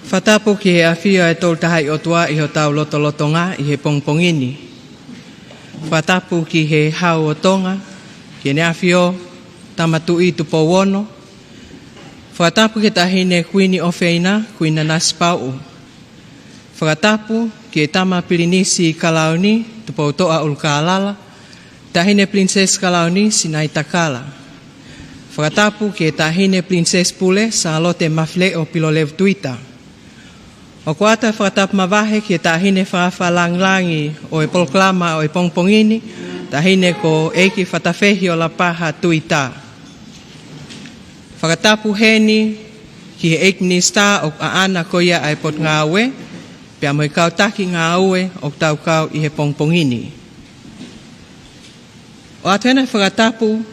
Whatapu ki he awhia e tō tahai o tua I ho tau lotolotonga I he pongpongini. Whatapu ki he hau o tonga, ki ne awhio tamatu I tupo wono. Whatapu ki tahine kuini o whina, kuina naspau. Whatapu ki he tama pirinisi kalauni, tupo toa ulkaalala, tahine princess kalauni sinai takala. Whatapu ki he tahine princess pule sa lote mafle o pilolev tuita. O kuata whakatap mawahe ki tahine whawhalanglangi o e polklama o e pongpongini, tahine ko eiki whatawhehi o la paha tuita. Whakatapu heni ki he eikni star o aana koia ai pot ngā ue, pia mo I kautaki ngā ue o tau kau I he pongpongini. O atena whakatapu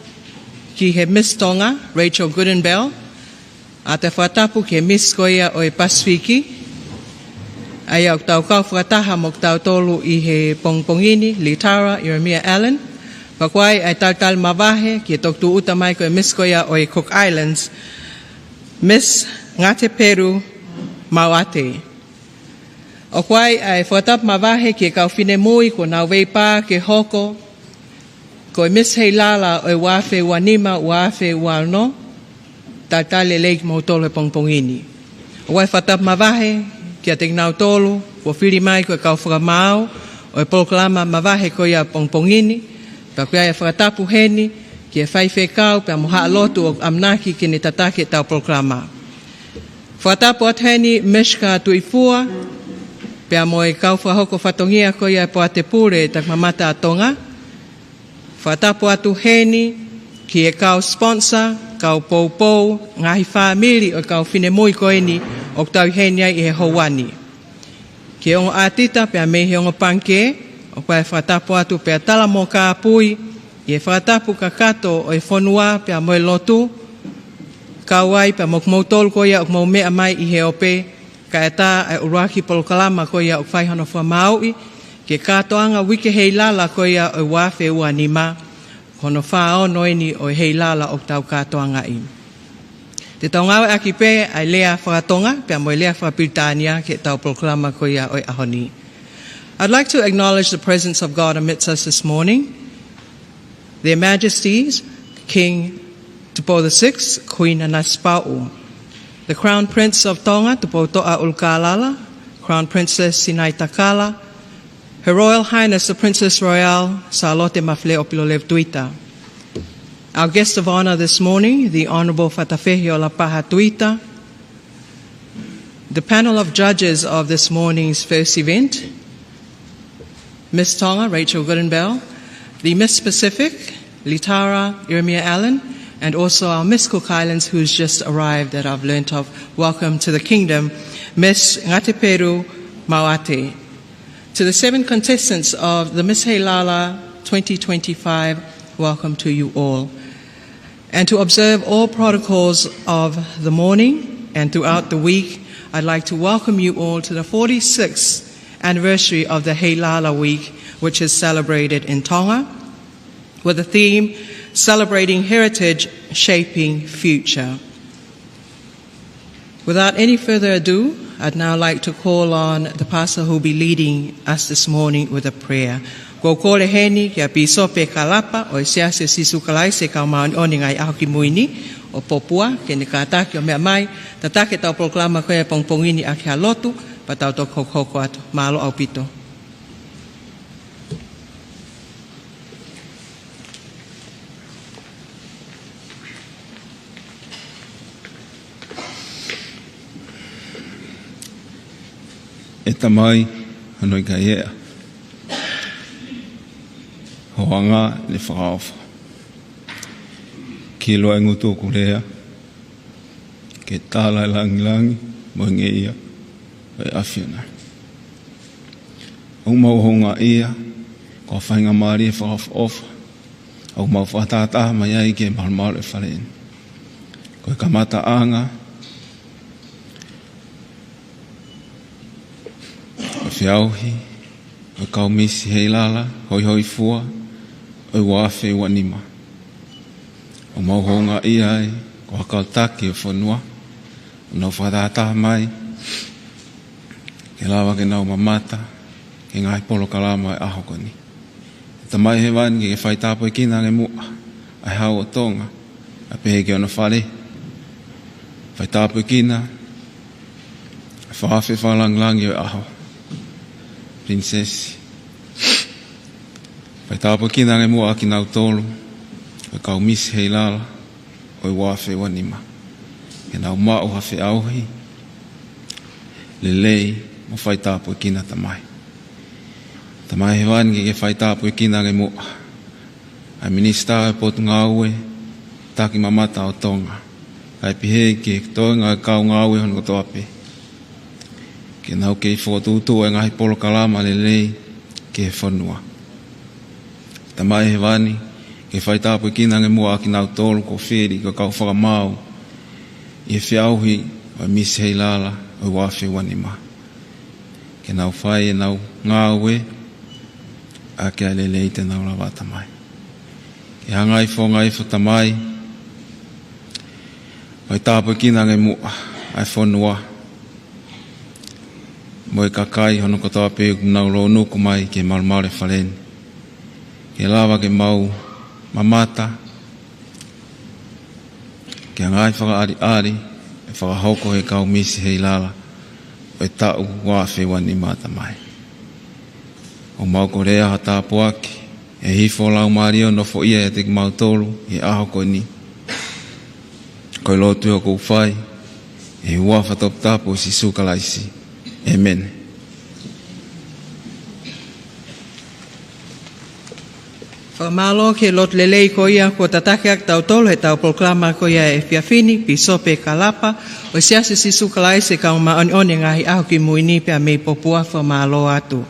ki he Miss Tonga, Rachel Goodenbell, a te whakatapu ki he Miss koia o e Pasifiki, ai au tau kau whakataha mo tau tolu I he pongpongini, Litara, Jeremiah Allen. Pakwai ai tal mawahe ki tok tu utamai ko e Miss koia o e Cook Islands, Miss Ngate Peru Mauate. O kwai ai whakatap mawahe ki e kau whine mui ko nau weipa ke hoko, ko e Miss Heilala o e wafe wanima wafe walno, tal le leik mo tolu e pongpongini. O kwai whakatap mawahe kia te nau tolu, ko whiri mai ko e kau whakamau, o e polklama mawahe ko ia pongpongini, pa ko ia whakatapu heni, ki e whaiwhe kau, pa moha lotu o Amanaki ki ne tatake tau polklama. Whakatapu atheni Mishka tuifua, pa mo e kau whahoko whatongia ko ia Toatepi tak mamata atonga. Whakatapu atu heni, ki e kau sponsor, kau pou, ngahi whamiri o kau whinemui ko eni, o tau henia I he houani. Ki ongo atita pia mehi ongo panke, o pae whatapu atu pia tala mo ka apui, I he whatapu kakato o e whonua pia moe lotu, kawai pia mo kmoutolu ko ia o kmau mea mai I he ope, ka eta ai uraki polokalama ko ia o whaihano whamaui, ke katoanga wike Heilala ko ia o wafe uanima, hono whao noeni o Heilala o tau katoanga I. Te taungawe aki pe ai lea whakatonga, pia mo lea whapiltania ke tau proklama ko ia oi ahoni. I'd like to acknowledge the presence of God amidst us this morning. Their Majesties, King Tupo VI, Queen Anaspa'u, the Crown Prince of Tonga, Tupo Toa Ulkaalala, Crown Princess Sinai Takala, Her Royal Highness the Princess Royale Salote Mafle Opilolev Tuita. Our guest of honor this morning, the Honorable Whatawhehi o la Paha Tuita, the panel of judges of this morning's first event, Miss Tonga, Rachel Goodenbell, the Miss Pacific, Litara, Jeremiah Allen, and also our Miss Cook Islands, who's just arrived that I've learnt of. Welcome to the kingdom, Miss Ngate Peru Mauate. To the 7 contestants of the Miss Heilala 2025, welcome to you all. And to observe all protocols of the morning and throughout the week, I'd like to welcome you all to the 46th anniversary of the Heilala Week, which is celebrated in Tonga, with the theme, Celebrating Heritage, Shaping Future. Without any further ado, I'd now like to call on the pastor who will be leading us this morning with a prayer. Ko kore heni kia piso pe kalapa o sia se sisu kalai se ka maoni oni ngai ahoki muini o popua ke ne kataki o mea mai tatake tau proklama ko e pongpongini a kia lotu pa tau to kokoko atu malo au pito. E tamai hanoi ka ea. Hoanga le whakaofa. Ki loa ngutu o kurea. Ke tāla langi mo nge ia. E awhiana. Au mau honga ia. Ko whainga maari e whakaofa. Au mau whatata mai ai ke malmalo e wharen. Ko e kamata anga. O whiauhi. O kau misi Heilala. Hoi hoi fua. o wafe wanima. O mauhonga iai, ko hakautaki o whanua, o nau whadataha mai, ke lawa ke nau mamata, ke ngai polo kalama e aho koni. Ta mai he wani ke whaitapo i kina nge mua, ai hau o tonga, a pehe ke ona whare. Whaitapo i kina, whaafe whalanglangi o e aho. Princesi. Whaitapo i kina nge mua aki nau tolu, o kau misi Heilala, o i wafe wanima. Ke nau mao hawhi auhi, lelei mo whaitapo i kina tamai. Tamai he wani ke whaitapo i kina nge mua. Ai minista e Tonga'uiha, taki mamata o tonga. Kai pihe ke toinga e kau ngāwe hono Toatepi. Ke nau ke i whotūtua e ngahi polo kalama lelei ke whanua. Tamai he wani, ke whaitapo i kina nge mua aki nau tolu ko whiri ko kau whakamau. I e whiauhi o misi Heilala o wafe wanima. Ke nau whai e nau ngāwe a ke a lelei te nau lawa tamai. Ke hangai whongai whatamai, whaitapo i kina nge mua ai whanua. Mo e kakai hono ko Toatepi nau lo nuku mai ke malmare whaleni. Ke lawa ke mau mamata, ke ngai whakaari ari, e whakahoko he kau misi Heilala, o e tau wafe wanima tamai. O mau ko rea hata apuaki, e hifo lau mario no fo ia e te mau tolu, e aho ko ni. Ko lotu o kou whai, e uafa top tapu si sukalaisi. Amen. Whamalo ke lot lelei ko ia ko tatake ak tau tolu he tau proklama ko ia e whiawhini pi sope kalapa o siasa si sukalaisi ka uma oni ngahi aho ki muini pia mei popua whamalo atu.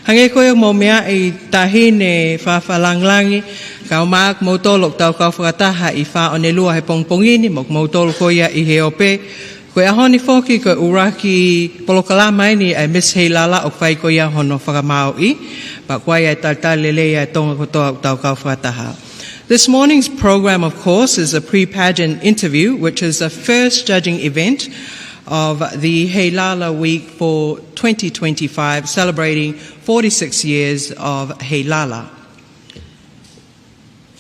Hange koe mo mea i tahine whawhalanglangi, ka umaak mo tolok tau kau whakataha i wha o ne lua he pongpongini, mok mo tolo koia i he ope. Koe ahoni whoki koe uraki polokalama ini ai Miss Heilala o whai koia hono whakamau i, pa koe ai talelei ai tonga kotoa tau kau whakataha. This morning's program, of course, is a pre-pageant interview, which is the first judging event of the Heilala Week for 2025, celebrating 46 years of Heilala.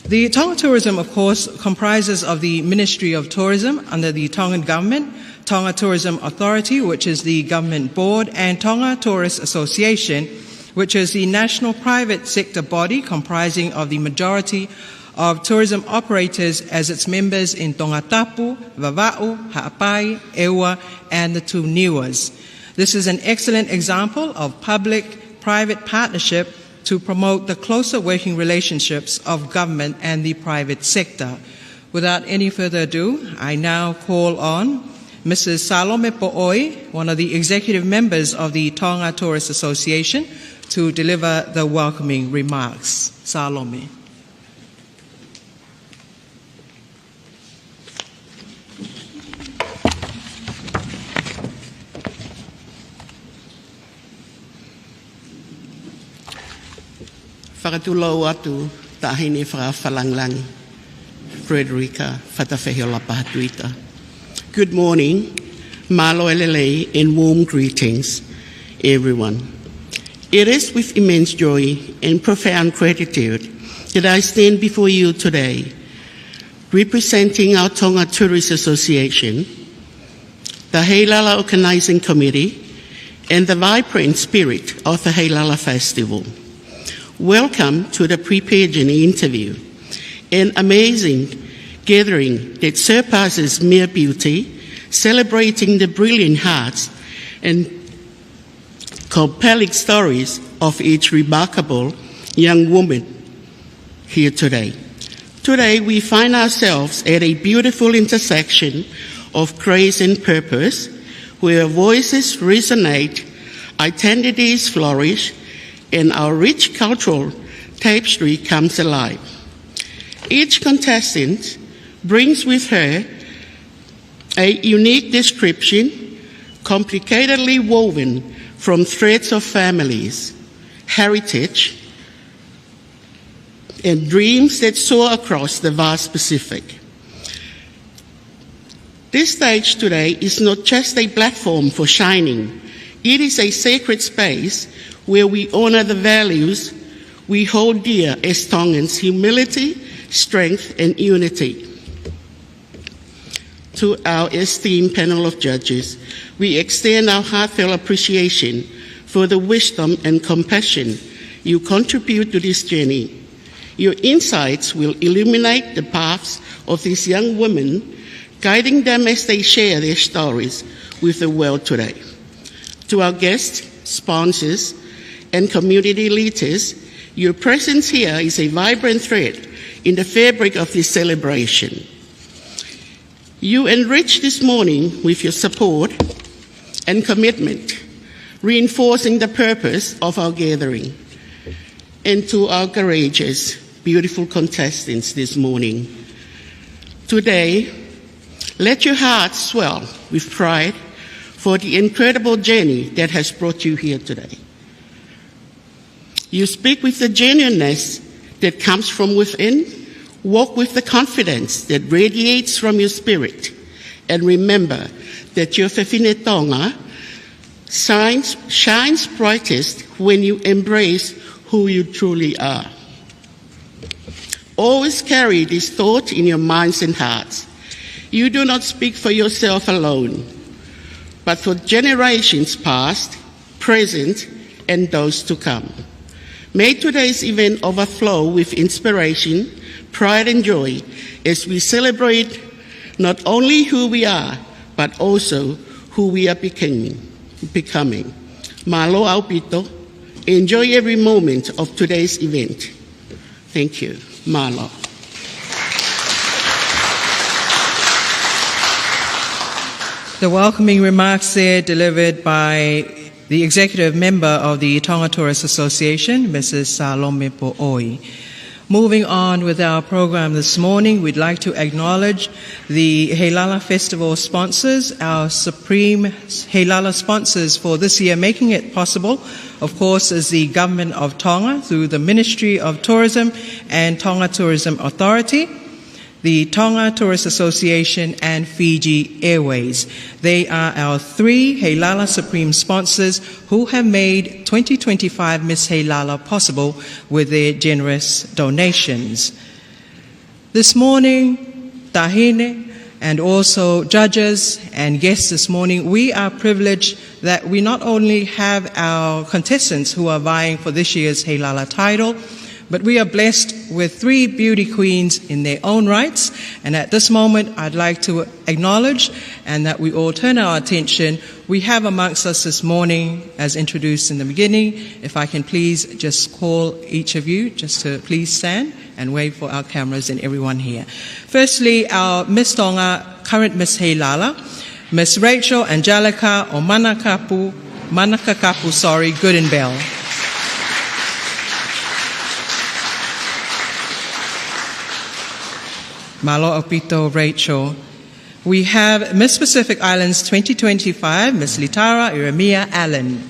The Tonga Tourism, of course, comprises of the Ministry of Tourism under the Tongan Government, Tonga Tourism Authority, which is the government board, and Tonga Tourist Association, which is the national private sector body comprising of the majority of tourism operators as its members in Tongatapu, Vava'u, Ha'apai, Ewa, and the two Niwas. This is an excellent example of public-private partnership to promote the closer working relationships of government and the private sector. Without any further ado, I now call on Mrs. Salome Po'oi, one of the executive members of the Tonga Tourist Association, to deliver the welcoming remarks. Salome. Whakatulau atu tahine whakawhalanglangi. Frederica whatawhehiola pahatuita. Good morning, malo elelei, and warm greetings, everyone. It is with immense joy and profound gratitude that I stand before you today, representing our Tonga Tourist Association, the Heilala Organising Committee, and the vibrant spirit of the Heilala Festival. Welcome to the Pre-Pageant interview, an amazing gathering that surpasses mere beauty, celebrating the brilliant hearts and compelling stories of each remarkable young woman here today. Today we find ourselves at a beautiful intersection of grace and purpose, where voices resonate, identities flourish, and our rich cultural tapestry comes alive. Each contestant brings with her a unique description, complicatedly woven from threads of families, heritage, and dreams that soar across the vast Pacific. This stage today is not just a platform for shining. It is a sacred space where we honor the values we hold dear as Tongans: humility, strength, and unity. To our esteemed panel of judges, we extend our heartfelt appreciation for the wisdom and compassion you contribute to this journey. Your insights will illuminate the paths of these young women, guiding them as they share their stories with the world today. To our guests, sponsors, and community leaders, your presence here is a vibrant thread in the fabric of this celebration. You enrich this morning with your support and commitment, reinforcing the purpose of our gathering. And to our courageous, beautiful contestants this morning, today, let your hearts swell with pride for the incredible journey that has brought you here today. You speak with the genuineness that comes from within. Walk with the confidence that radiates from your spirit, and remember that your Whewhine Tonga shines brightest when you embrace who you truly are. Always carry this thought in your minds and hearts. You do not speak for yourself alone, but for generations past, present, and those to come. May today's event overflow with inspiration, pride, and joy as we celebrate not only who we are, but also who we are becoming. Malo aupito. Enjoy every moment of today's event. Thank you. Malo. The welcoming remarks there delivered by the executive member of the Tonga Tourist Association, Mrs. Salome Olie. Moving on with our program this morning, we'd like to acknowledge the Heilala Festival sponsors, our supreme Heilala sponsors for this year, making it possible, of course, is the Government of Tonga through the Ministry of Tourism and Tonga Tourism Authority, the Tonga Tourist Association, and Fiji Airways. They are our three Heilala Supreme sponsors who have made 2025 Miss Heilala possible with their generous donations. This morning, tahine and also judges and guests this morning, we are privileged that we not only have our contestants who are vying for this year's Heilala title, but we are blessed with three beauty queens in their own rights. And at this moment, I'd like to acknowledge and that we all turn our attention. We have amongst us this morning, as introduced in the beginning, if I can please just call each of you just to please stand and wave for our cameras and everyone here. Firstly, our Miss Tonga, current Miss Heilala, Miss Rachel Angelica o Manakakapu, Goodenbell. Malo Opito Rachel. We have Miss Pacific Islands 2025, Miss Litara Iremia Allen.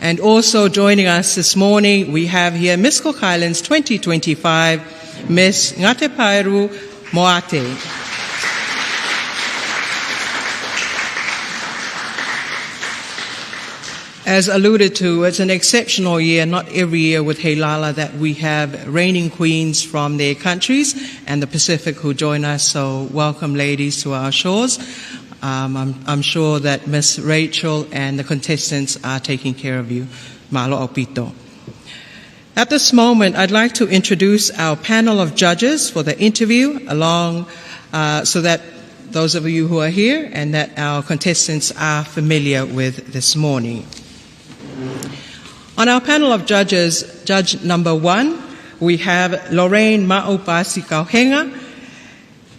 And also joining us this morning, we have here Miss Cook Islands 2025, Miss Ngatepairu Moate. As alluded to, it's an exceptional year, not every year with Heilala that we have reigning queens from their countries and the Pacific who join us, so welcome ladies to our shores. I'm sure that Miss Rachel and the contestants are taking care of you. Malo Opito. At this moment, I'd like to introduce our panel of judges for the interview along so that those of you who are here and that our contestants are familiar with this morning. On our panel of judges, judge number 1, we have Lorraine Ma'opasi Kauhenga,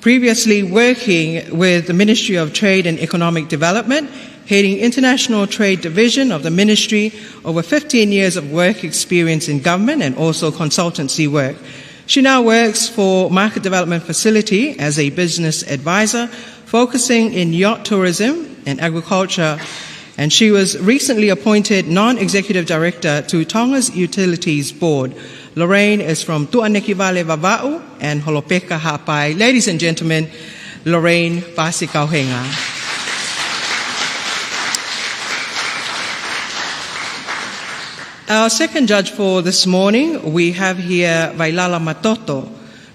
previously working with the Ministry of Trade and Economic Development, heading International Trade Division of the Ministry, over 15 years of work experience in government and also consultancy work. She now works for Market Development Facility as a business advisor, focusing in yacht tourism and agriculture, and she was recently appointed non-executive director to Tonga's Utilities Board. Lorraine is from Tu'aneki Vale Vava'u and Holopeka Hapai. Ladies and gentlemen, Lorraine Pasikauhenga. Our second judge for this morning, we have here Vailala Matoto.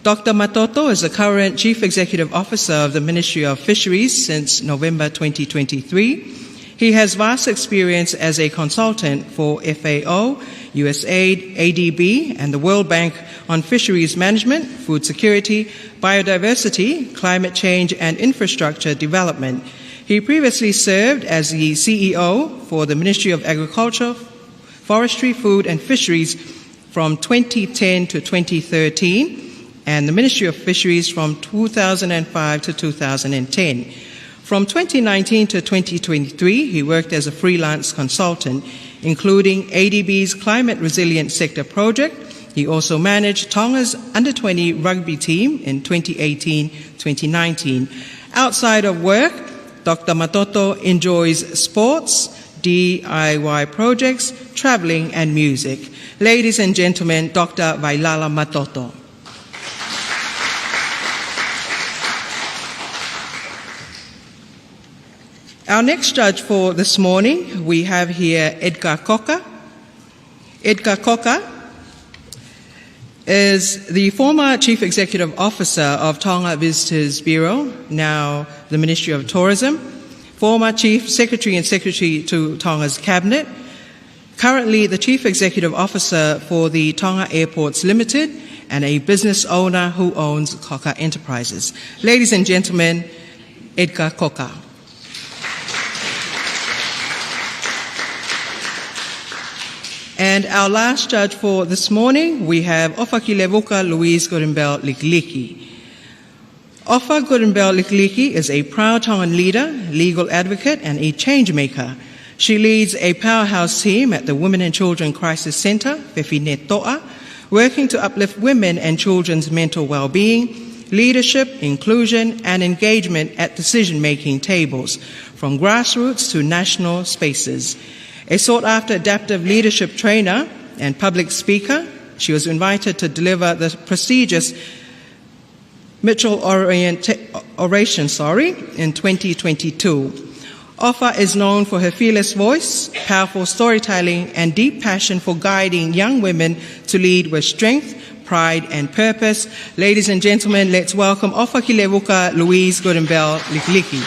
Dr. Matoto is the current Chief Executive Officer of the Ministry of Fisheries since November 2023. He has vast experience as a consultant for FAO, USAID, ADB, and the World Bank on fisheries management, food security, biodiversity, climate change, and infrastructure development. He previously served as the CEO for the Ministry of Agriculture, Forestry, Food, and Fisheries from 2010 to 2013, and the Ministry of Fisheries from 2005 to 2010. From 2019 to 2023, he worked as a freelance consultant, including ADB's Climate Resilient Sector Project. He also managed Tonga's Under-20 rugby team in 2018-2019. Outside of work, Dr. Matoto enjoys sports, DIY projects, traveling, and music. Ladies and gentlemen, Dr. Vailala Matoto. Our next judge for this morning, we have here Edgar Coca. Edgar Coca is the former Chief Executive Officer of Tonga Visitors Bureau, now the Ministry of Tourism, former Chief Secretary and Secretary to Tonga's Cabinet, currently the Chief Executive Officer for the Tonga Airports Limited, and a business owner who owns Coca Enterprises. Ladies and gentlemen, Edgar Coca. And our last judge for this morning, we have Ofa Kilevuka Louise Goodenbell Likliki. Ofa Goodenbell Likliki is a proud Tongan leader, legal advocate, and a change maker. She leads a powerhouse team at the Women and Children Crisis Centre, Whewhine Toa, working to uplift women and children's mental well-being, leadership, inclusion, and engagement at decision-making tables, from grassroots to national spaces. A sought-after adaptive leadership trainer and public speaker, she was invited to deliver the prestigious Mitchell Oration in 2022. Ofa is known for her fearless voice, powerful storytelling, and deep passion for guiding young women to lead with strength, pride, and purpose. Ladies and gentlemen, let's welcome Ofa Kilevuka Louise Goodenbell Likliki.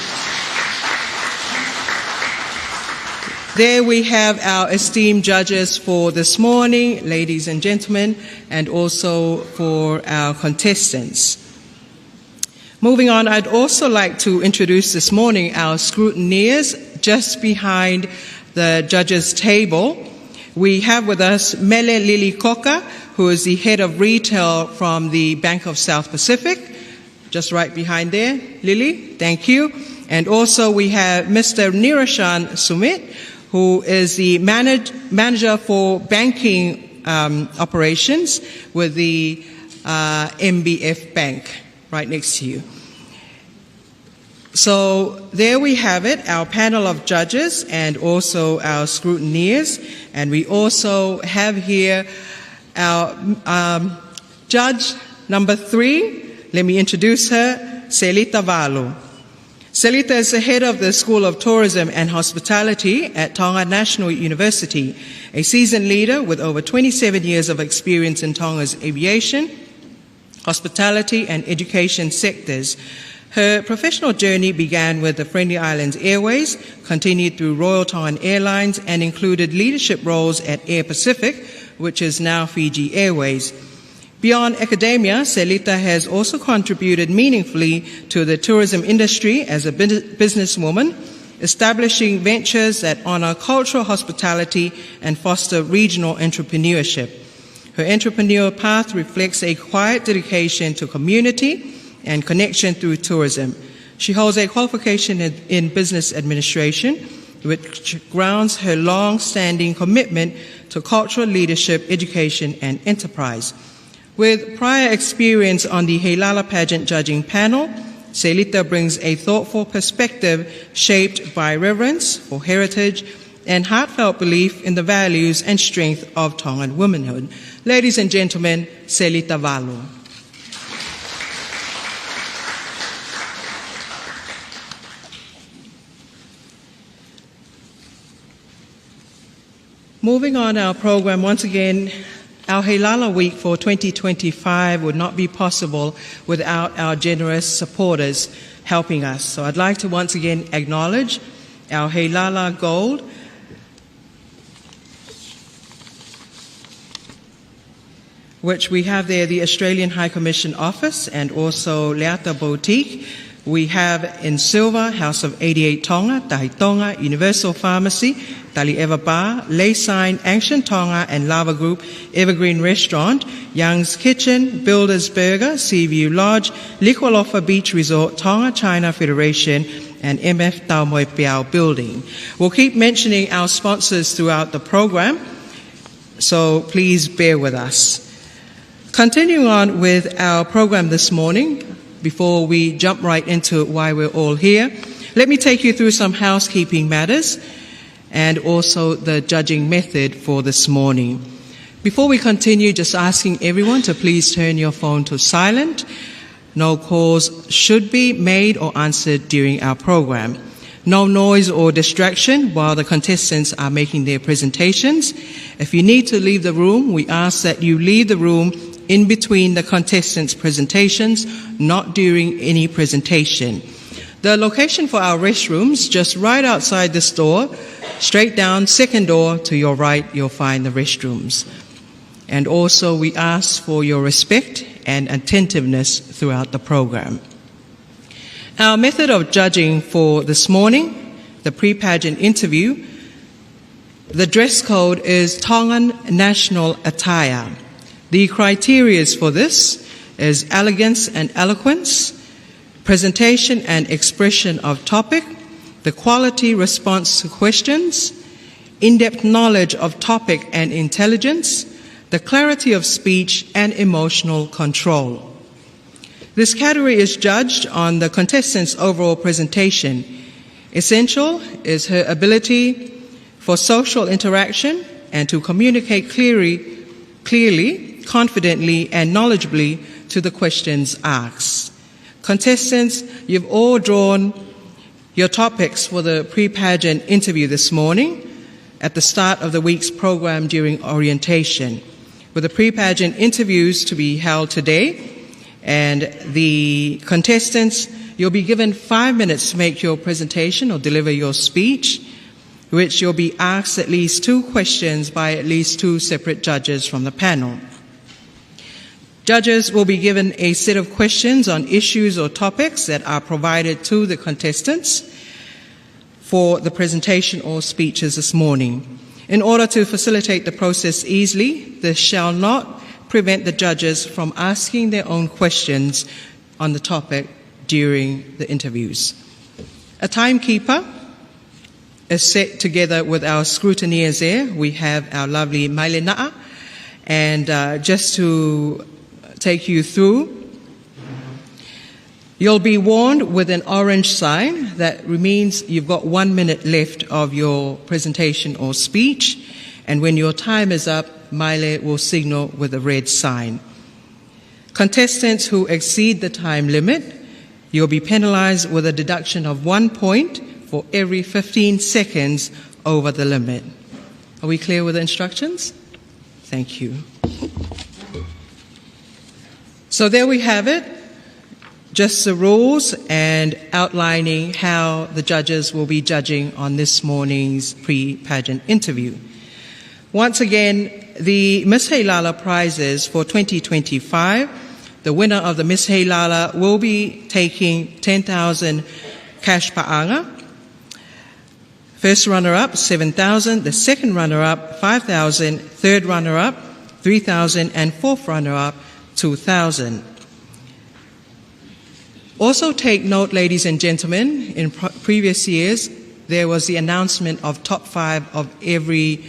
There we have our esteemed judges for this morning, ladies and gentlemen, and also for our contestants. Moving on, I'd also like to introduce this morning our scrutineers just behind the judges' table. We have with us Mele Lili Koka, who is the head of retail from the Bank of South Pacific, just right behind there. Lili, thank you. And also we have Mr. Nirashan Sumit, who is the manager for banking operations with the MBF Bank, right next to you. So there we have it, our panel of judges and also our scrutineers. And we also have here our judge number 3. Let me introduce her, Talita Valu. Talita is the head of the School of Tourism and Hospitality at Tonga National University, a seasoned leader with over 27 years of experience in Tonga's aviation, hospitality, and education sectors. Her professional journey began with the Friendly Islands Airways, continued through Royal Tongan Airlines, and included leadership roles at Air Pacific, which is now Fiji Airways. Beyond academia, Talita has also contributed meaningfully to the tourism industry as a businesswoman, establishing ventures that honor cultural hospitality and foster regional entrepreneurship. Her entrepreneurial path reflects a quiet dedication to community and connection through tourism. She holds a qualification in business administration, which grounds her long-standing commitment to cultural leadership, education, and enterprise. With prior experience on the Heilala pageant judging panel, Talita brings a thoughtful perspective shaped by reverence for heritage and heartfelt belief in the values and strength of Tongan womanhood. Ladies and gentlemen, Talita Valo. Moving on our program, once again, our Heilala Week for 2025 would not be possible without our generous supporters helping us. So I'd like to once again acknowledge our Heilala Gold, which we have there the Australian High Commission Office and also Leata Boutique. We have in silver, House of 88 Tonga, Tahi Tonga, Universal Pharmacy, Tali Eva Bar, Lay Sign, Ancient Tonga and Lava Group, Evergreen Restaurant, Young's Kitchen, Builders Burger, Seaview Lodge, Nuku'alofa Beach Resort, Tonga China Federation, and MF Taumoi Piao Building. We'll keep mentioning our sponsors throughout the program, so please bear with us. Continuing on with our program this morning, before we jump right into why we're all here, let me take you through some housekeeping matters and also the judging method for this morning. Before we continue, just asking everyone to please turn your phone to silent. No calls should be made or answered during our program. No noise or distraction while the contestants are making their presentations. If you need to leave the room, we ask that you leave the room in between the contestants' presentations, not during any presentation. The location for our restrooms, just right outside this door, straight down, second door to your right, you'll find the restrooms. And also we ask for your respect and attentiveness throughout the program. Our method of judging for this morning, the pre-pageant interview, the dress code is Tongan national attire. The criteria for this is elegance and eloquence, presentation and expression of topic, the quality response to questions, in-depth knowledge of topic and intelligence, the clarity of speech and emotional control. This category is judged on the contestant's overall presentation. Essential is her ability for social interaction and to communicate clearly, confidently and knowledgeably to the questions asked. Contestants, you've all drawn your topics for the pre-pageant interview this morning at the start of the week's program during orientation, with the pre-pageant interviews to be held today. And the contestants, you'll be given 5 minutes to make your presentation or deliver your speech, which you'll be asked at least 2 questions by at least 2 separate judges from the panel. Judges will be given a set of questions on issues or topics that are provided to the contestants for the presentation or speeches this morning. In order to facilitate the process easily, this shall not prevent the judges from asking their own questions on the topic during the interviews. A timekeeper is set together with our scrutineers there. We have our lovely Mailina'a, and just to take you through, you'll be warned with an orange sign that means you've got 1 minute left of your presentation or speech, and when your time is up, Maile will signal with a red sign. Contestants who exceed the time limit, you'll be penalized with a deduction of 1 point for every 15 seconds over the limit. Are we clear with the instructions? Thank you. So there we have it, just the rules and outlining how the judges will be judging on this morning's pre-pageant interview. Once again, the Miss Heilala prizes for 2025, the winner of the Miss Heilala will be taking 10,000 cash pa'anga. First runner-up, 7,000. The second runner-up, 5,000. Third runner-up, 3,000. And fourth runner-up, 2,000. Also take note, ladies and gentlemen, in previous years, there was the announcement of top 5 of every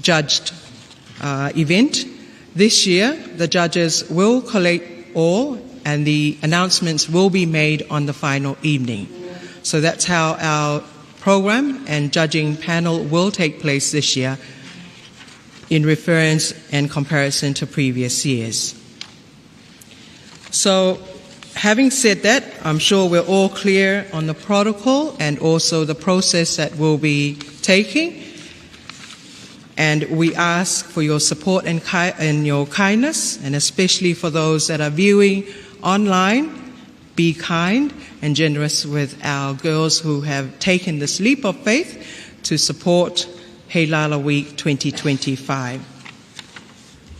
judged event. This year, the judges will collate all and the announcements will be made on the final evening. So that's how our program and judging panel will take place this year in reference and comparison to previous years. So, having said that, I'm sure we're all clear on the protocol and also the process that we'll be taking. And we ask for your support and your kindness, and especially for those that are viewing online, be kind and generous with our girls who have taken this leap of faith to support Heilala Week 2025.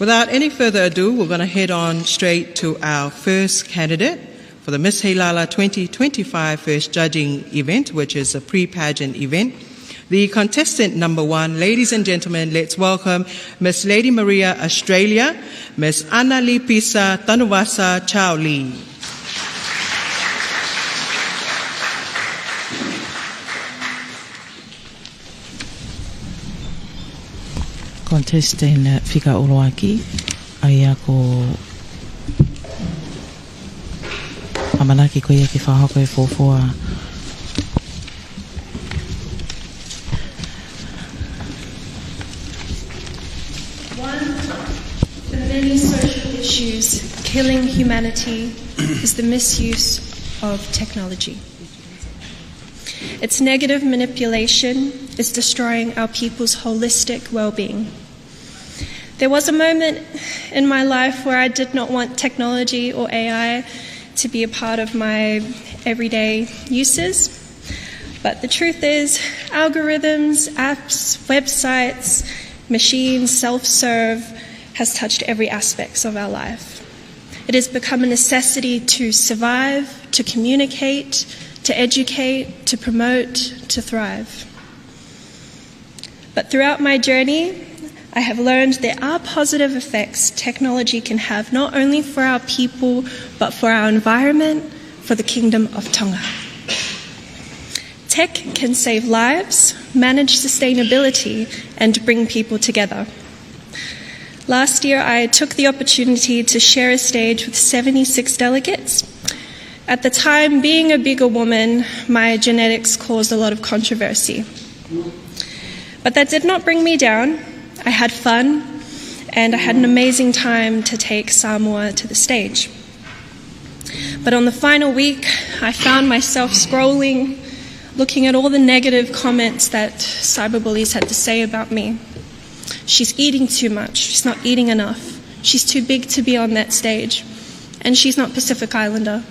Without any further ado, we're going to head on straight to our first candidate for the Miss Heilala 2025 first judging event, which is a pre-pageant event. The contestant number 1, ladies and gentlemen, let's welcome Miss Lady Maria Australia, Miss Anali Pisa Tanuvasa Chou. Contestant whika oroaki ai ako Amanaki ko ia ki whahako e fōfua. One of the many social issues killing humanity is the misuse of technology. Its negative manipulation is destroying our people's holistic well-being. There was a moment in my life where I did not want technology or AI to be a part of my everyday uses. But the truth is, algorithms, apps, websites, machines, self-serve has touched every aspect of our life. It has become a necessity to survive, to communicate, to educate, to promote, to thrive. But throughout my journey, I have learned there are positive effects technology can have not only for our people, but for our environment, for the Kingdom of Tonga. Tech can save lives, manage sustainability, and bring people together. Last year, I took the opportunity to share a stage with 76 delegates. At the time, being a bigger woman, my genetics caused a lot of controversy. But that did not bring me down. I had fun, and I had an amazing time to take Samoa to the stage. But on the final week, I found myself scrolling, looking at all the negative comments that cyberbullies had to say about me. She's eating too much, she's not eating enough, she's too big to be on that stage, and she's not Pacific Islander.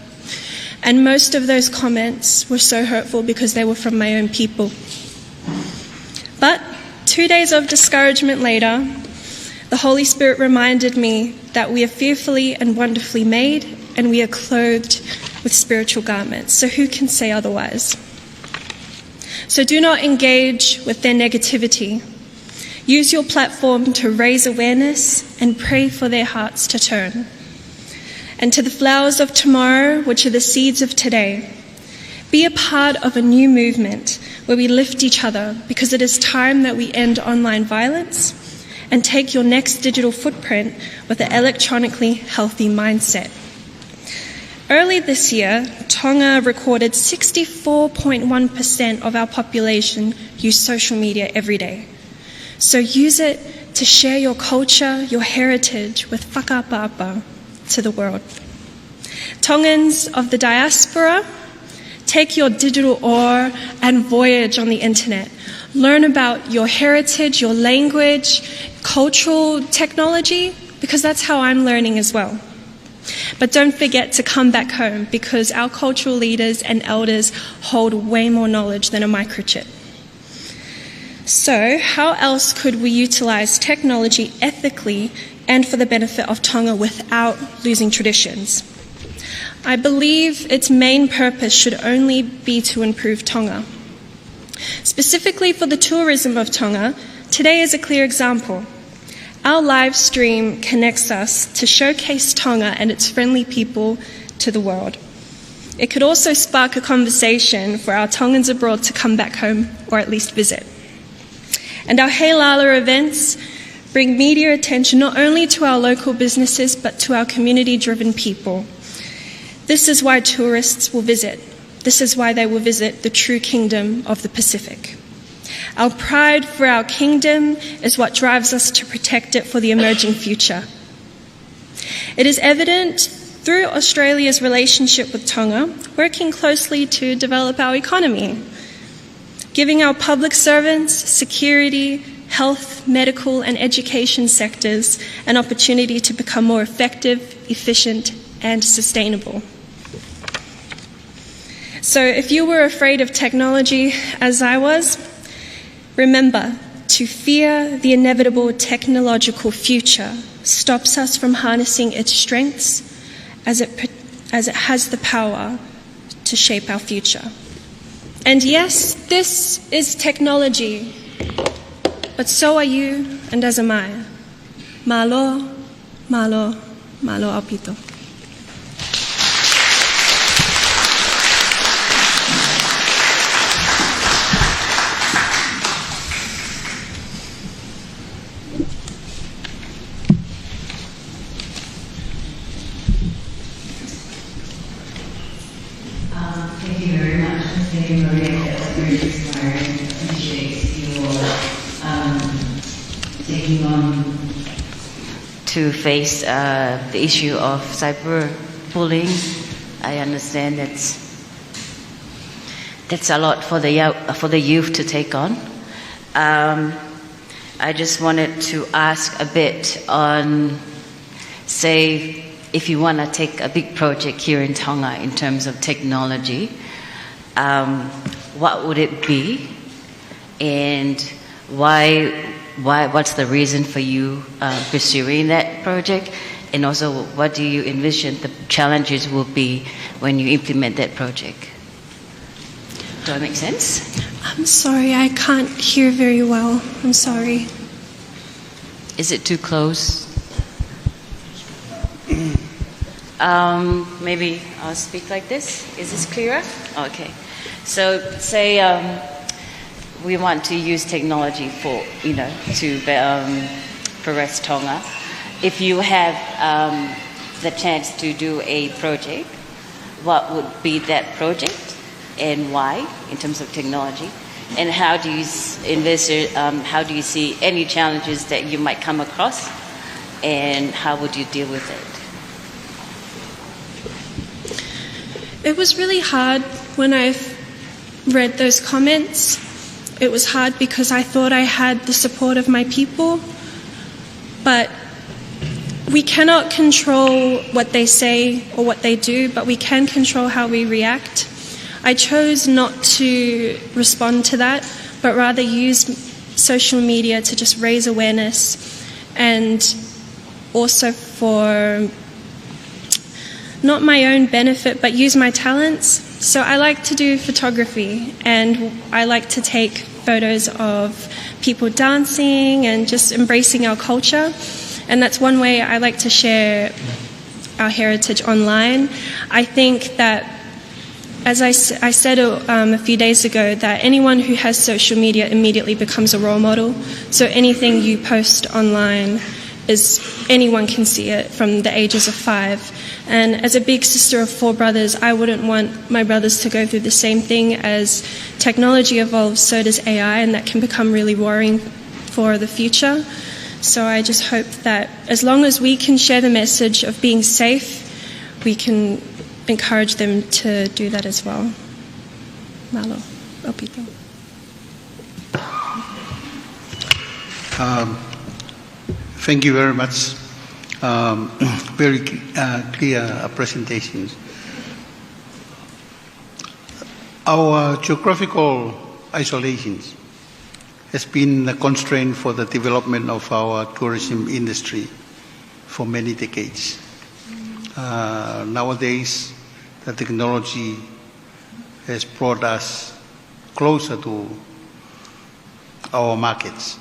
And most of those comments were so hurtful because they were from my own people. But 2 days of discouragement later, the Holy Spirit reminded me that we are fearfully and wonderfully made, and we are clothed with spiritual garments. So who can say otherwise? So do not engage with their negativity. Use your platform to raise awareness and pray for their hearts to turn. And to the flowers of tomorrow, which are the seeds of today, be a part of a new movement where we lift each other, because it is time that we end online violence and take your next digital footprint with an electronically healthy mindset. Early this year, Tonga recorded 64.1% of our population use social media every day. So use it to share your culture, your heritage with whakapapa to the world. Tongans of the diaspora, take your digital oar and voyage on the internet. Learn about your heritage, your language, cultural technology, because that's how I'm learning as well. But don't forget to come back home, because our cultural leaders and elders hold way more knowledge than a microchip. So, how else could we utilize technology ethically and for the benefit of Tonga without losing traditions? I believe its main purpose should only be to improve Tonga. Specifically for the tourism of Tonga, today is a clear example. Our live stream connects us to showcase Tonga and its friendly people to the world. It could also spark a conversation for our Tongans abroad to come back home or at least visit. And our Heilala events bring media attention not only to our local businesses but to our community-driven people. This is why tourists will visit. This is why they will visit the true kingdom of the Pacific. Our pride for our kingdom is what drives us to protect it for the emerging future. It is evident through Australia's relationship with Tonga, working closely to develop our economy, giving our public servants, security, health, medical and education sectors an opportunity to become more effective, efficient and sustainable. So if you were afraid of technology, as I was, remember, to fear the inevitable technological future stops us from harnessing its strengths as it has the power to shape our future. And yes, this is technology, but so are you and as am I. Malo, malo, malo apito. Thank you very much. Thank you, Maria. That was very inspiring. Appreciate your taking on to face the issue of cyberbullying. I understand that's a lot for the youth to take on. I just wanted to ask a bit on, say, if you want to take a big project here in Tonga in terms of technology, what would it be, and what's the reason for you pursuing that project, and also what do you envision the challenges will be when you implement that project? Do I make sense? I'm sorry, I can't hear very well. I'm sorry. Is it too close? Maybe I'll speak like this. Is this clearer? Okay. So say we want to use technology for, to progress Tonga. If you have the chance to do a project, what would be that project and why in terms of technology? And how do you envisage, how do you see any challenges that you might come across, and how would you deal with it? It was really hard when I read those comments. It was hard because I thought I had the support of my people, but we cannot control what they say or what they do, but we can control how we react. I chose not to respond to that, but rather use social media to just raise awareness, and also for not my own benefit, but use my talents. So I like to do photography, and I like to take photos of people dancing and just embracing our culture. And that's one way I like to share our heritage online. I think that, as I said a few days ago, that anyone who has social media immediately becomes a role model. So anything you post online anyone can see it from the ages of 5. And as a big sister of 4 brothers, I wouldn't want my brothers to go through the same thing. As technology evolves, so does AI, and that can become really worrying for the future. So I just hope that as long as we can share the message of being safe, we can encourage them to do that as well. Malo, opito. Thank you very much. Very clear presentations. Our geographical isolations has been a constraint for the development of our tourism industry for many decades. Nowadays, the technology has brought us closer to our markets.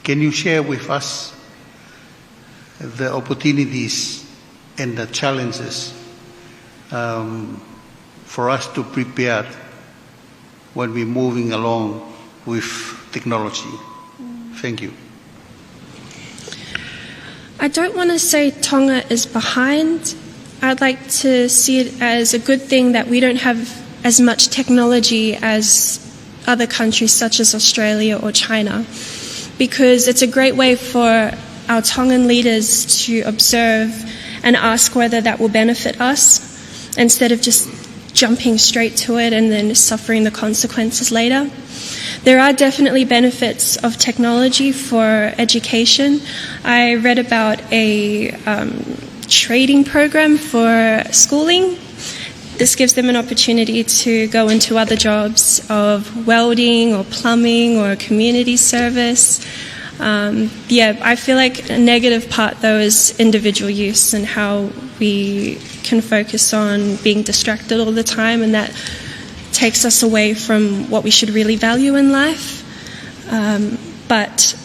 Can you share with us the opportunities and the challenges for us to prepare when we're moving along with technology? Thank you. I don't want to say Tonga is behind. I'd like to see it as a good thing that we don't have as much technology as other countries such as Australia or China, because it's a great way for our Tongan leaders to observe and ask whether that will benefit us instead of just jumping straight to it and then suffering the consequences later. There are definitely benefits of technology for education. I read about a trading program for schooling. This gives them an opportunity to go into other jobs of welding or plumbing or community service. I feel like a negative part, though, is individual use and how we can focus on being distracted all the time, and that takes us away from what we should really value in life. But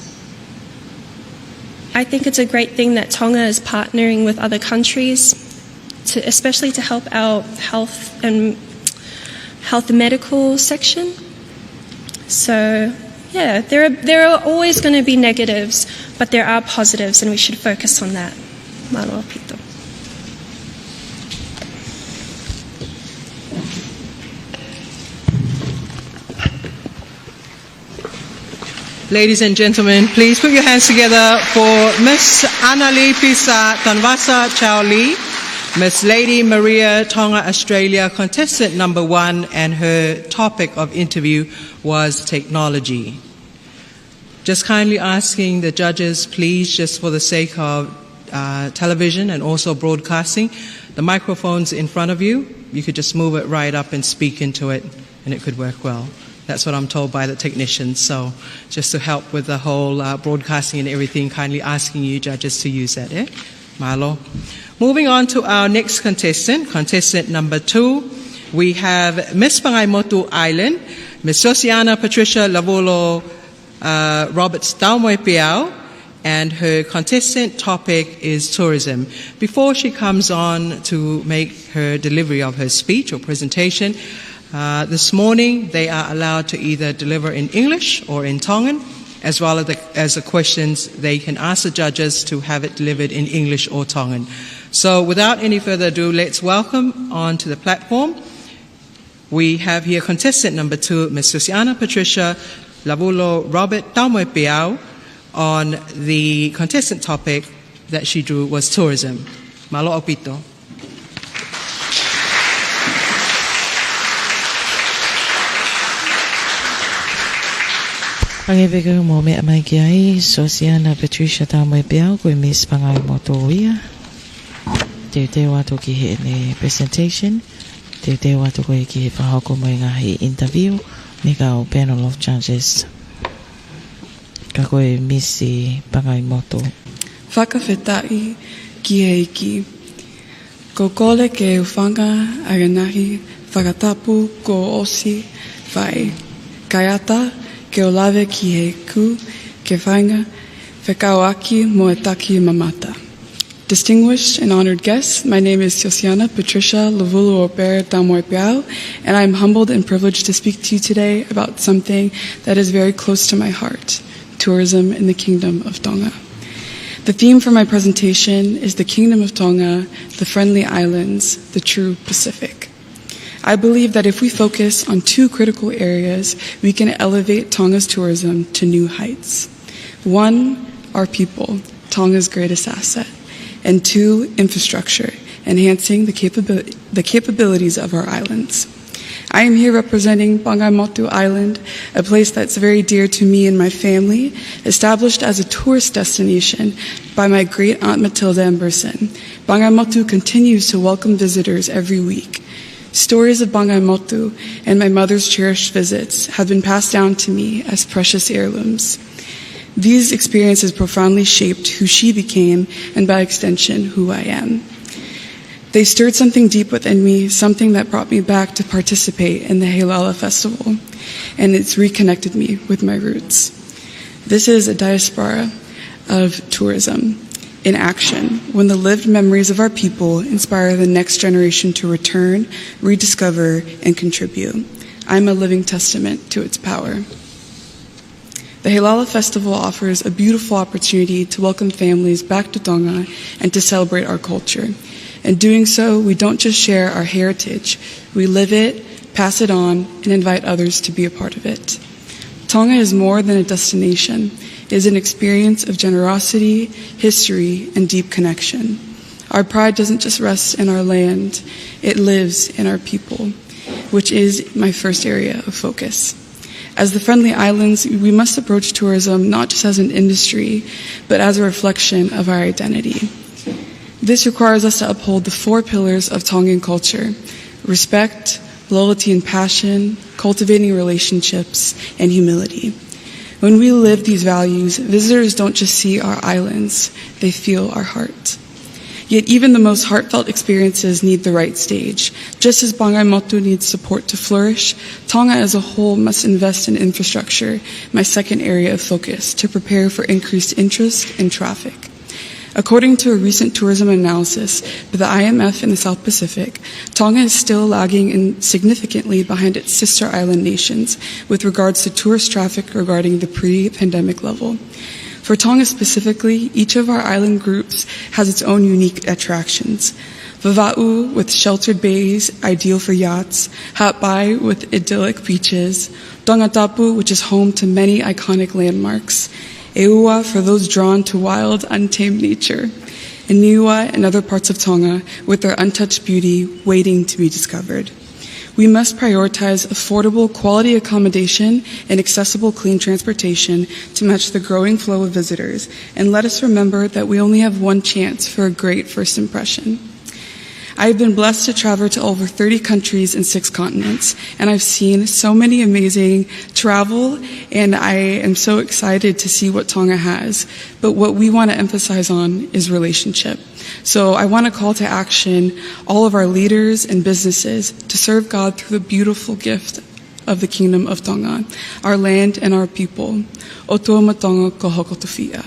I think it's a great thing that Tonga is partnering with other countries, especially to help our health and medical section. So, yeah, there are always going to be negatives, but there are positives, and we should focus on that. Malo pito. Ladies and gentlemen, please put your hands together for Miss Anali Pisa Tanuvasa Chou, Miss Lady Maria Tonga Australia, contestant number 1, and her topic of interview was technology. Just kindly asking the judges, please, just for the sake of television and also broadcasting, the microphone's in front of you. You could just move it right up and speak into it, and it could work well. That's what I'm told by the technicians. So just to help with the whole broadcasting and everything, kindly asking you judges to use that. Malo. Moving on to our next contestant, contestant number 2. We have Miss Pangaimotu Island, Miss Siosi'ana Patricia Lavulo Roberts Toatepi, and her contestant topic is tourism. Before she comes on to make her delivery of her speech or presentation, this morning they are allowed to either deliver in English or in Tongan, as well as the questions they can ask the judges to have it delivered in English or Tongan. So without any further ado, let's welcome onto the platform. We have here contestant number 2, Ms. Siosi'ana Patricia Lavulo Robert Toatepi, on the contestant topic that she drew was tourism. Malo opito. Pangibigay mo may amay kiyay Siosi'ana Patricia Toatepi ko Miss Pangaimotu. Te watu ki ni presentation. Te watu ko ki whahako mo ngahi interview ni ka panel of judges. Ka koe Missi Pangaimotu. Whakawhetai ki heiki. Ko kole ke uwhanga Amanaki whakatapu ko osi whai. Kaiata ke o lawe ki he ku ke whainga whekauaki mo e taki mamata. Distinguished and honored guests, my name is Siosi'ana Patricia Lavulo Robert Toatepi, and I am humbled and privileged to speak to you today about something that is very close to my heart, tourism in the Kingdom of Tonga. The theme for my presentation is the Kingdom of Tonga, the Friendly Islands, the True Pacific. I believe that if we focus on 2 critical areas, we can elevate Tonga's tourism to new heights. 1, our people, Tonga's greatest asset. And 2, infrastructure, enhancing the capabilities of our islands. I am here representing Pangaimotu Island, a place that's very dear to me and my family, established as a tourist destination by my great aunt Matilda Emberson. Pangaimotu continues to welcome visitors every week. Stories of Pangaimotu and my mother's cherished visits have been passed down to me as precious heirlooms. These experiences profoundly shaped who she became and, by extension, who I am. They stirred something deep within me, something that brought me back to participate in the Heilala Festival, and it's reconnected me with my roots. This is a diaspora of tourism in action, when the lived memories of our people inspire the next generation to return, rediscover, and contribute. I'm a living testament to its power. The The Heilala Festival offers a beautiful opportunity to welcome families back to Tonga and to celebrate our culture. In doing so, we don't just share our heritage, we live it, pass it on, and invite others to be a part of it. Tonga is more than a destination. It is an experience of generosity, history, and deep connection. Our pride doesn't just rest in our land, it lives in our people, which is my first area of focus. As the Friendly Islands, we must approach tourism not just as an industry, but as a reflection of our identity. This requires us to uphold the 4 pillars of Tongan culture: respect, loyalty and passion, cultivating relationships, and humility. When we live these values, visitors don't just see our islands, they feel our heart. Yet even the most heartfelt experiences need the right stage. Just as Pangaimotu needs support to flourish, Tonga as a whole must invest in infrastructure, my second area of focus, to prepare for increased interest and traffic. According to a recent tourism analysis by the IMF in the South Pacific, Tonga is still lagging significantly behind its sister island nations with regards to tourist traffic regarding the pre-pandemic level. For Tonga specifically, each of our island groups has its own unique attractions. Vava'u, with sheltered bays, ideal for yachts. Ha'pai, with idyllic beaches. Tongatapu, which is home to many iconic landmarks. Eua, for those drawn to wild, untamed nature. And Niua and other parts of Tonga, with their untouched beauty, waiting to be discovered. We must prioritize affordable, quality accommodation and accessible, clean transportation to match the growing flow of visitors, and let us remember that we only have one chance for a great first impression. I have been blessed to travel to over 30 countries and 6 continents, and I've seen so many amazing travel, and I am so excited to see what Tonga has. But what we want to emphasize on is relationship. So I want to call to action all of our leaders and businesses to serve God through the beautiful gift of the Kingdom of Tonga, our land and our people. O tua matonga ko hoko tawhia.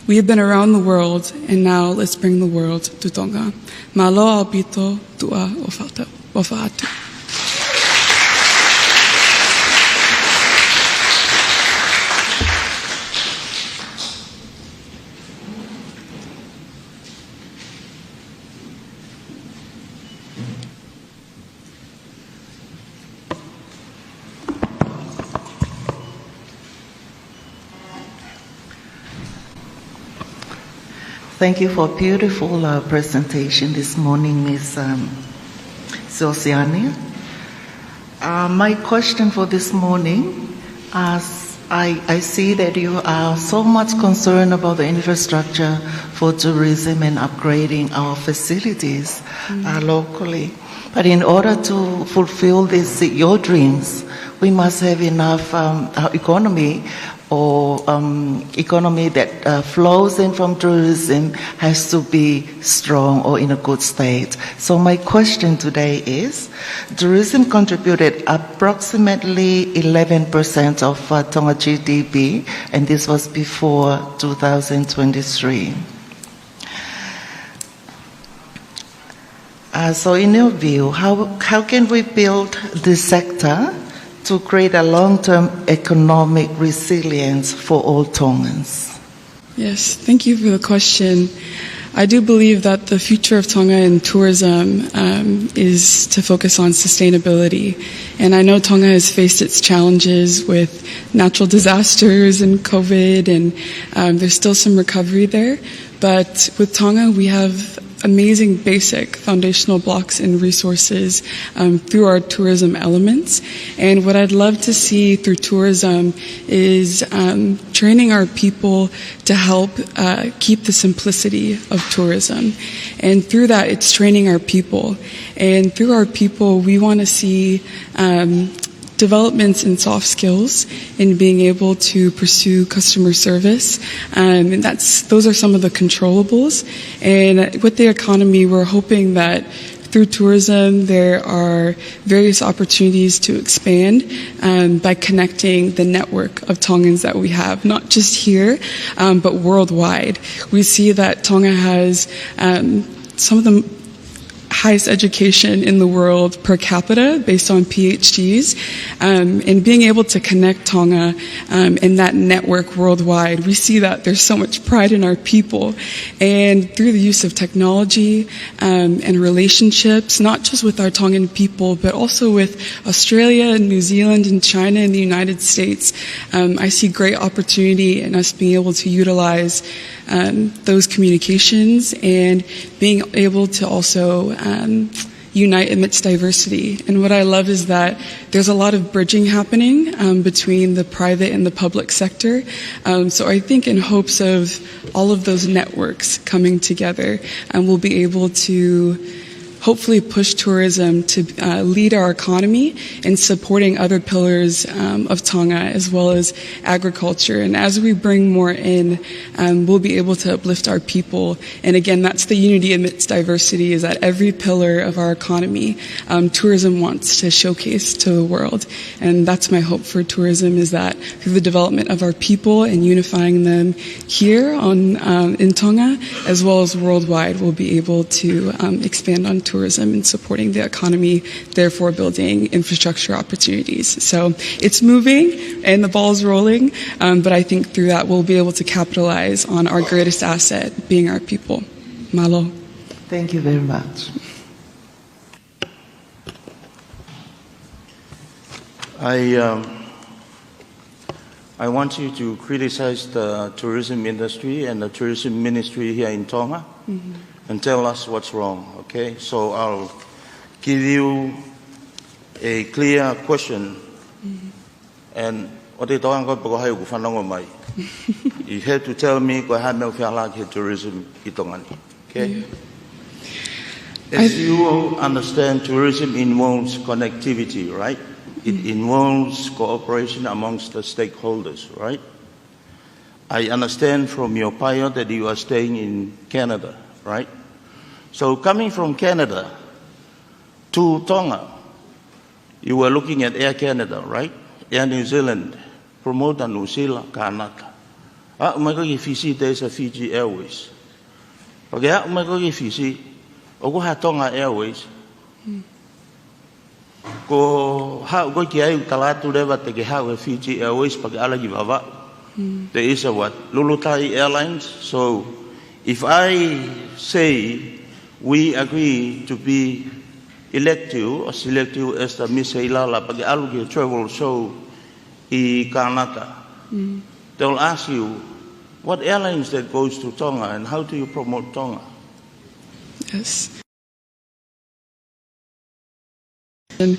We have been around the world, and now let's bring the world to Tonga. Malo au pito tua o whātu. Thank you for a beautiful presentation this morning, Ms. Siosi'ana. My question for this morning, as I see that you are so much concerned about the infrastructure for tourism and upgrading our facilities locally. But in order to fulfill your dreams, we must have enough economy or economy that flows in from tourism has to be strong or in a good state. So my question today is, tourism contributed approximately 11% of Tonga GDP, and this was before 2023. So in your view, how can we build this sector to create a long-term economic resilience for all Tongans? Yes, thank you for the question. I do believe that the future of Tonga and tourism is to focus on sustainability. And I know Tonga has faced its challenges with natural disasters and COVID, and there's still some recovery there. But with Tonga, we have amazing basic foundational blocks and resources through our tourism elements. And what I'd love to see through tourism is training our people to help keep the simplicity of tourism. And through that, it's training our people. And through our people, we want to see developments in soft skills in being able to pursue customer service. And those are some of the controllables. And with the economy, we're hoping that through tourism, there are various opportunities to expand by connecting the network of Tongans that we have, not just here, but worldwide. We see that Tonga has some of the highest education in the world per capita based on PhDs, and being able to connect Tonga in that network worldwide, we see that there's so much pride in our people, and through the use of technology and relationships, not just with our Tongan people, but also with Australia and New Zealand and China and the United States, I see great opportunity in us being able to utilize those communications and being able to also unite amidst diversity. And what I love is that there's a lot of bridging happening between the private and the public sector. So I think in hopes of all of those networks coming together, we'll be able to hopefully push tourism to lead our economy in supporting other pillars of Tonga as well as agriculture. And as we bring more in, we'll be able to uplift our people. And again, that's the unity amidst diversity, is that every pillar of our economy, tourism wants to showcase to the world. And that's my hope for tourism, is that through the development of our people and unifying them here in Tonga, as well as worldwide, we'll be able to expand on tourism and supporting the economy, therefore building infrastructure opportunities. So it's moving and the ball's rolling, but I think through that we'll be able to capitalize on our greatest asset, being our people. Malo. Thank you very much. I want you to criticize the tourism industry and the tourism ministry here in Tonga, and tell us what's wrong, okay? So I'll give you a clear question, and you have to tell me tourism in Tonga, okay? As you understand, tourism involves connectivity, right? It involves cooperation amongst the stakeholders, right? I understand from your bio that you are staying in Canada, right? So coming from Canada to Tonga, you were looking at Air Canada, right? Air New Zealand, Promoter New Zealand, Kanaka. Fiji, there's a Fiji Airways. Okay, Fiji, Tonga Airways. Ko kiai Talatu leva te ke hau Fiji Airways pag alagi Vava'u. There is a what? Lulutai Airlines. So if I say we agree to be elect you or select you as the Miss Heilala pag alagi travel show I Kanaka, they'll ask you what airlines that goes to Tonga and how do you promote Tonga? Yes. And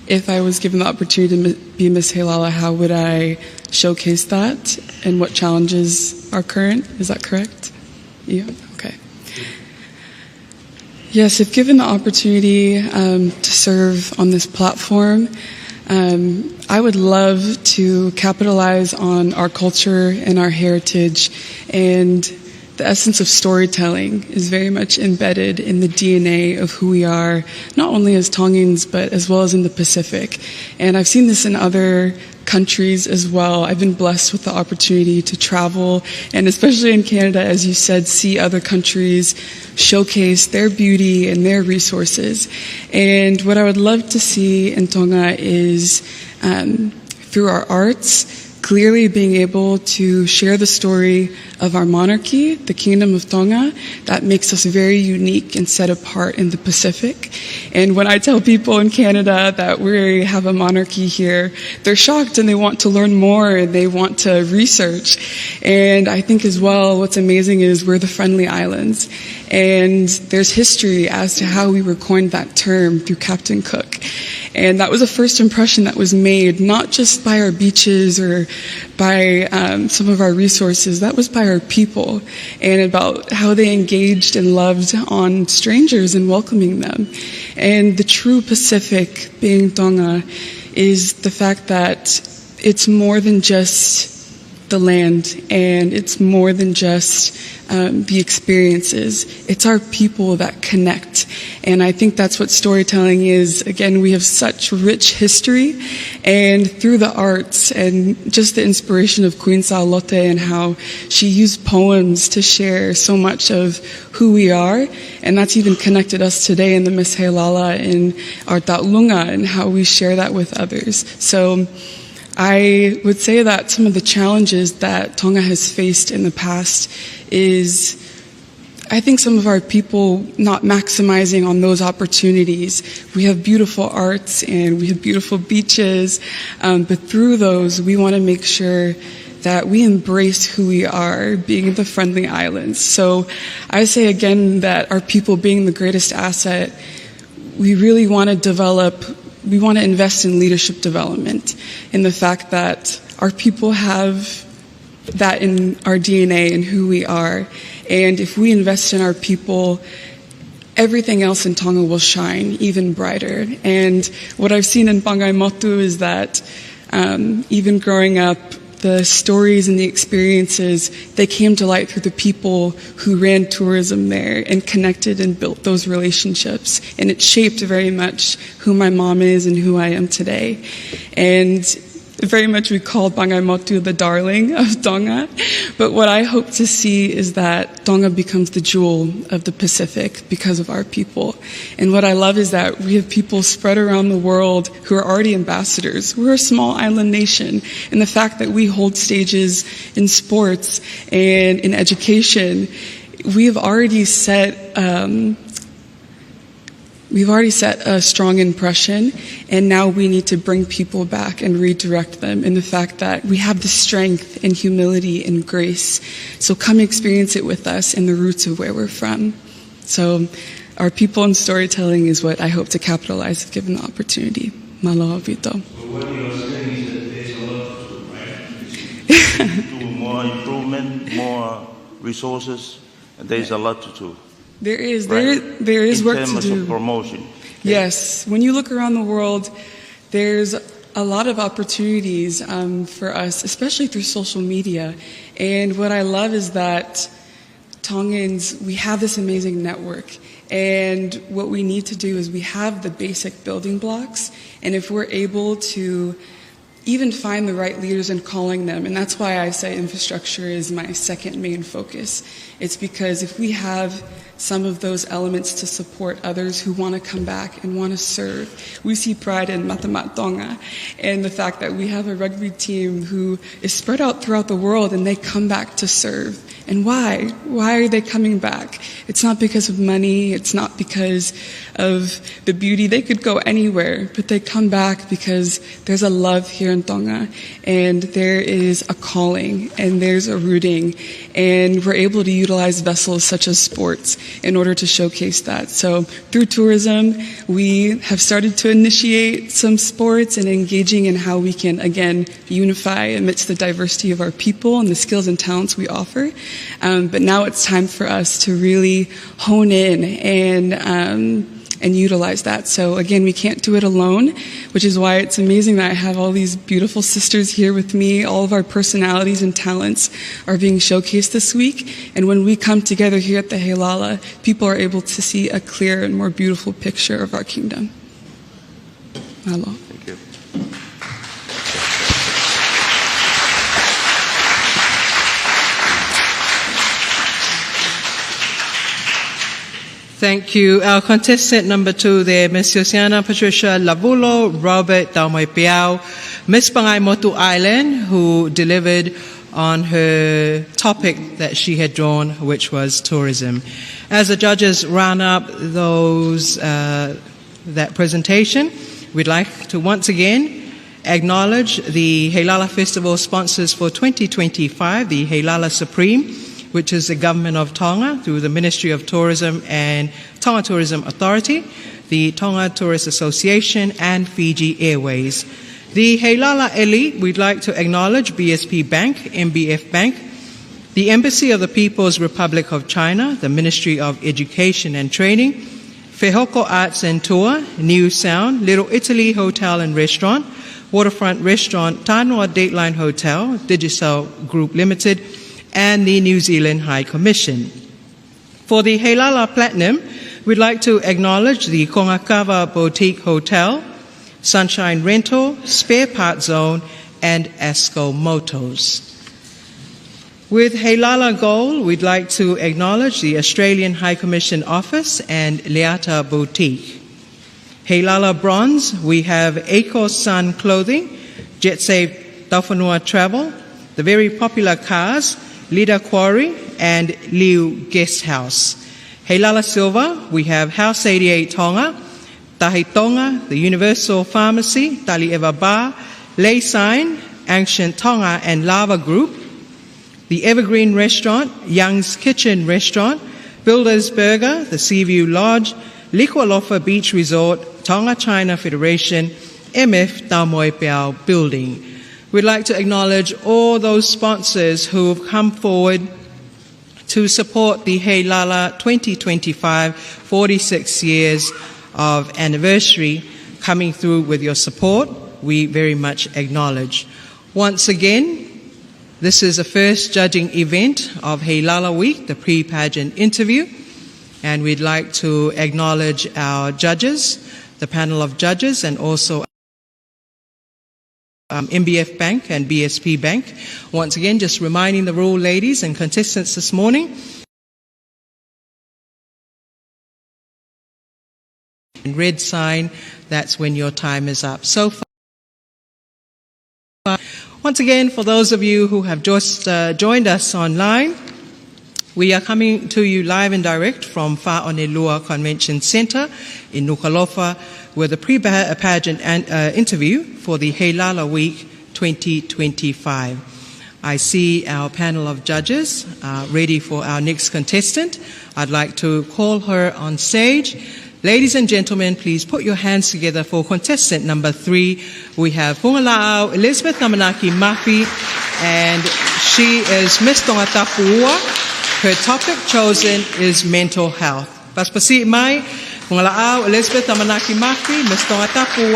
if I was given the opportunity to be Miss Heilala, how would I showcase that, and what challenges are current? Is that correct? Yeah, okay. Yes, if given the opportunity to serve on this platform, I would love to capitalize on our culture and our heritage, and the essence of storytelling is very much embedded in the DNA of who we are, not only as Tongans, but as well as in the Pacific. And I've seen this in other countries as well. I've been blessed with the opportunity to travel, and especially in Canada, as you said, see other countries showcase their beauty and their resources. And what I would love to see in Tonga is, through our arts, clearly being able to share the story of our monarchy, the Kingdom of Tonga, that makes us very unique and set apart in the Pacific. And when I tell people in Canada that we have a monarchy here, they're shocked and they want to learn more and they want to research. And I think as well, what's amazing is we're the Friendly Islands. And there's history as to how we were coined that term through Captain Cook. And that was a first impression that was made, not just by our beaches or by some of our resources. That was by our people, and about how they engaged and loved on strangers and welcoming them. And the true Pacific, being Tonga, is the fact that it's more than just the land, and it's more than just the experiences. It's our people that connect, and I think that's what storytelling is. Again, we have such rich history, and through the arts and just the inspiration of Queen Sa'alote and how she used poems to share so much of who we are, and that's even connected us today in the Miss Heilala in our ta'ulunga and how we share that with others. So I would say that some of the challenges that Tonga has faced in the past is, I think, some of our people not maximizing on those opportunities. We have beautiful arts and we have beautiful beaches, but through those we want to make sure that we embrace who we are, being the friendly islands. So I say again that our people being the greatest asset, we really want to we want to invest in leadership development, in the fact that our people have that in our DNA and who we are. And if we invest in our people, everything else in Tonga will shine even brighter. And what I've seen in Pangaimotu is that even growing up, the stories and the experiences, they came to light through the people who ran tourism there and connected and built those relationships. And it shaped very much who my mom is and who I am today. And very much we called Pangaimotu the darling of Tonga. But what I hope to see is that Tonga becomes the jewel of the Pacific because of our people. And what I love is that we have people spread around the world who are already ambassadors. We're a small island nation. And the fact that we hold stages in sports and in education, we've already set a strong impression, and now we need to bring people back and redirect them in the fact that we have the strength and humility and grace. So come experience it with us in the roots of where we're from. So our people and storytelling is what I hope to capitalize if given the opportunity. Malo Vito. So what you're saying is that there's a lot to do, right? To more improvement, more resources, and there's a lot to do. There is. Right. There is work to in terms do. of promotion. Okay. Yes. When you look around the world, there's a lot of opportunities for us, especially through social media. And what I love is that Tongans, we have this amazing network. And what we need to do is we have the basic building blocks. And if we're able to even find the right leaders and calling them, and that's why I say infrastructure is my second main focus. It's because if we have some of those elements to support others who want to come back and want to serve. We see pride in Matamat Tonga and the fact that we have a rugby team who is spread out throughout the world and they come back to serve. And why? Why are they coming back? It's not because of money. It's not because of the beauty. They could go anywhere, but they come back because there's a love here in Tonga and there is a calling and there's a rooting, and we're able to utilize vessels such as sports in order to showcase that. So through tourism, we have started to initiate some sports and engaging in how we can, again, unify amidst the diversity of our people and the skills and talents we offer. But now it's time for us to really hone in and utilize that. So again, we can't do it alone, which is why it's amazing that I have all these beautiful sisters here with me. All of our personalities and talents are being showcased this week. And when we come together here at the Heilala, people are able to see a clearer and more beautiful picture of our kingdom. Hello. Thank you. Thank you. Our contestant number 2 there, Miss Siosi'ana, Patricia, Lavulo, Robert, Taumoipiao, Miss Pangaimotu Island, who delivered on her topic that she had drawn, which was tourism. As the judges round up that presentation, we'd like to once again acknowledge the Heilala Festival sponsors for 2025, the Heilala Supreme, which is the Government of Tonga through the Ministry of Tourism and Tonga Tourism Authority, the Tonga Tourist Association, and Fiji Airways. The Heilala Elite, we'd like to acknowledge BSP Bank, MBF Bank, the Embassy of the People's Republic of China, the Ministry of Education and Training, Fehoko Arts and Tour, New Sound, Little Italy Hotel and Restaurant, Waterfront Restaurant, Tānoa Dateline Hotel, Digicel Group Limited, and the New Zealand High Commission. For the Heilala Platinum, we'd like to acknowledge the Kongakava Boutique Hotel, Sunshine Rental, Spare Part Zone, and Asco Motors. With Heilala Gold, we'd like to acknowledge the Australian High Commission Office and Leata Boutique. Heilala Bronze, we have Eco Sun Clothing, Jet Safe Tauwhanua Travel, the very popular cars, Lida Quarry, and Liu Guest House. Heilala Silver, we have House 88 Tonga, Tahi Tonga, the Universal Pharmacy, Tali'ewa Bar, Lei Sign, Ancient Tonga and Lava Group, the Evergreen Restaurant, Young's Kitchen Restaurant, Builders Burger, the Seaview Lodge, Nuku'alofa Beach Resort, Tonga China Federation, MF Tamoipeau Building. We'd like to acknowledge all those sponsors who have come forward to support the Heilala 2025 46 years of anniversary coming through with your support. We very much acknowledge. Once again, this is the first judging event of Heilala Week, the pre-pageant interview, and we'd like to acknowledge our judges, the panel of judges, and also MBF Bank and BSP Bank. Once again, just reminding the rule, ladies and contestants this morning. And red sign, that's when your time is up. So far, once again, for those of you who have just joined us online, we are coming to you live and direct from Whaonelua Convention Centre in Nuku'alofa with a pre-pageant interview for the Heilala Week 2025. I see our panel of judges ready for our next contestant. I'd like to call her on stage. Ladies and gentlemen, please put your hands together for contestant number 3. We have Fungalaau Elizabeth Amanaki Mafi, and she is Miss Tongatapu. Her topic chosen is mental health. Paspasi mai, Fungalaau Elizabeth Amanaki Mafi, Miss Tongatapu,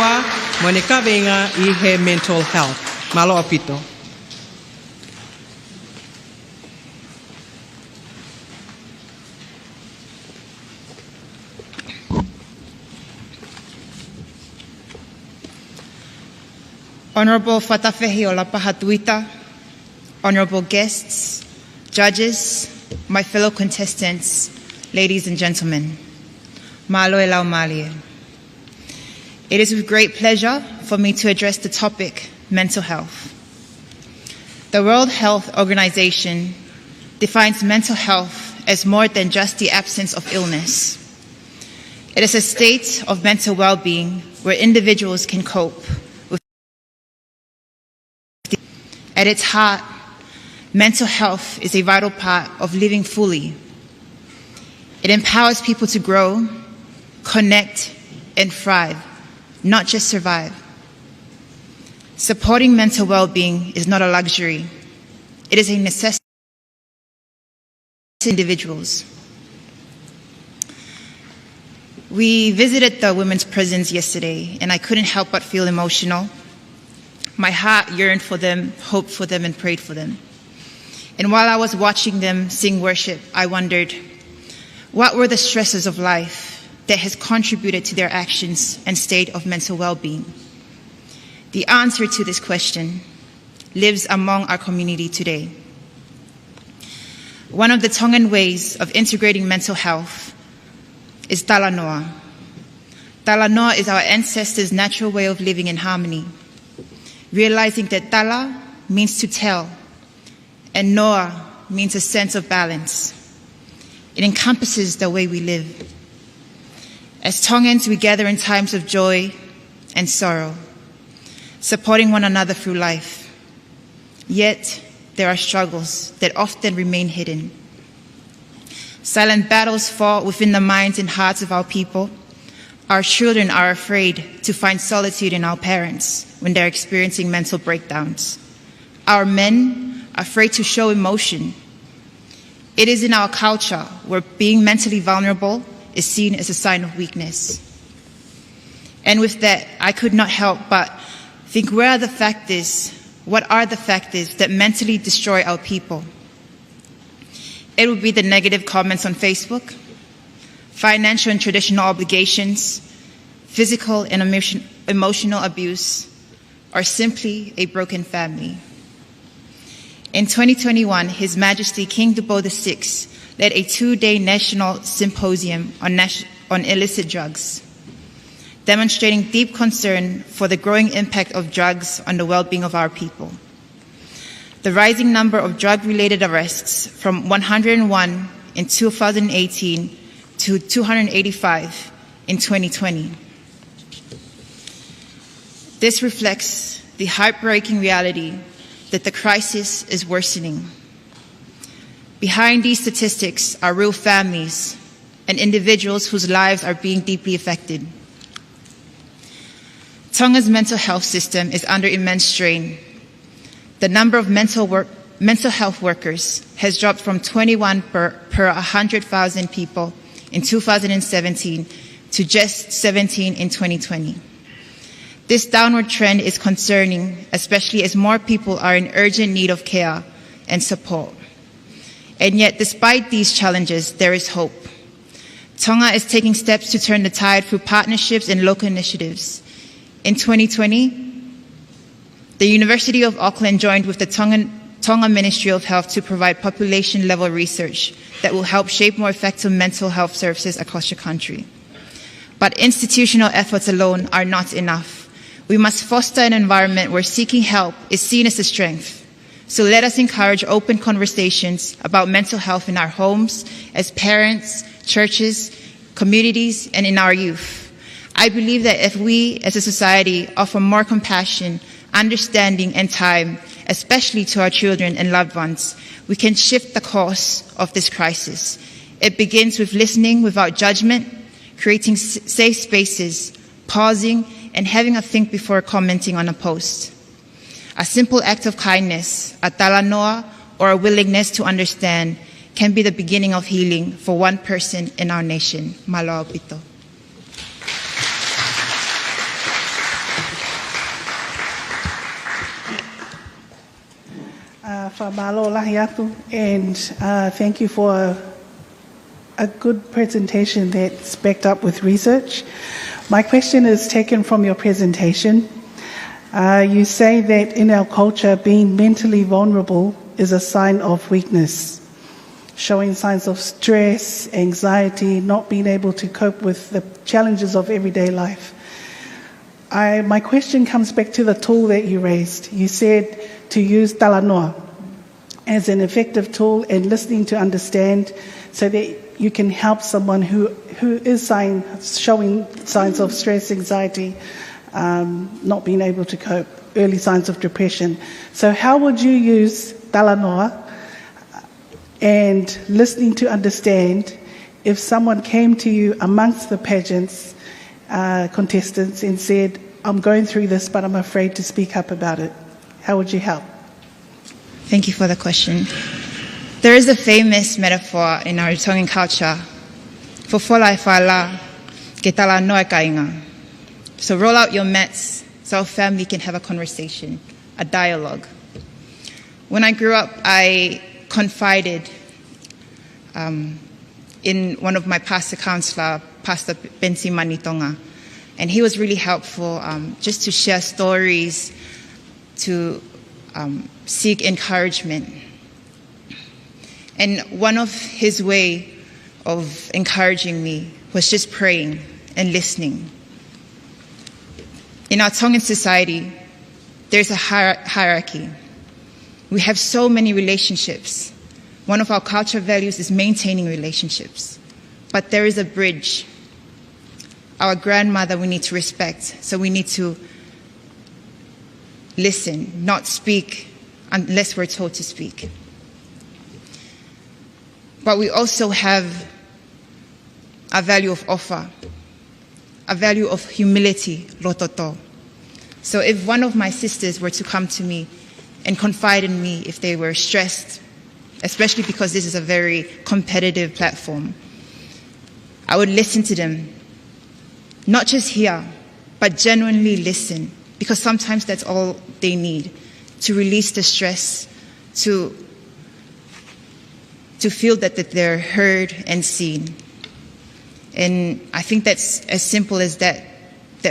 Monika Venga I he mental health. Malo apito. Honorable Whatawhihi o la Pahatuita, honorable guests, judges, my fellow contestants, ladies and gentlemen, Malo e lau Malia. It is with great pleasure for me to address the topic, mental health. The World Health Organization defines mental health as more than just the absence of illness. It is a state of mental well-being where individuals can cope. At its heart, mental health is a vital part of living fully. It empowers people to grow, connect, and thrive, not just survive. Supporting mental well-being is not a luxury. It is a necessity for individuals. We visited the women's prisons yesterday, and I couldn't help but feel emotional. My heart yearned for them, hoped for them, and prayed for them. And while I was watching them sing worship, I wondered, what were the stresses of life that has contributed to their actions and state of mental well-being? The answer to this question lives among our community today. One of the Tongan ways of integrating mental health is talanoa. Talanoa is our ancestors' natural way of living in harmony. Realizing that tala means to tell, and noa means a sense of balance. It encompasses the way we live. As Tongans, we gather in times of joy and sorrow, supporting one another through life. Yet, there are struggles that often remain hidden. Silent battles fought within the minds and hearts of our people. Our children are afraid to find solitude in our parents when they're experiencing mental breakdowns. Our men are afraid to show emotion. It is in our culture where being mentally vulnerable is seen as a sign of weakness. And with that, I could not help but Think what are the factors that mentally destroy our people? It would be the negative comments on Facebook, financial and traditional obligations, physical and emotional abuse, or simply a broken family. In 2021, His Majesty King Dubo VI led a 2-day national symposium on illicit drugs, demonstrating deep concern for the growing impact of drugs on the well-being of our people. The rising number of drug-related arrests from 101 in 2018 to 285 in 2020. This reflects the heartbreaking reality that the crisis is worsening. Behind these statistics are real families and individuals whose lives are being deeply affected. Tonga's mental health system is under immense strain. The number of mental health workers has dropped from 21 per 100,000 people in 2017 to just 17 in 2020. This downward trend is concerning, especially as more people are in urgent need of care and support. And yet, despite these challenges, there is hope. Tonga is taking steps to turn the tide through partnerships and local initiatives. In 2020, the University of Auckland joined with the Tonga Ministry of Health to provide population-level research that will help shape more effective mental health services across the country. But institutional efforts alone are not enough. We must foster an environment where seeking help is seen as a strength. So let us encourage open conversations about mental health in our homes, as parents, churches, communities, and in our youth. I believe that if we as a society offer more compassion, understanding, and time, especially to our children and loved ones, we can shift the course of this crisis. It begins with listening without judgment, creating safe spaces, pausing, and having a think before commenting on a post. A simple act of kindness, a talanoa, or a willingness to understand can be the beginning of healing for one person in our nation. Malo pito. Malo lahiatu, and thank you for a good presentation that's backed up with research. My question is taken from your presentation. You say that in our culture, being mentally vulnerable is a sign of weakness, showing signs of stress, anxiety, not being able to cope with the challenges of everyday life. My question comes back to the tool that you raised. You said to use talanoa as an effective tool and listening to understand so that you can help someone who is showing signs of stress, anxiety, not being able to cope, early signs of depression. So how would you use talanoa and listening to understand if someone came to you amongst the pageants contestants and said, I'm going through this, but I'm afraid to speak up about it? How would you help? Thank you for the question. There is a famous metaphor in our Tongan culture, for fola e whala, ke talanoa kainga. So roll out your mats so our family can have a conversation, a dialogue. When I grew up, I confided in one of my pastor counselor, Pastor Bensi Manitonga, and he was really helpful just to share stories, to seek encouragement. And one of his way of encouraging me was just praying and listening. In our Tongan society, there's a hierarchy. We have so many relationships. One of our cultural values is maintaining relationships. But there is a bridge. Our grandmother we need to respect, so we need to listen, not speak unless we're told to speak. But we also have a value of ofa, a value of humility, rototo. So if one of my sisters were to come to me and confide in me if they were stressed, especially because this is a very competitive platform, I would listen to them. Not just hear, but genuinely listen because sometimes that's all they need, to release the stress, to feel that they're heard and seen. And I think that's as simple as that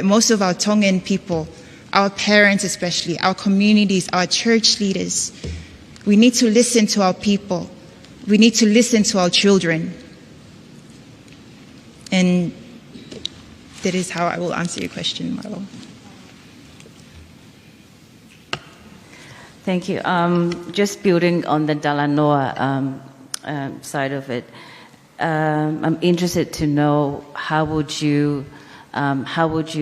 most of our Tongan people, our parents especially, our communities, our church leaders, we need to listen to our people. We need to listen to our children. And that is how I will answer your question, Marlo. Thank you. Just building on the Dalanoa side of it, I'm interested to know how would you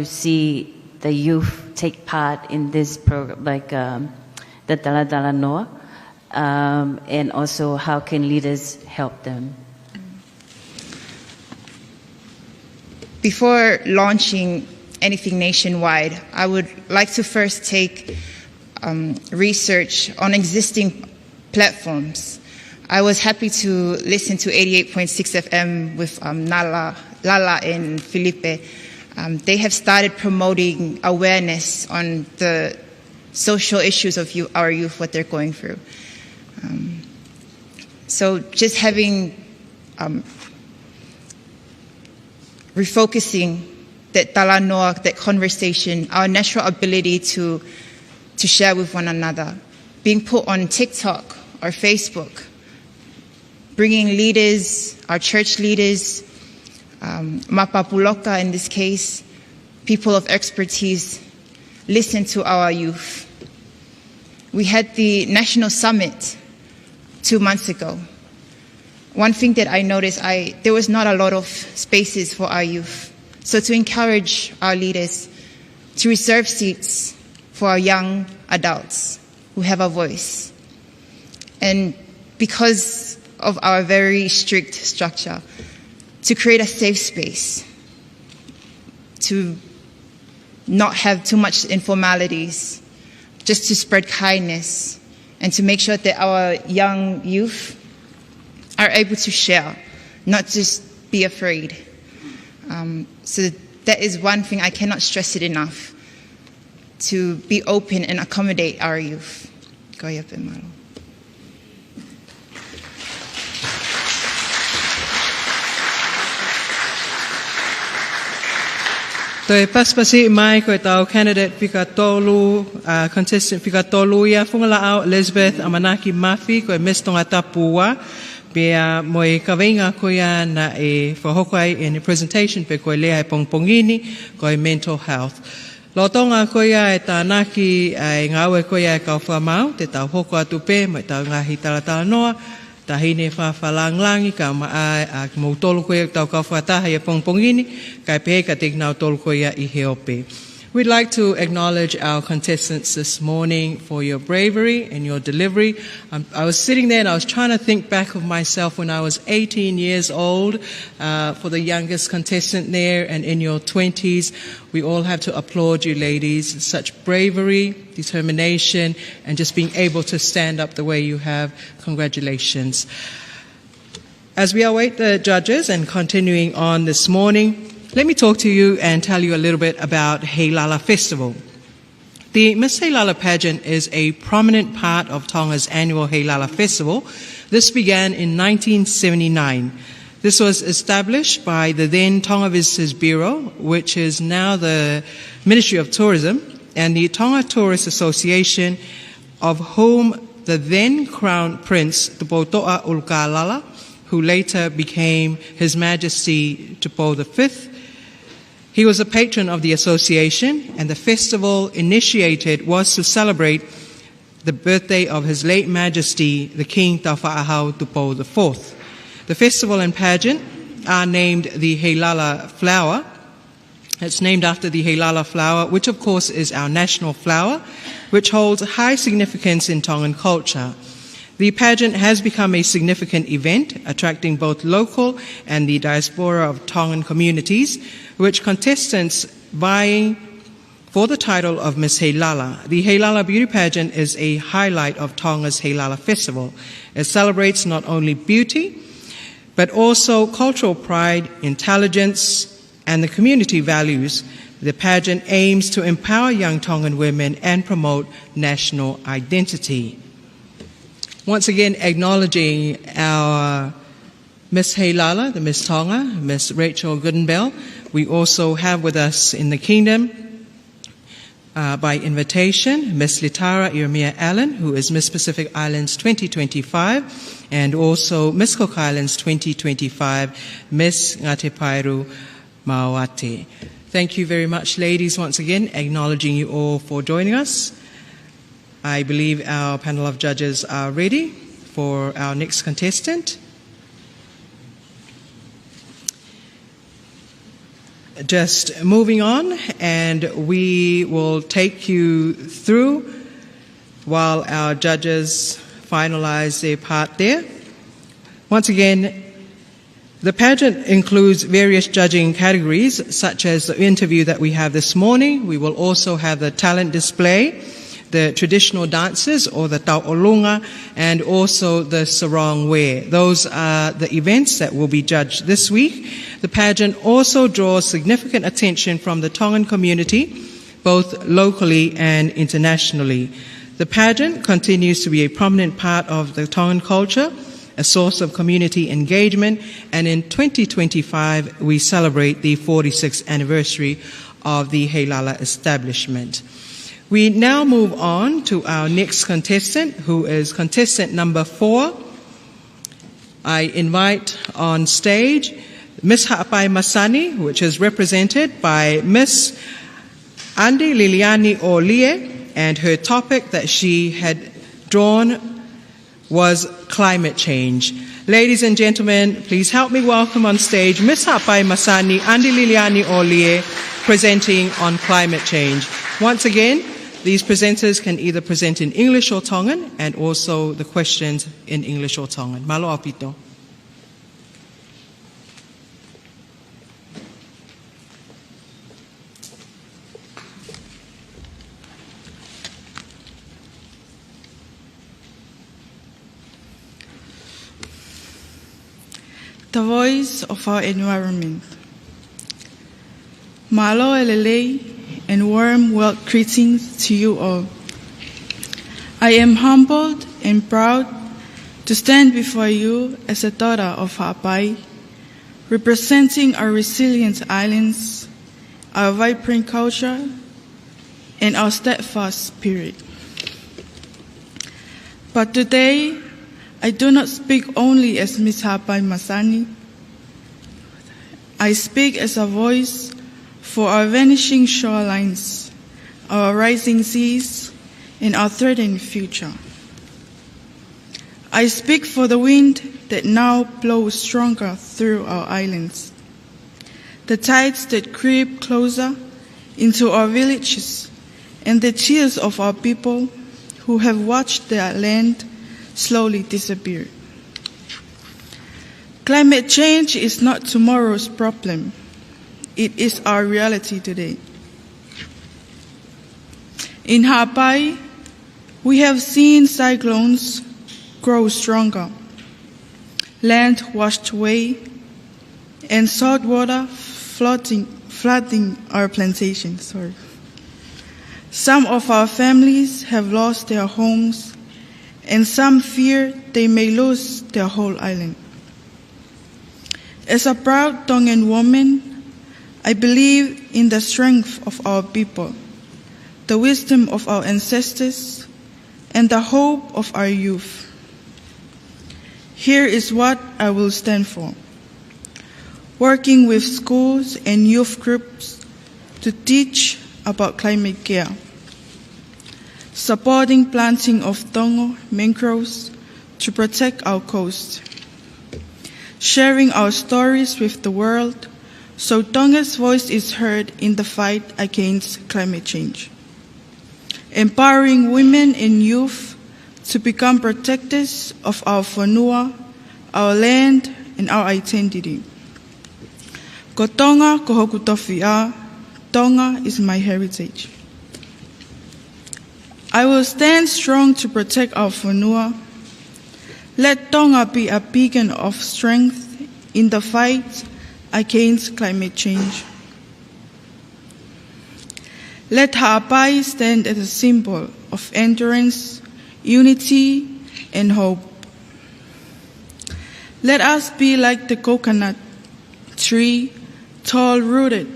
see the youth take part in this program, like the Dalanoa, and also how can leaders help them? Before launching anything nationwide, I would like to first take research on existing platforms. I was happy to listen to 88.6 FM with Lala and Felipe. They have started promoting awareness on the social issues of our youth, what they're going through. So just having, refocusing that talanoa, that conversation, our natural ability to share with one another, being put on TikTok or Facebook, bringing leaders, our church leaders, mapapuloka in this case, people of expertise, listen to our youth. We had the National Summit 2 months ago. One thing that I noticed, there was not a lot of spaces for our youth. So to encourage our leaders to reserve seats for our young adults who have a voice. And because of our very strict structure, to create a safe space, to not have too much informalities, just to spread kindness, and to make sure that our young youth are able to share, not just be afraid. So that is one thing I cannot stress it enough, to be open and accommodate our youth. Go ahead, Maro. Toi paspasi mai koe tau candidate Fikatolu, contestant Fikatoluia, Fungalaau, Elizabeth, Amanaki, Mafi, koe Miss Tongatapu, pia moi kawenga koea na e whahokai in a presentation pe koe lea e pongpongini, koe mental health. Lotonga koea e tānaki e ngāwe koea e kau whamau, te tau hoko atu pe, mo tau ngahi taratala noa, tahine whawhalanglangi, ka maa a mautolo koea tau kau whataha e pongpongini, kai pe ka te nau tolo koea I heope. We'd like to acknowledge our contestants this morning for your bravery and your delivery. I was sitting there and I was trying to think back of myself when I was 18 years old, for the youngest contestant there, and in your 20s. We all have to applaud you ladies. Such bravery, determination, and just being able to stand up the way you have. Congratulations. As we await the judges and continuing on this morning, let me talk to you and tell you a little bit about Heilala Festival. The Miss Heilala pageant is a prominent part of Tonga's annual Heilala Festival. This began in 1979. This was established by the then Tonga Visitors Bureau, which is now the Ministry of Tourism, and the Tonga Tourist Association, of whom the then Crown Prince, Tupoto'a Ulkalala, who later became His Majesty Tupo V, he was a patron of the association, and the festival initiated was to celebrate the birthday of His late Majesty, the King Tawha'ahau Tupo IV. The festival and pageant are named the Heilala flower. It's named after the Heilala flower, which of course is our national flower, which holds high significance in Tongan culture. The pageant has become a significant event, attracting both local and the diaspora of Tongan communities, which contestants vying for the title of Miss Heilala. The Heilala beauty pageant is a highlight of Tonga's Heilala Festival. It celebrates not only beauty, but also cultural pride, intelligence, and the community values The pageant aims to empower young Tongan women and promote national identity. Once again, acknowledging our Miss Heilala, the Miss Tonga, Miss Rachel Goodenbell. We also have with us in the Kingdom, by invitation, Miss Litara Irmia Allen, who is Miss Pacific Islands 2025, and also Miss Cook Islands 2025, Miss Ngāti Mawate. Thank you very much, ladies, once again, acknowledging you all for joining us. I believe our panel of judges are ready for our next contestant. Just moving on, and we will take you through while our judges finalize their part there. Once again, the pageant includes various judging categories, such as the interview that we have this morning. We will also have the talent display, the traditional dances, or the tau'olunga, and also the sarong wear. Those are the events that will be judged this week. The pageant also draws significant attention from the Tongan community, both locally and internationally. The pageant continues to be a prominent part of the Tongan culture, a source of community engagement, and in 2025 we celebrate the 46th anniversary of the Heilala establishment. We now move on to our next contestant, who is contestant number 4. I invite on stage Miss Ha'apai Masani, which is represented by Miss Andi Liliani Olie, and her topic that she had drawn was climate change. Ladies and gentlemen, please help me welcome on stage Miss Ha'apai Masani, Andi Liliani Olie, presenting on climate change. Once again, these presenters can either present in English or Tongan, and also the questions in English or Tongan. Malo apito. The voice of our environment. Malo elelei, and warm well greetings to you all. I am humbled and proud to stand before you as a daughter of Ha'apai, representing our resilient islands, our vibrant culture, and our steadfast spirit. But today, I do not speak only as Miss Ha'apai Masani. I speak as a voice for our vanishing shorelines, our rising seas, and our threatened future. I speak for the wind that now blows stronger through our islands, the tides that creep closer into our villages, and the tears of our people who have watched their land slowly disappear. Climate change is not tomorrow's problem. It is our reality today. In Ha'apai, we have seen cyclones grow stronger, land washed away, and salt water flooding our plantations. Some of our families have lost their homes, and some fear they may lose their whole island. As a proud Tongan woman, I believe in the strength of our people, the wisdom of our ancestors, and the hope of our youth. Here is what I will stand for: working with schools and youth groups to teach about climate care, supporting planting of tongo mangroves to protect our coast, sharing our stories with the world so Tonga's voice is heard in the fight against climate change, empowering women and youth to become protectors of our whanua, our land, and our identity. Ko Tonga ko hoku tawhia, Tonga is my heritage. I will stand strong to protect our whanua. Let Tonga be a beacon of strength in the fight against climate change. Let ha'apai stand as a symbol of endurance, unity, and hope. Let us be like the coconut tree, tall-rooted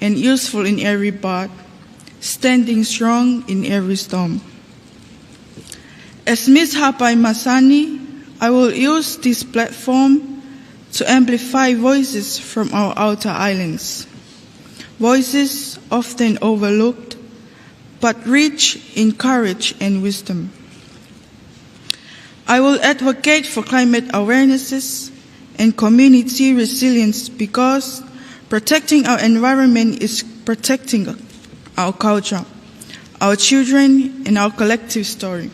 and useful in every bud, standing strong in every storm. As Miss Hapai Masani, I will use this platform to amplify voices from our outer islands, voices often overlooked, but rich in courage and wisdom. I will advocate for climate awarenesses and community resilience because protecting our environment is protecting our culture, our children, and our collective story.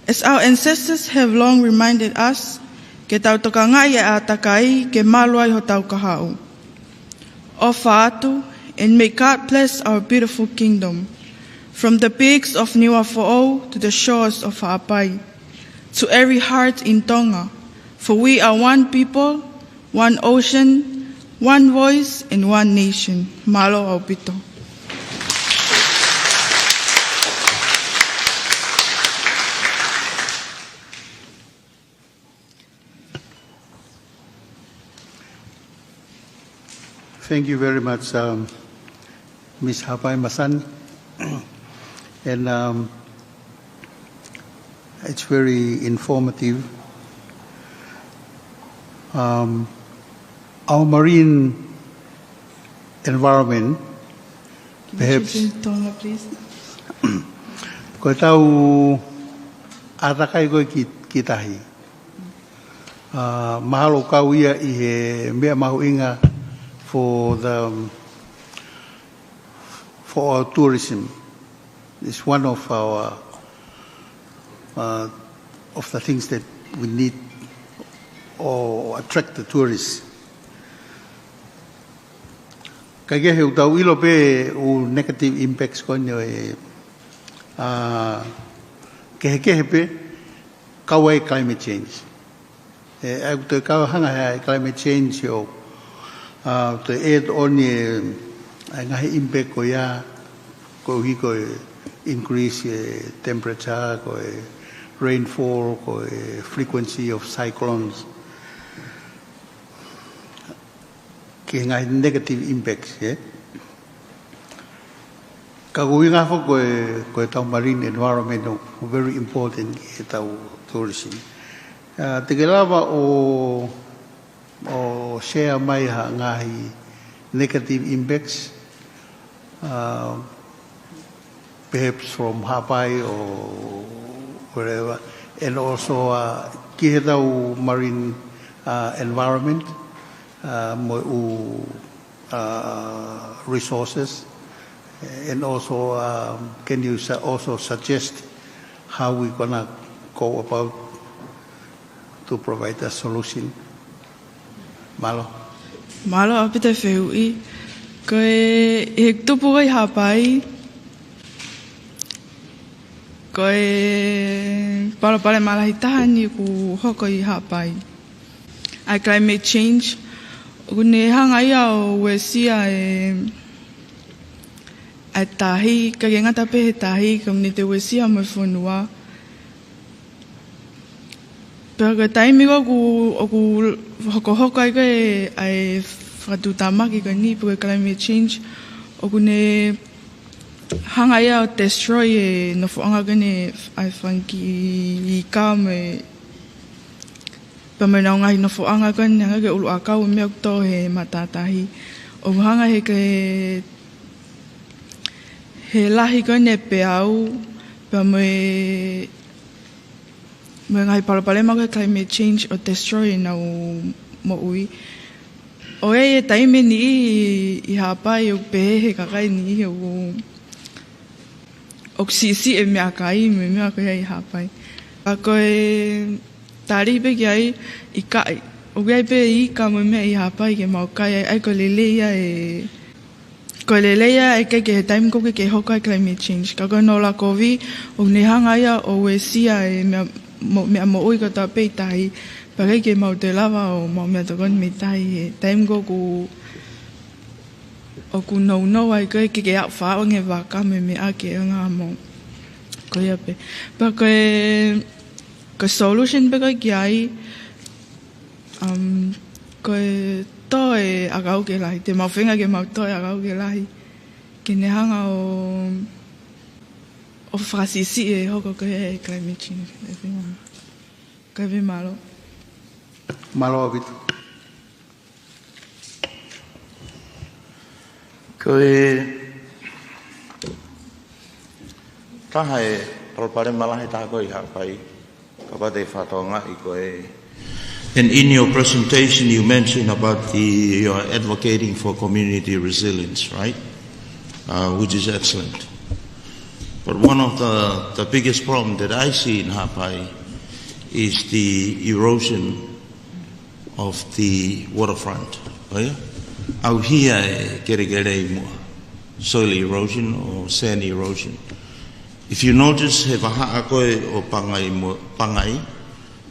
As our ancestors have long reminded us, ke tau tokangai a takai ke maluai ho tau kahau. Ofa atu, and may God bless our beautiful kingdom, from the peaks of Nuku'alofa to the shores of Ha'apai, to every heart in Tonga, for we are one people, one ocean, one voice, and one nation. Malo au pito. Thank you very much, Ms. Hapai Masan. And it's very informative. Our marine environment, perhaps, ko tau atakai ko kitahi. Mahalo kauia I he mea mahuinga for our tourism. It's one of our of the things that we need or attract the tourists. Kaya he utau ilo pe u negative impacts ko nyo kehe pe kawai climate change. Ai utau kawa hanga climate change yo to add on ngahi impact ko ya ko hi ko increase temperature ko rainfall ko frequency of cyclones ke ngahi negative impacts Kagui nga fo ko tau marine environment very important ke tau tourism. Tigelawa o share mai ha ngahi negative impacts perhaps from Hapai or wherever, and also ki tau marine environment resources. And also, can you also suggest how we're gonna go about to provide a solution? Malo. Malo apita feui. Koe hektupu kai Hapai. Koe pala malahitahani ku hoko I Hapai. I climate change. Kune hanga ia we sia ai tahi, ka ngata pe tahi community we sia mo fonua. Pero ka taimi ku hoko ai fatutama ki ni pe climate change o kune hanga ia destroy no fanga gane ai fanki ka me pamena ngai no fanga kan nga ke ulu akau me to he matatahi o hanga he ke he lahi kone peau pa me ngai pala ma climate change o destroy na mo ui o taime ni I Hapai o pe he kakai ni o oksisi me akai me akai I Hapai pa ko tari pe ai I kai o gai pe I ka me I Hapai ke mau kai ai ko leleia Koileia e ke time ko ke hokai climate change ka no la kovi o ne hanga ia o we sia me ui ka ta pe tai pa ke mau te lava o mau me to kon me tai time ko ku o ku no ai koe ke au wha o nge waka me ake ngā mō. Koe ape. Pa koe solution pe koe ki ai, koe toe agau ke lahi, te mawhinga ke mau toe agau ke lahi. Ke ne hanga o whakasisi e hoko koe e climate change. Koe vi malo. Malo abitu. Koe taha e palpare malahi taha koe hapai kapate whatonga I koe. And in your presentation you mentioned about you're advocating for community resilience, right? Which is excellent. But one of the biggest problems that I see in Hapai is the erosion of the waterfront. Au hia e kere mua, soil erosion or sand erosion. If you notice, he waha koe o pangai,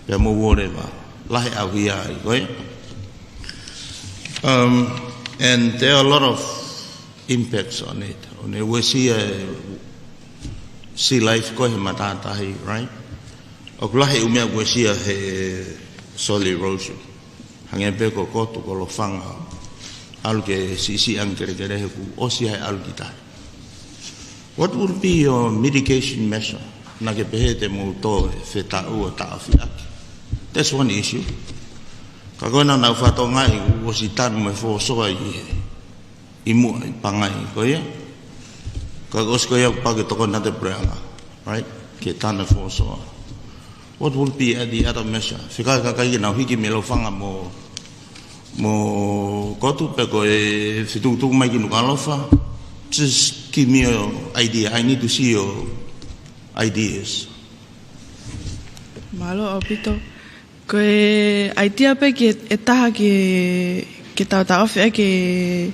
pe mo whatever, lahi au hia I koe. And there are a lot of impacts on it. We see sea life koe he matatahi, right? O kulahi umea we see he soil erosion. Hangepe ko koto ko lo Fungalaau. Aluke Siosi'ana kere he ku osi hai alukita. What would be your mitigation measure? Nake pehe te mo to whetau o ta'awhiaki. That's one issue. Ka koe na nau whatonga I osi tanu me whosoa I mua I pangai koe. Ka osi koe au pake toko na te preanga. Right? Ke tana whosoa. What would be the other measure? Whika kakai nau hiki me lo whanga mo kotu pe ko e fitu mai ki Nuku'alofa. Just give me your idea. I need to see your ideas. Malo opito. Ko e idea pe ki e taha ke tau awhia ke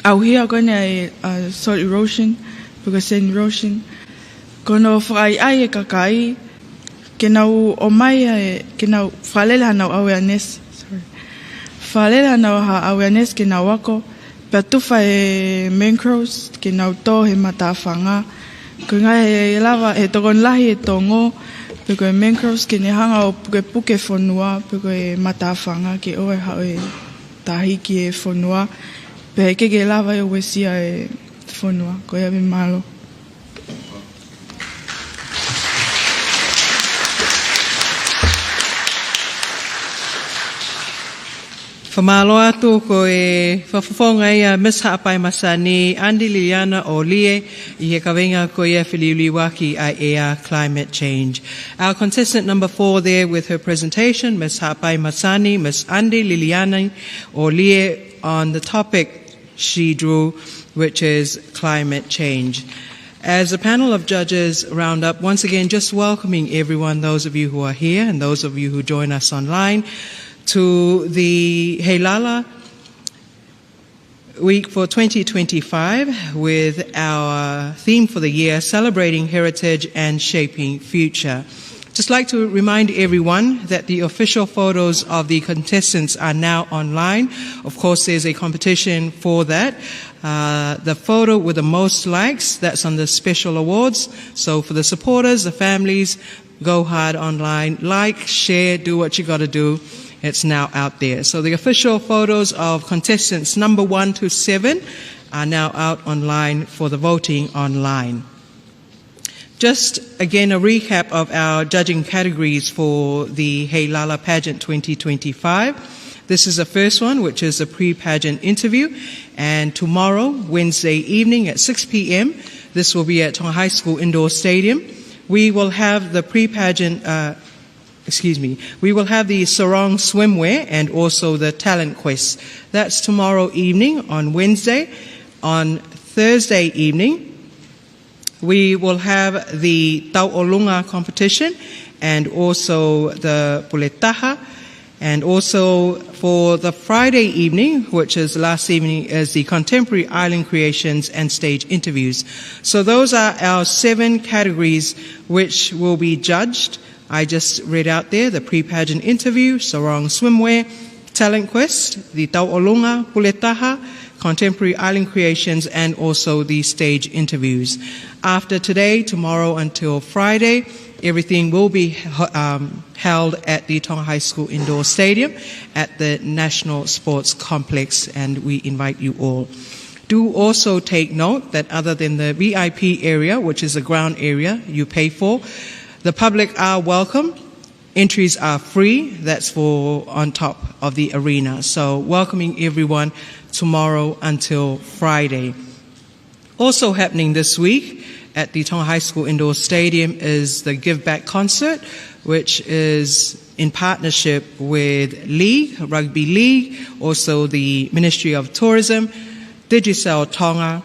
auhia kone soil erosion, because sand erosion. Kono whai ai e kakai ke nau o mai ke nau whalela nau awareness. Whalela nau ha awareness ke nau wako, pe tuwha e mangroves ke nau tō he matawhanga. Ko ngai e lava e tokon lahi e tongo, pe koe mangroves ke ne hanga o puke whanua, pe koe matawhanga ke oe hao e tahi ki e whanua, pe ke lava e wesia e whanua, ko ia me malo. Whamalo atu ko e whawhawhonga ia Miss Hapai Masani, Andi Liliani Olie, I he kawenga ko ia whiliuliwaki a ea climate change. Our contestant number 4 there with her presentation, Miss Hapai Masani, Miss Andi Liliani Olie, on the topic she drew, which is climate change. As a panel of judges round up, once again just welcoming everyone, those of you who are here and those of you who join us online, to the Heilala Week for 2025 with our theme for the year, Celebrating Heritage and Shaping Future. Just like to remind everyone that the official photos of the contestants are now online. Of course, there's a competition for that. The photo with the most likes, that's on the special awards. So for the supporters, the families, go hard online, like, share, do what you got to do. It's now out there. So the official photos of contestants number 1 to 7 are now out online for the voting online. Just again a recap of our judging categories for the Heilala Pageant 2025. This is the first one, which is a pre-pageant interview. And tomorrow, Wednesday evening at 6 p.m., this will be at Tonga High School Indoor Stadium. We will have the we will have the sarong swimwear and also the talent quest. That's tomorrow evening on Wednesday. On Thursday evening, we will have the Tau'olunga competition and also the puletaha. And also for the Friday evening, which is last evening, is the contemporary island creations and stage interviews. So those are our 7 categories which will be judged. I just read out there the pre-pageant interview, sarong swimwear, talent quest, the Tau'olunga, puletaha, contemporary island creations, and also the stage interviews. After today, tomorrow until Friday, everything will be held at the Tonga High School Indoor Stadium at the National Sports Complex, and we invite you all. Do also take note that other than the VIP area, which is a ground area you pay for, the public are welcome. Entries are free. That's for on top of the arena. So welcoming everyone tomorrow until Friday. Also happening this week at the Tonga High School Indoor Stadium is the Give Back Concert, which is in partnership with League, Rugby League, also the Ministry of Tourism, Digicel Tonga.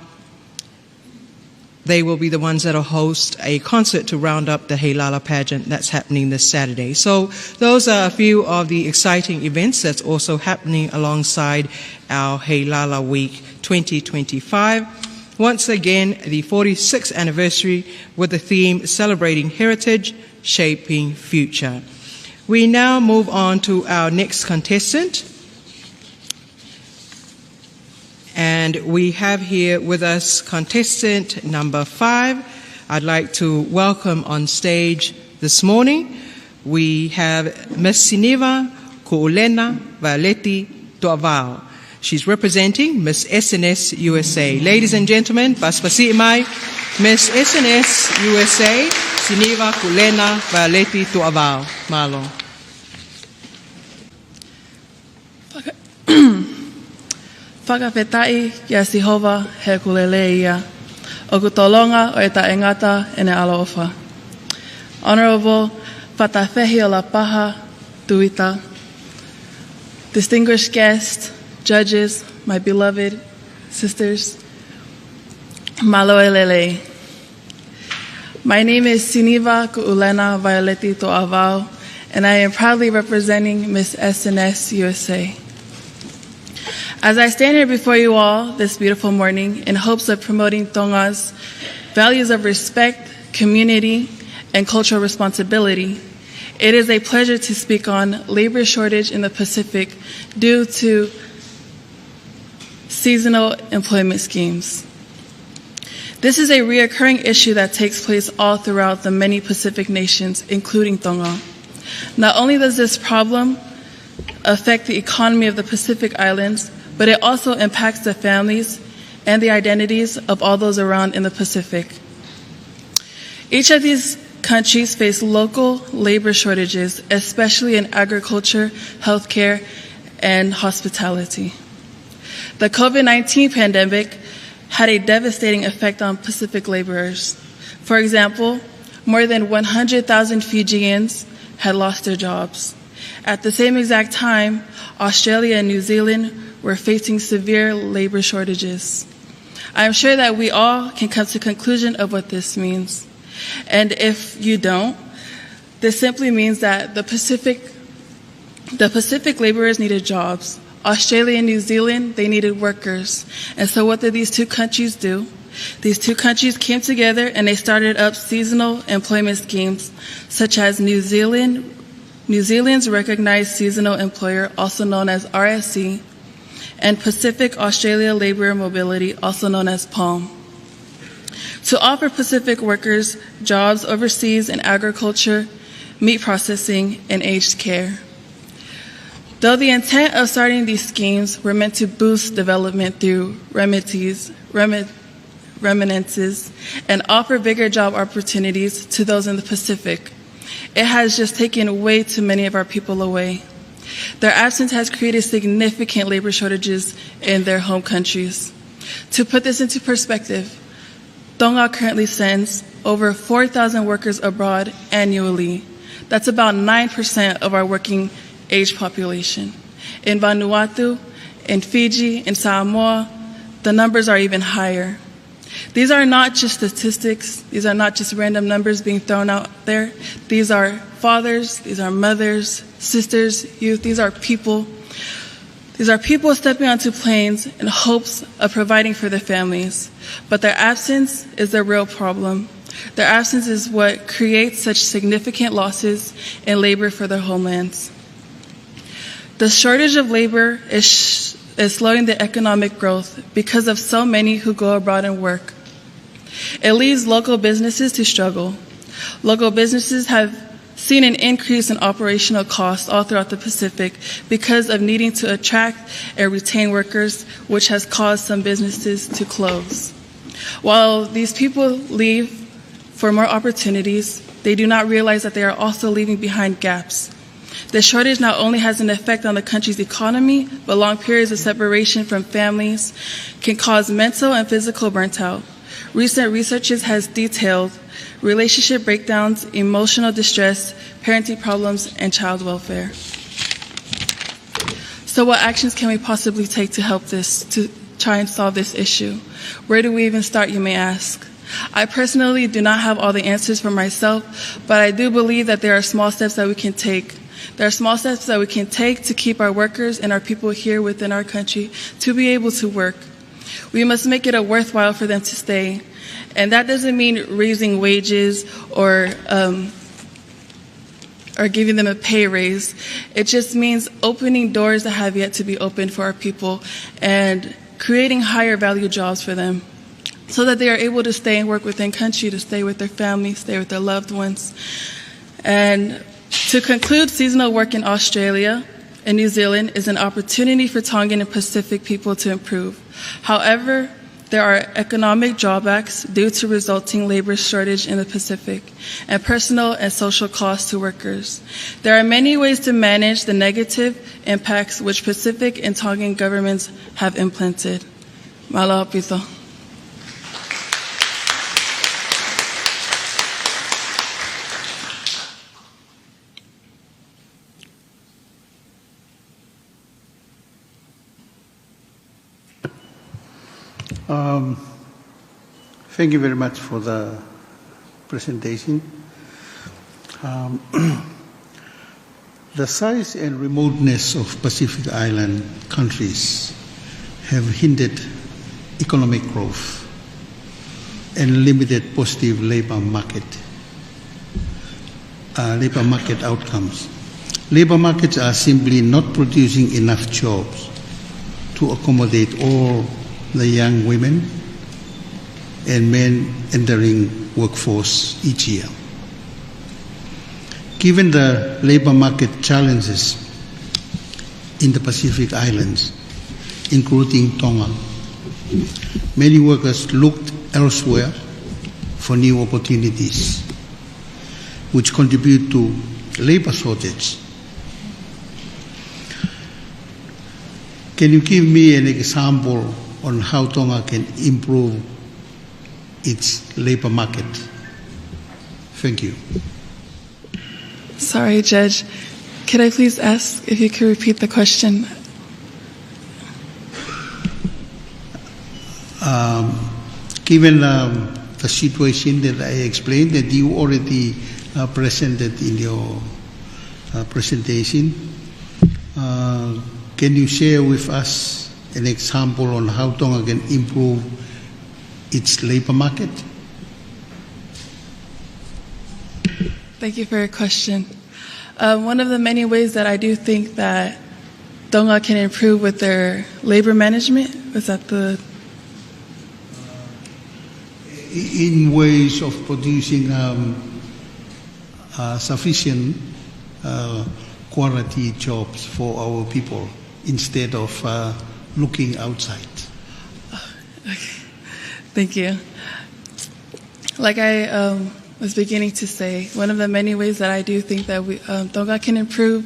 They will be the ones that will host a concert to round up the Heilala pageant that's happening this Saturday. So those are a few of the exciting events that's also happening alongside our Heilala Week 2025. Once again, the 46th anniversary with the theme Celebrating Heritage, Shaping Future. We now move on to our next contestant. And we have here with us contestant number 5. I'd like to welcome on stage this morning. We have Miss Siniva Ku'ulena Vaiole Toatepi. She's representing Miss SNS USA. Ladies and gentlemen, paspasi mai, Miss SNS USA, Siniva Ku'ulena Vaiole Toatepi. Malo. Whakawhetai kia Sihova he kulele ia. O kutolonga o e taengata e ne alofa. Honorable Heilala Paha Tuita, distinguished guests, judges, my beloved sisters, Maloelele. My name is Siniva Ku'ulena Vaiole Toatepi, and I am proudly representing Miss SNS USA. As I stand here before you all this beautiful morning in hopes of promoting Tonga's values of respect, community, and cultural responsibility, it is a pleasure to speak on labor shortage in the Pacific due to seasonal employment schemes. This is a reoccurring issue that takes place all throughout the many Pacific nations, including Tonga. Not only does this problem affect the economy of the Pacific Islands, but it also impacts the families and the identities of all those around in the Pacific. Each of these countries face local labor shortages, especially in agriculture, healthcare, and hospitality. The COVID-19 pandemic had a devastating effect on Pacific laborers. For example, more than 100,000 Fijians had lost their jobs. At the same exact time, Australia and New Zealand were facing severe labor shortages. I am sure that we all can come to a conclusion of what this means. And if you don't, this simply means that the Pacific laborers needed jobs. Australia and New Zealand, they needed workers. And so what did these two countries do? These two countries came together and they started up seasonal employment schemes, such as New Zealand's recognized seasonal employer, also known as RSC, and Pacific Australia Labour Mobility, also known as PALM, to offer Pacific workers jobs overseas in agriculture, meat processing, and aged care. Though the intent of starting these schemes were meant to boost development through remittances, and offer bigger job opportunities to those in the Pacific, it has just taken way too many of our people away. Their absence has created significant labor shortages in their home countries. To put this into perspective, Tonga currently sends over 4,000 workers abroad annually. That's about 9% of our working age population. In Vanuatu, in Fiji, in Samoa, the numbers are even higher. These are not just statistics. These are not just random numbers being thrown out there. These are fathers, these are mothers, sisters, youth. These are people. These are people stepping onto planes in hopes of providing for their families. But their absence is the real problem. Their absence is what creates such significant losses in labor for their homelands. The shortage of labor is is slowing the economic growth because of so many who go abroad and work. It leaves local businesses to struggle. Local businesses have seen an increase in operational costs all throughout the Pacific because of needing to attract and retain workers, which has caused some businesses to close. While these people leave for more opportunities, they do not realize that they are also leaving behind gaps. The shortage not only has an effect on the country's economy, but long periods of separation from families can cause mental and physical burnt out. Recent research has detailed relationship breakdowns, emotional distress, parenting problems, and child welfare. So what actions can we possibly take to help this, to try and solve this issue? Where do we even start, you may ask? I personally do not have all the answers for myself, but I do believe that there are small steps that we can take. There are small steps that we can take to keep our workers and our people here within our country to be able to work. We must make it worthwhile for them to stay. And that doesn't mean raising wages or giving them a pay raise. It just means opening doors that have yet to be opened for our people and creating higher value jobs for them so that they are able to stay and work within country, to stay with their families, stay with their loved ones. And to conclude, seasonal work in Australia and New Zealand is an opportunity for Tongan and Pacific people to improve. However, there are economic drawbacks due to resulting labor shortage in the Pacific and personal and social costs to workers. There are many ways to manage the negative impacts which Pacific and Tongan governments have implemented. Malo pito. Thank you very much for the presentation. The size and remoteness of Pacific Island countries have hindered economic growth and limited positive labor market outcomes. Labor markets are simply not producing enough jobs to accommodate all the young women and men entering workforce each year. Given the labor market challenges in the Pacific Islands, including Tonga, many workers looked elsewhere for new opportunities, which contribute to labor shortage. Can you give me an example on how Tonga can improve its labor market? Thank you. Sorry, Judge. Could I please ask if you could repeat the question? Given the situation that I explained, that you already presented in your presentation, can you share with us an example on how Tonga can improve its labor market? Thank you for your question. One of the many ways that I do think that Tonga can improve with their labor management is that in ways of producing sufficient quality jobs for our people instead of looking outside. Okay. Thank you. Like I was beginning to say, one of the many ways that I do think that Tonga can improve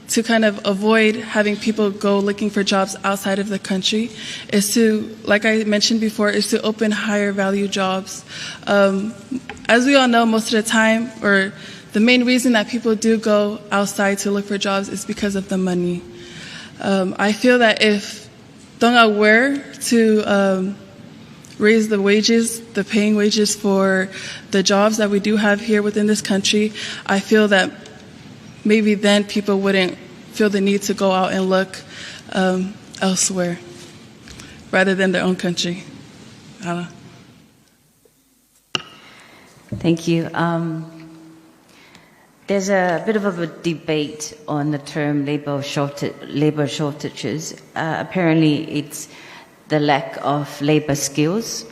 to kind of avoid having people go looking for jobs outside of the country is to, like I mentioned before, is to open higher value jobs. As we all know, most of the time, or the main reason that people do go outside to look for jobs is because of the money. I feel that if Tonga were to raise the wages, the paying wages for the jobs that we do have here within this country, I feel that maybe then people wouldn't feel the need to go out and look elsewhere rather than their own country. Thank you. There's a bit of a debate on the term labor shortages. Apparently, it's the lack of labor skills.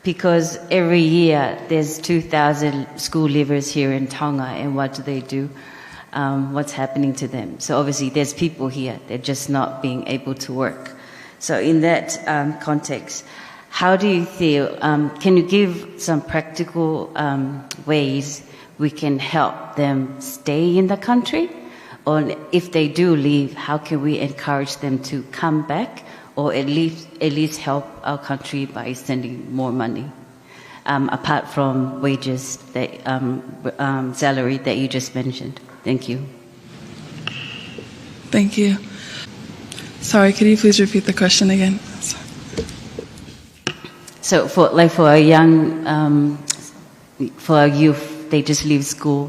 Because every year there's 2,000 school leavers here in Tonga, and what do? What's happening to them? So obviously there's people here, they're just not being able to work. So in that context, how do you feel, can you give some practical ways we can help them stay in the country? Or if they do leave, how can we encourage them to come back, or at least help our country by sending more money, apart from wages, salary that you just mentioned? Thank you. Thank you. Sorry, could you please repeat the question again? So for a young, for a youth, they just leave school,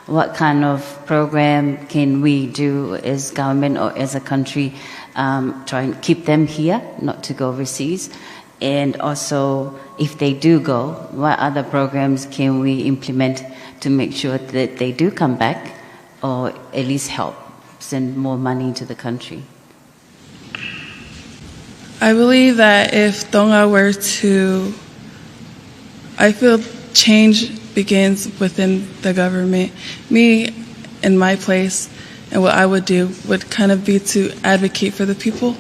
what kind of program can we do as government or as a country, try and keep them here, not to go overseas? And also, if they do go, what other programs can we implement to make sure that they do come back, or at least help send more money into the country? I believe that if Tonga were to, I feel change begins within the government. Me, in my place, and what I would do would kind of be to advocate for the people,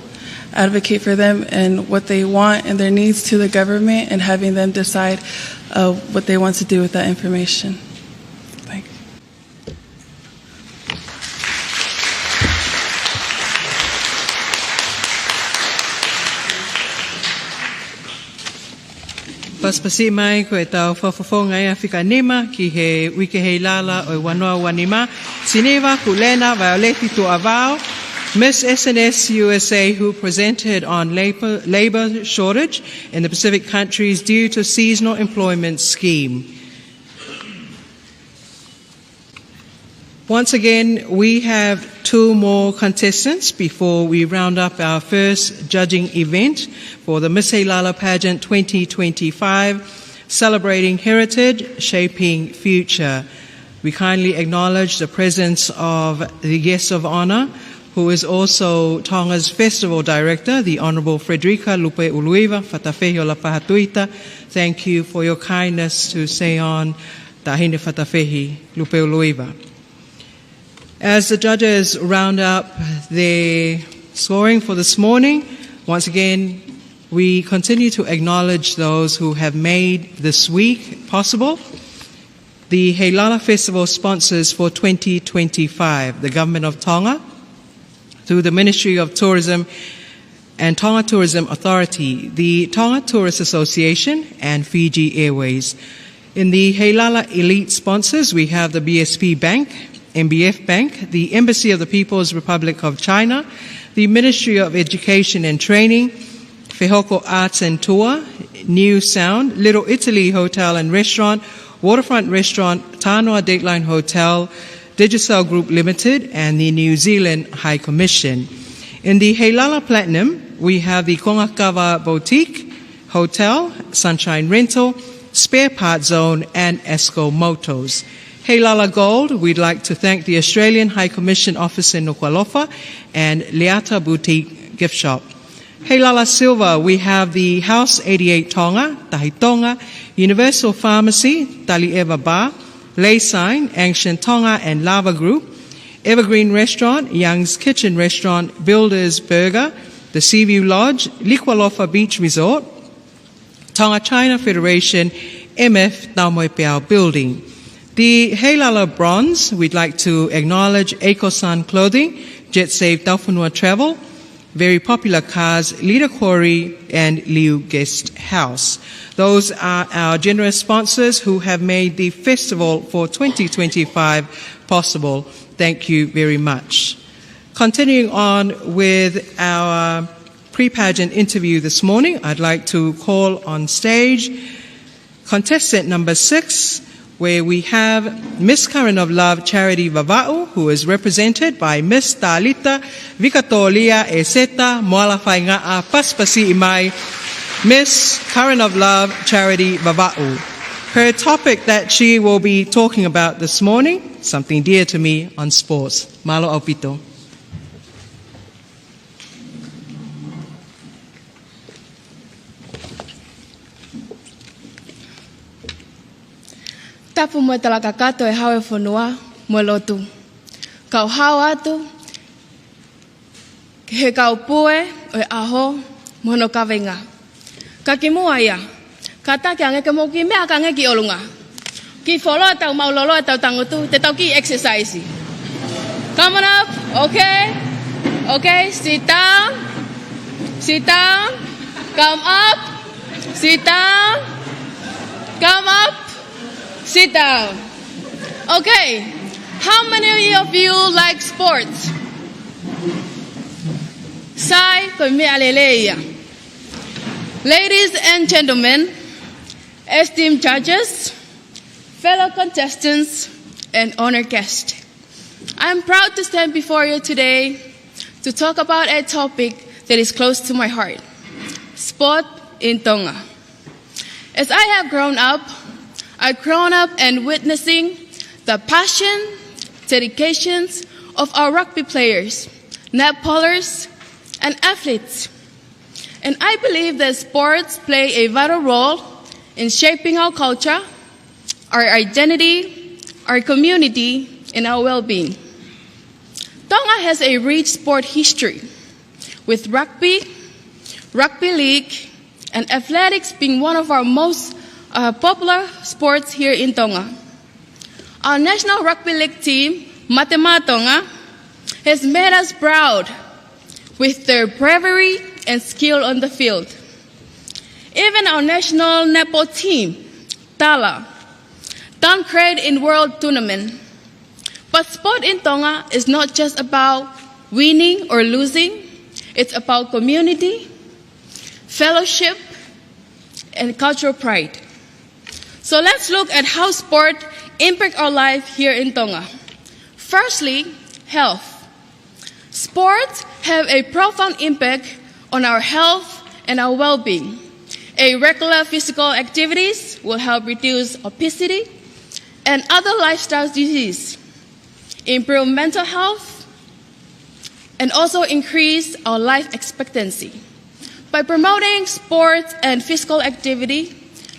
advocate for them and what they want and their needs to the government, and having them decide what they want to do with that information. Thank you. Paspasi mai ko e tau whawhawhonga ea whikanima ki he wike Heilala o wanoa wanima. Siniva kulena Vaiole to Vava'u. Miss SNS USA, who presented on labor shortage in the Pacific countries due to seasonal employment scheme. Once again, we have two more contestants before we round up our first judging event for the Miss Heilala Pageant 2025, celebrating heritage, shaping future. We kindly acknowledge the presence of the guest of honor, who is also Tonga's Festival Director, the Honourable Frederica Lupe'uluiva Whatawhehiola Pahatuita. Thank you for your kindness to stay on Tahine Whatawhehi Lupe'uluiva. As the judges round up their scoring for this morning, once again, we continue to acknowledge those who have made this week possible. The Heilala Festival sponsors for 2025, the Government of Tonga, through the Ministry of Tourism and Tonga Tourism Authority, the Tonga Tourist Association, and Fiji Airways. In the Heilala Elite sponsors, we have the BSP Bank, MBF Bank, the Embassy of the People's Republic of China, the Ministry of Education and Training, Whehoko Arts and Tour, New Sound, Little Italy Hotel and Restaurant, Waterfront Restaurant, Tānoa Dateline Hotel, Digicel Group Limited, and the New Zealand High Commission. In the Heilala Platinum, we have the Kongakawa Boutique, Hotel, Sunshine Rental, Spare Part Zone, and Esco Motors. Heilala Gold, we'd like to thank the Australian High Commission Office in Nuku'alofa and Leata Boutique Gift Shop. Heilala Silver, we have the House 88 Tonga, Tahi Tonga, Universal Pharmacy, Tali'eva Bar, Laysign, Ancient Tonga and Lava Group, Evergreen Restaurant, Young's Kitchen Restaurant, Builders Burger, the Seaview Lodge, Nuku'alofa Beach Resort, Tonga China Federation, MF Naumoepeau Building. The Heilala Bronze, we'd like to acknowledge Eco-Sun Clothing, Jet Save Tauwhanua Travel, Very Popular Cars, Lita Quarry, and Liu Guest House. Those are our generous sponsors who have made the festival for 2025 possible. Thank you very much. Continuing on with our pre-pageant interview this morning, I'd like to call on stage contestant number 6, where we have Miss Current of Love Charity Vava'u, who is represented by Miss Talita Vikatolia Eseta Heilala Fainga'a Paspasi Imai, Miss Current of Love Charity Vava'u. Her topic that she will be talking about this morning, something dear to me on sports. Malo aupito. Tapu mo talaga kato e hawe whanua mo lotu. Kau hau atu, he kau pue o e aho mono kawenga. Ka ki mua ia, ka take angeke mo ki mea ka ngeki olunga. Ki wholo tau maulolo tau tangotu, te tau ki exercise. Come on up, okay? Okay, sit down. Sit down. Come up. Sit down. Come up. Sit down. Okay, how many of you like sports? Sai ko me aleleia. Ladies and gentlemen, esteemed judges, fellow contestants, and honored guests, I am proud to stand before you today to talk about a topic that is close to my heart, sport in Tonga. As I have grown up, I've grown up and witnessing the passion, dedications of our rugby players, netballers, and athletes. And I believe that sports play a vital role in shaping our culture, our identity, our community, and our well-being. Tonga has a rich sport history, with rugby, rugby league, and athletics being one of our most popular sports here in Tonga. Our national rugby league team, Matema Tonga, has made us proud with their bravery and skill on the field. Even our national netball team, Tala, done great in world tournament. But sport in Tonga is not just about winning or losing. It's about community, fellowship, and cultural pride. So let's look at how sport impacts our life here in Tonga. Firstly, health. Sports have a profound impact on our health and our well-being. A regular physical activities will help reduce obesity and other lifestyle diseases, improve mental health, and also increase our life expectancy. By promoting sports and physical activity,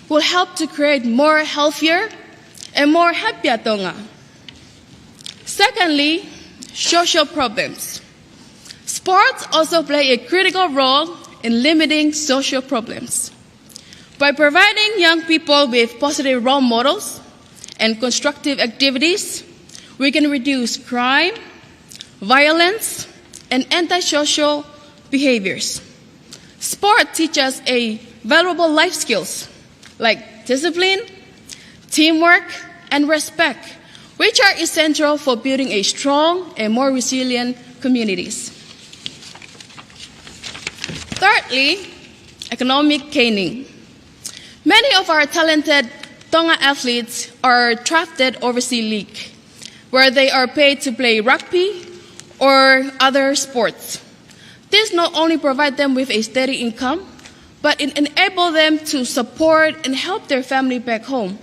will help to create more healthier and more happier Tonga. Secondly, social problems. Sports also play a critical role in limiting social problems. By providing young people with positive role models and constructive activities, we can reduce crime, violence, and antisocial behaviors. Sport teaches us valuable life skills like discipline, teamwork, and respect, which are essential for building a strong and more resilient communities. Thirdly, economic gaining. Many of our talented Tonga athletes are drafted overseas league, where they are paid to play rugby or other sports. This not only provides them with a steady income, but it enables them to support and help their family back home.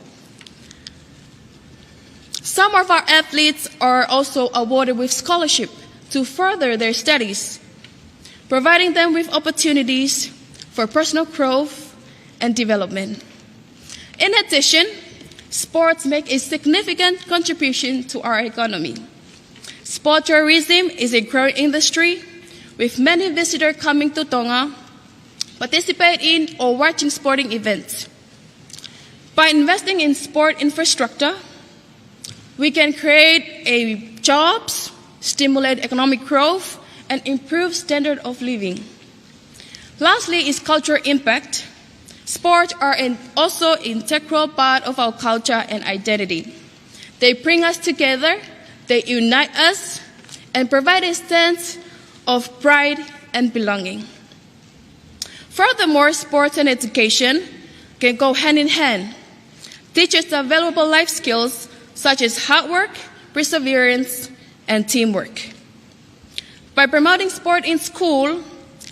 Some of our athletes are also awarded with scholarship to further their studies, providing them with opportunities for personal growth and development. In addition, sports make a significant contribution to our economy. Sport tourism is a growing industry, with many visitors coming to Tonga, participate in or watching sporting events. By investing in sport infrastructure, we can create jobs, stimulate economic growth, and improve standard of living. Lastly is cultural impact. Sports are also an integral part of our culture and identity. They bring us together, they unite us, and provide a sense of pride and belonging. Furthermore, sports and education can go hand in hand. Teach us the valuable life skills such as hard work, perseverance, and teamwork. By promoting sport in school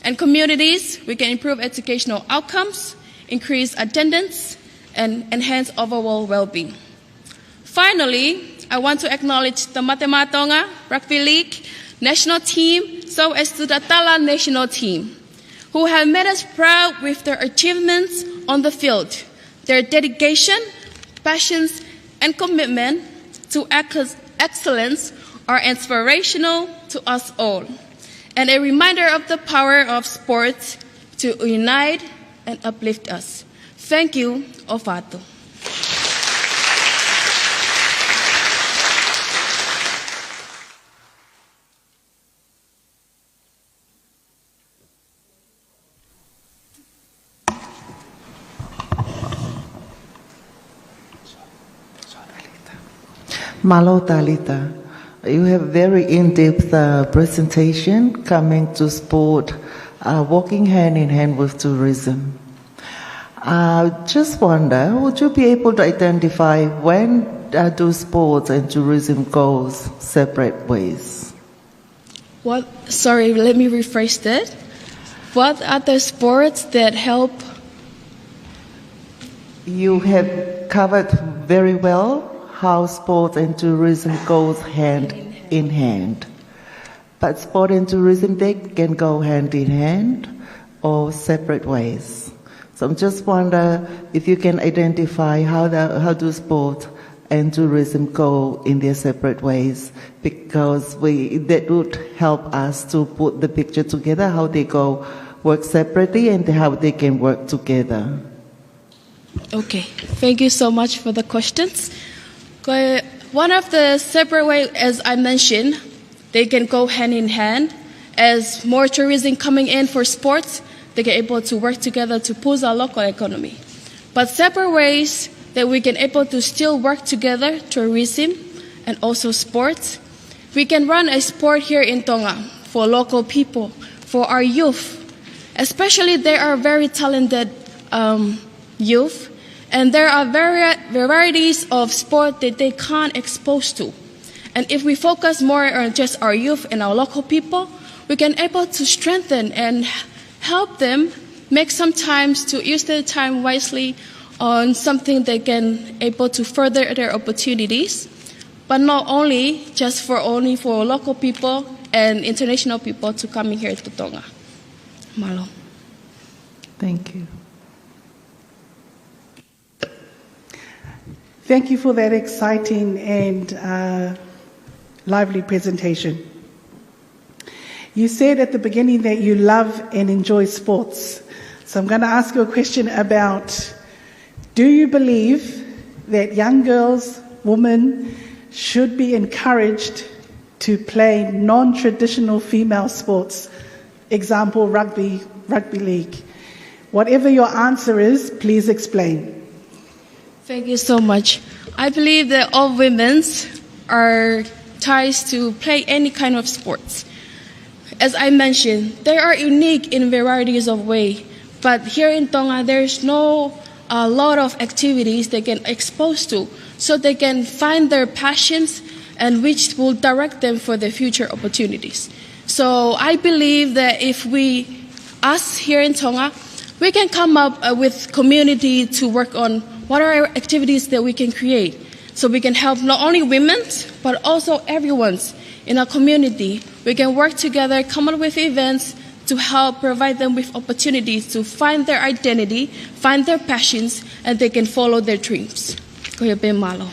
and communities, we can improve educational outcomes, increase attendance, and enhance overall well-being. Finally, I want to acknowledge the Matema Tonga Rugby League national team, so as to the Tala national team, who have made us proud with their achievements on the field. Their dedication, passions, and commitment to excellence are inspirational to us all, and a reminder of the power of sports to unite and uplift us. Thank you, Ofatu. Malo Talita, you have very in-depth presentation coming to sport, walking hand in hand with tourism. Just wonder, would you be able to identify when do sports and tourism go separate ways? What? Sorry, let me rephrase that. What are the sports that help? You have covered very well how sport and tourism goes hand in hand. But sport and tourism, they can go hand in hand or separate ways. So I'm just wonder if you can identify how do sport and tourism go in their separate ways, because that would help us to put the picture together, how they go work separately and how they can work together. Okay, thank you so much for the questions. One of the separate ways, as I mentioned, they can go hand in hand. As more tourism coming in for sports, they can able to work together to boost our local economy. But separate ways that we can able to still work together, tourism and also sports. We can run a sport here in Tonga for local people, for our youth. Especially they are very talented youth. And there are varieties of sport that they can't expose to. And if we focus more on just our youth and our local people, we can able to strengthen and help them make some times to use their time wisely on something they can able to further their opportunities, but not only just for local people and international people to come here to Tonga. Malo. Thank you. Thank you for that exciting and lively presentation. You said at the beginning that you love and enjoy sports. So I'm going to ask you a question about, do you believe that young girls, women, should be encouraged to play non-traditional female sports? Example, rugby league. Whatever your answer is, please explain. Thank you so much. I believe that all women are ties to play any kind of sports. As I mentioned, they are unique in varieties of ways, but here in Tonga, there's no a lot of activities they can expose to, so they can find their passions and which will direct them for their future opportunities. So I believe that if us here in Tonga, we can come up with community to work on what are activities that we can create, so we can help not only women, but also everyone in our community. We can work together, come up with events to help provide them with opportunities to find their identity, find their passions, and they can follow their dreams. Kuya Malo.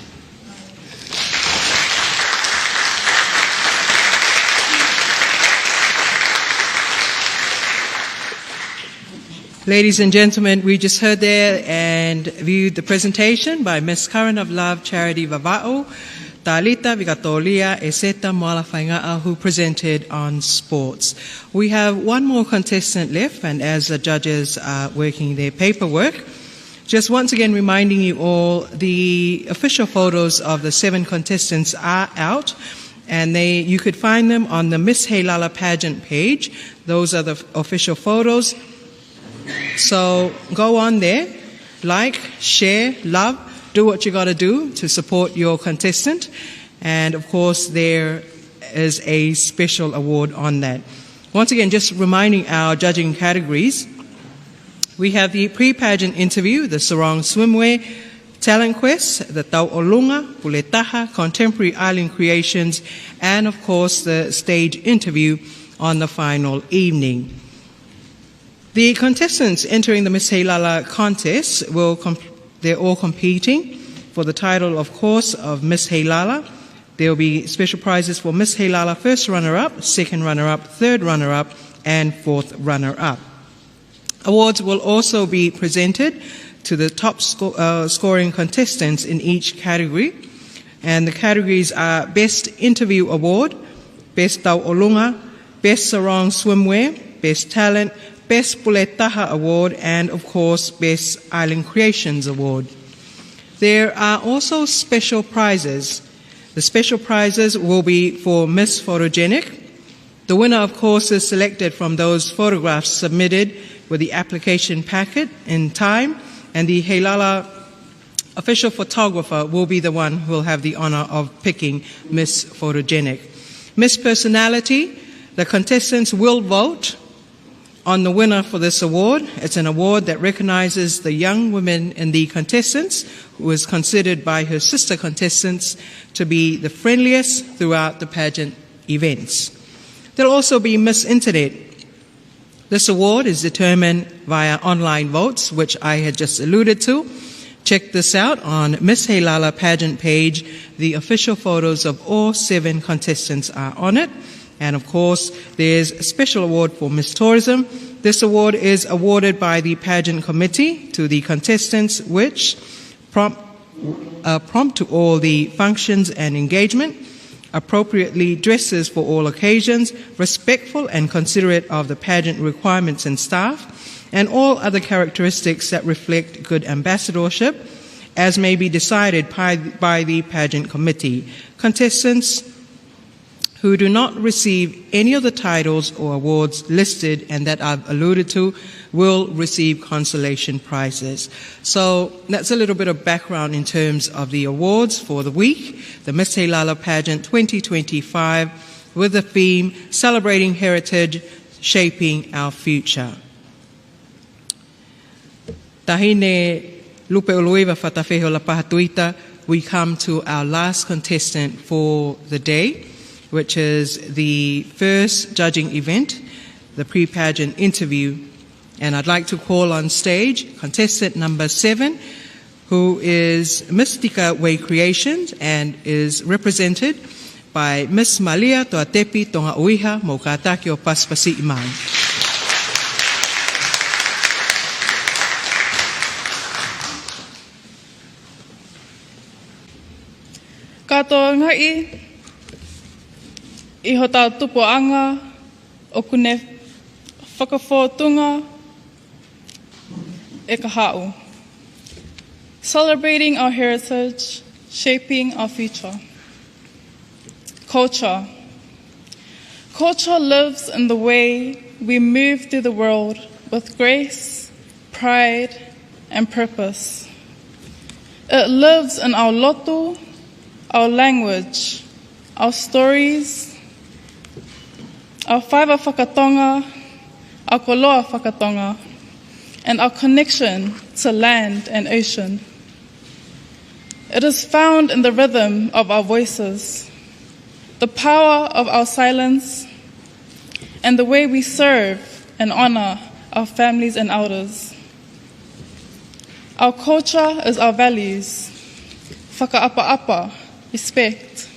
Ladies and gentlemen, we just heard there and viewed the presentation by Ms. Curran of Love Charity Vava'u, Talita Fainga'a, Fainga'a, who presented on sports. We have one more contestant left, and as the judges are working their paperwork, just once again reminding you all, the official photos of the 7 contestants are out, and you could find them on the Miss Heilala pageant page. Those are the official photos. So go on there, like, share, love, do what you got to do to support your contestant. And of course, there is a special award on that. Once again, just reminding our judging categories. We have the pre-pageant interview, the sarong swimwear, talent quest, the tau'olunga, puletaha, contemporary island creations, and of course the stage interview on the final evening. The contestants entering the Miss Heilala contest they're all competing for the title, of course, of Miss Heilala. There will be special prizes for Miss Heilala first runner-up, second runner-up, third runner-up, and fourth runner-up. Awards will also be presented to the top scoring contestants in each category. And the categories are Best Interview Award, Best Tau'olunga, Best Sarong Swimwear, Best Talent, Best Puletaha Award, and of course, Best Island Creations Award. There are also special prizes. The special prizes will be for Miss Photogenic. The winner, of course, is selected from those photographs submitted with the application packet in time, and the Heilala official photographer will be the one who will have the honor of picking Miss Photogenic. Miss Personality, the contestants will vote on the winner for this award. It's an award that recognizes the young women in the contestants, who is considered by her sister contestants to be the friendliest throughout the pageant events. There'll also be Miss Internet. This award is determined via online votes, which I had just alluded to. Check this out on Miss Heilala pageant page. The official photos of all 7 contestants are on it. And of course, there's a special award for Miss Tourism. This award is awarded by the pageant committee to the contestants, which prompt to all the functions and engagement, appropriately dresses for all occasions, respectful and considerate of the pageant requirements and staff, and all other characteristics that reflect good ambassadorship, as may be decided by the pageant committee. Contestants who do not receive any of the titles or awards listed and that I've alluded to will receive consolation prizes. So that's a little bit of background in terms of the awards for the week, the Miss Heilala Pageant 2025, with the theme Celebrating Heritage, Shaping Our Future. Tahine lupe uluiva fatafeho la pahatuita, we come to our last contestant for the day, which is the first judging event, the pre-pageant interview. And I'd like to call on stage contestant number 7, who is Miss Tika Way Creations and is represented by Miss Malia Toatepi Tonga'uiha mo Atio Paspasi Iman. Katoa ngai iho tau tupuanga o kune whakawhotunga e ka hau. Celebrating our heritage, shaping our future. Culture. Culture lives in the way we move through the world with grace, pride, and purpose. It lives in our lotu, our language, our stories, our whaiva whakatonga, our koloa whakatonga, and our connection to land and ocean. It is found in the rhythm of our voices, the power of our silence, and the way we serve and honor our families and elders. Our culture is our values: whakaapa-apa, respect;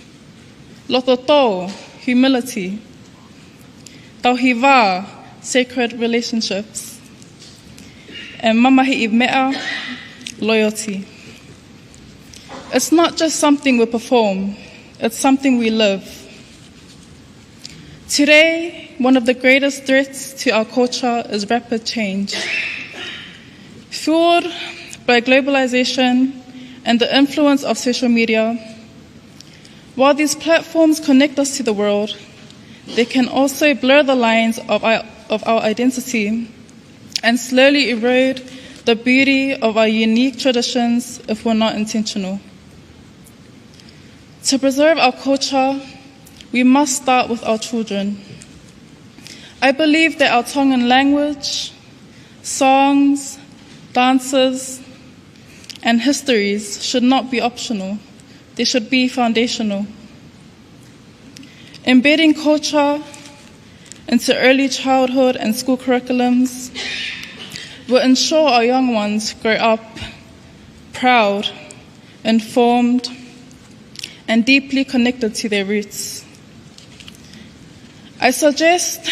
lototo, humility; tauhiwa, sacred relationships; and mamahi I mea, loyalty. It's not just something we perform, it's something we live. Today, one of the greatest threats to our culture is rapid change. Fueled by globalization and the influence of social media, while these platforms connect us to the world, they can also blur the lines of our identity and slowly erode the beauty of our unique traditions if we're not intentional. To preserve our culture, we must start with our children. I believe that our Tongan language, Songs, dances, and histories should not be optional. They should be foundational. Embedding culture into early childhood and school curriculums will ensure our young ones grow up proud, informed, and deeply connected to their roots. I suggest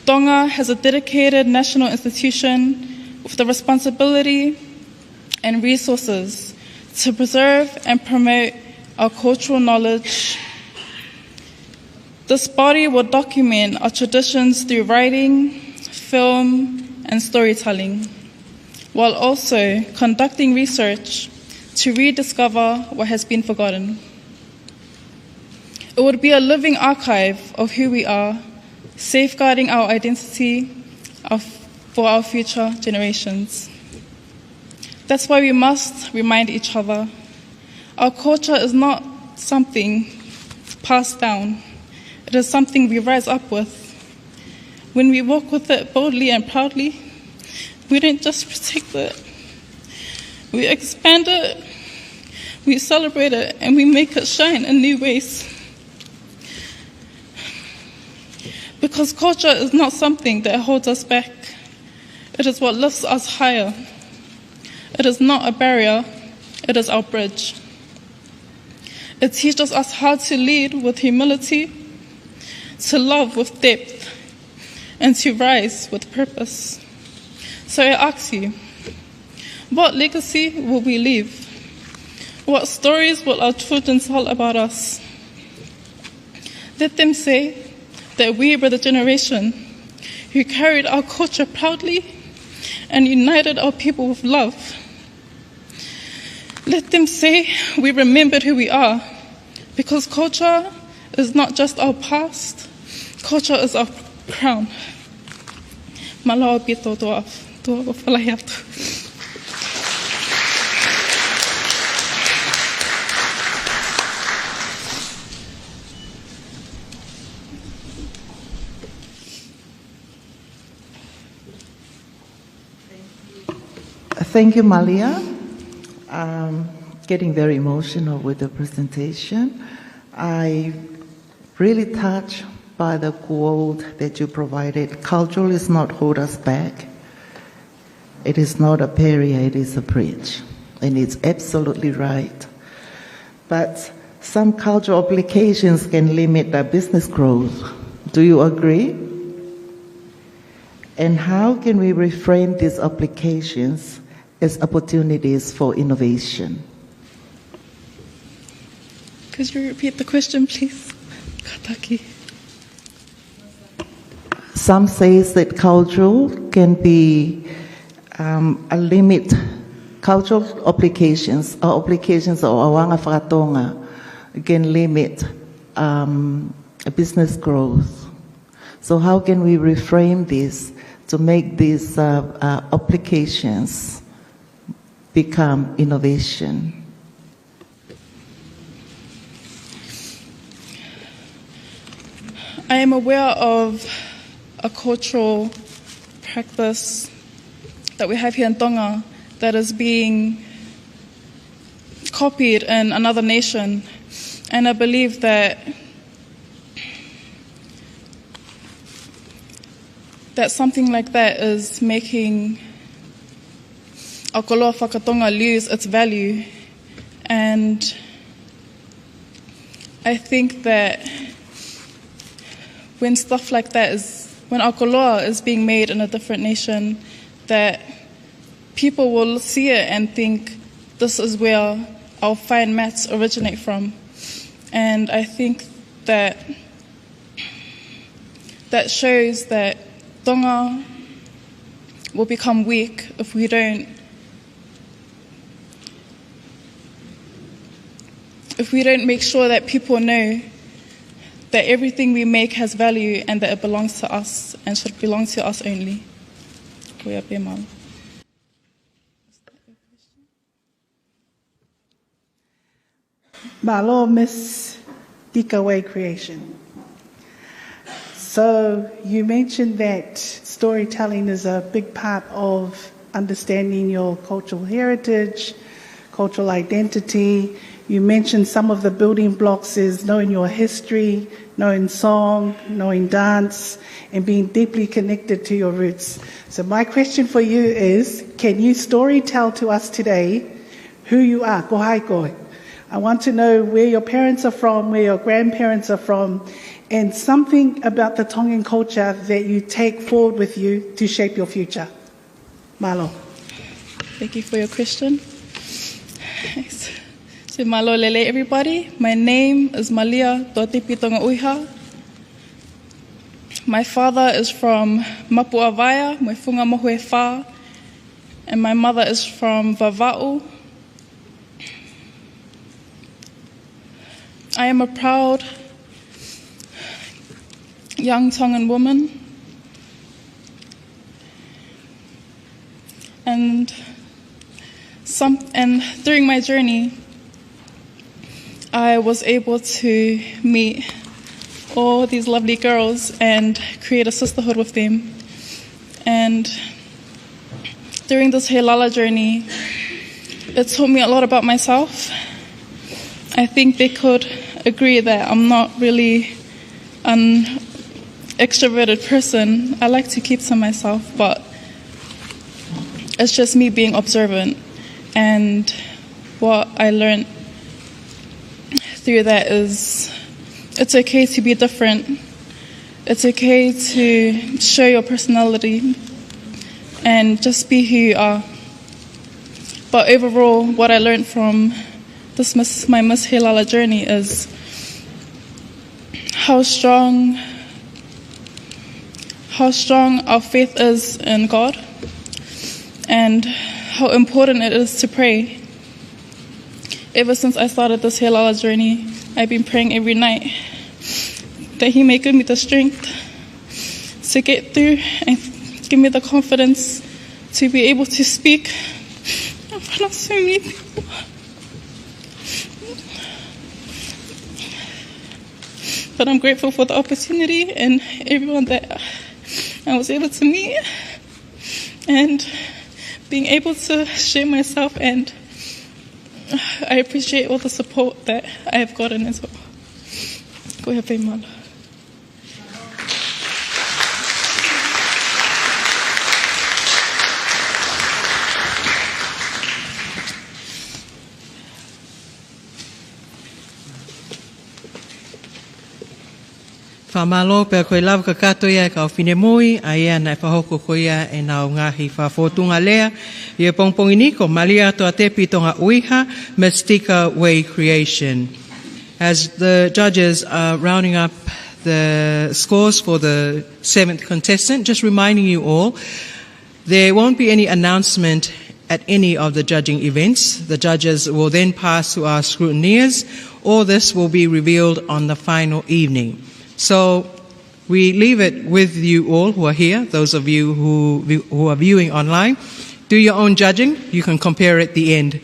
Tonga has a dedicated national institution with the responsibility and resources to preserve and promote our cultural knowledge. This body will document our traditions through writing, film, and storytelling, while also conducting research to rediscover what has been forgotten. It would be a living archive of who we are, safeguarding our identity for our future generations. That's why we must remind each other. Our culture is not something passed down. It is something we rise up with. When we walk with it boldly and proudly, we don't just protect it. We expand it, we celebrate it, and we make it shine in new ways. Because culture is not something that holds us back. It is what lifts us higher. It is not a barrier, it is our bridge. It teaches us how to lead with humility, to love with depth, and to rise with purpose. So I ask you, what legacy will we leave? What stories will our children tell about us? Let them say that we were the generation who carried our culture proudly and united our people with love. Let them say we remembered who we are, because culture is not just our past, culture is our crown. Malawa pito toa whalahiatu. Thank you, Malia. Getting very emotional with the presentation. I really touched by the quote that you provided. Culture is not hold us back. It is not a barrier, it is a bridge. And it's absolutely right. But some cultural applications can limit our business growth. Do you agree? And how can we reframe these applications as opportunities for innovation? Could you repeat the question, please? Kataki. Some say that culture can be a limit. Cultural applications or applications of awanga whakatonga can limit business growth. So how can we reframe this to make these applications become innovation? I am aware of a cultural practice that we have here in Tonga that is being copied in another nation, and I believe that something like that is making our koloa whakatonga lose its value. And I think that when stuff like that when our koloa is being made in a different nation, that people will see it and think this is where our fine mats originate from. And I think that shows that Tonga will become weak if we don't make sure that people know that everything we make has value and that it belongs to us and should belong to us only. Malo Miss Tika Way Creation. So you mentioned that storytelling is a big part of understanding your cultural heritage, cultural identity. You mentioned some of the building blocks is knowing your history, knowing song, knowing dance, and being deeply connected to your roots. So my question for you is, can you storytell to us today who you are? Ko hai koe. I want to know where your parents are from, where your grandparents are from, and something about the Tongan culture that you take forward with you to shape your future. Malo. Thank you for your question. So malo lele everybody. My name is Malia, Toatepi Tonga'uiha. My father is from Mapuawaya, my funga mohoe wha, and my mother is from Vava'u. I am a proud young Tongan woman, and during my journey, I was able to meet all these lovely girls and create a sisterhood with them. And during this Heilala journey, it taught me a lot about myself. I think they could agree that I'm not really an extroverted person. I like to keep to myself, but it's just me being observant. And what I learned through that is it's okay to be different. It's okay to show your personality and just be who you are. But overall, what I learned from my Miss Heilala journey is how strong our faith is in God and how important it is to pray. Ever since I started this Heilala journey, I've been praying every night that He may give me the strength to get through and give me the confidence to be able to speak in front of so many people. But I'm grateful for the opportunity and everyone that I was able to meet and being able to share myself, and I appreciate all the support that I have gotten as well. Go ahead, Paula. Whamalo pia koe lau ka kato ia ka o whine moi, a ia nai whahoko ko ia e nao ngahi whawhotunga lea. Ia pongpongi ni ko Malia Toatepi Tonga'uiha, Miss Tika Way Creation. As the judges are rounding up the scores for the 7th contestant, just reminding you all, there won't be any announcement at any of the judging events. The judges will then pass to our scrutineers. All this will be revealed on the final evening. So we leave it with you all who are here, those of you who are viewing online. Do your own judging. You can compare at the end.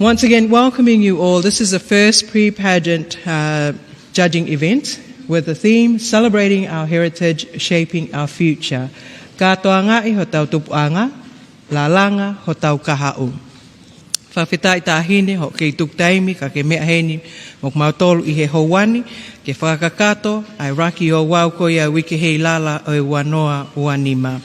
Once again, welcoming you all. This is the first pre-pageant judging event with the theme Celebrating Our Heritage, Shaping Our Future. Katoa ngai ho tau tupuanga, lalanga ho tau kahau. Whawhitai tāhine ho kei tuktaimi ka ke mea heni mok mautolu I he houani ke whakakato ai raki o wau ko ia wiki Heilala o wanoa uanima.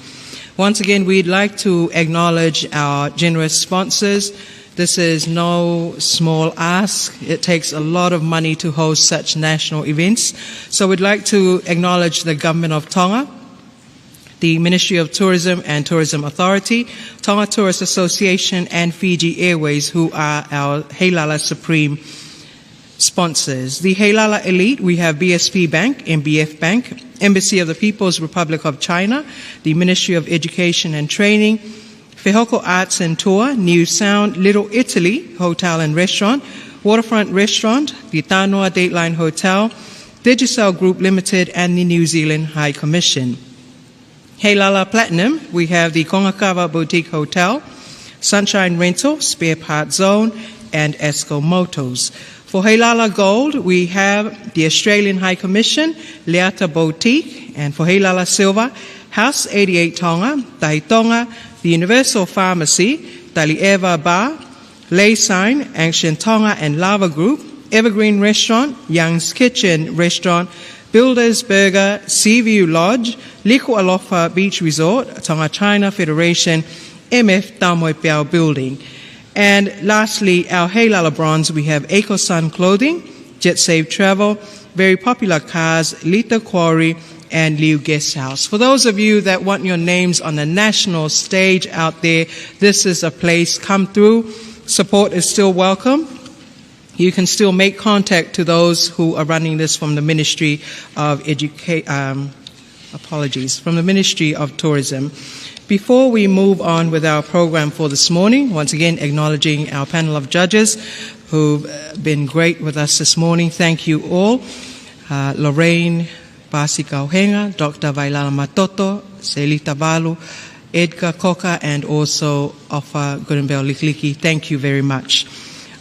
Once again, we'd like to acknowledge our generous sponsors. This is no small ask. It takes a lot of money to host such national events. So we'd like to acknowledge the Government of Tonga, the Ministry of Tourism and Tourism Authority, Tonga Tourist Association, and Fiji Airways, who are our Heilala Supreme sponsors. The Heilala Elite, we have BSP Bank, MBF Bank, Embassy of the People's Republic of China, the Ministry of Education and Training, Whehoko Arts and Tour, New Sound, Little Italy Hotel and Restaurant, Waterfront Restaurant, the Tanoa Dateline Hotel, Digicel Group Limited, and the New Zealand High Commission. Heilala Platinum, we have the Kongakawa Boutique Hotel, Sunshine Rental, Spare Part Zone, and Esco Motors. For Heilala Gold, we have the Australian High Commission, Leata Boutique, and for Heilala Silver, House 88 Tonga, Tahi Tonga, the Universal Pharmacy, Tali'eva Bar, Lay Sign, Ancient Tonga and Lava Group, Evergreen Restaurant, Young's Kitchen Restaurant, Builders Burger, Seaview Lodge, Nuku'alofa Beach Resort, Tonga China Federation, MF Tamoipiao Building. And lastly, our Heilala Bronze, we have EcoSun Clothing, Jet Save Travel, very popular cars, Lita Quarry, and Liu Guest House. For those of you that want your names on the national stage out there, this is a place. Come through. Support is still welcome. You can still make contact to those who are running this from the Ministry of from the Ministry of Tourism. Before we move on with our program for this morning, once again acknowledging our panel of judges who've been great with us this morning. Thank you all. Lorraine Pasikauhenga, Dr. Vailala Matoto, Selita Valu, Edgar Koka, and also Ofa Gurinbel Likliki. Thank you very much.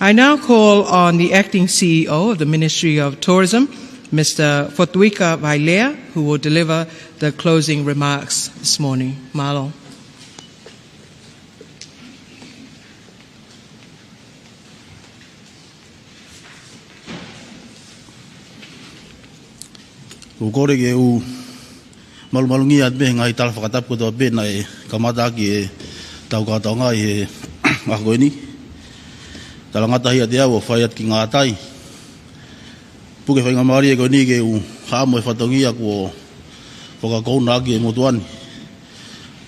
I now call on the Acting CEO of the Ministry of Tourism, Mr. Fotuika Vailea, who will deliver the closing remarks this morning. Malo. Ukore ke u malmalungi at be ngai tal Fakatapu to be na kamata ki tau ka tonga e agoni talangata hi atia wo fayat ki ngatai puke fainga mari e goni ke u ha mo fatongi ko foka ko na ki motuan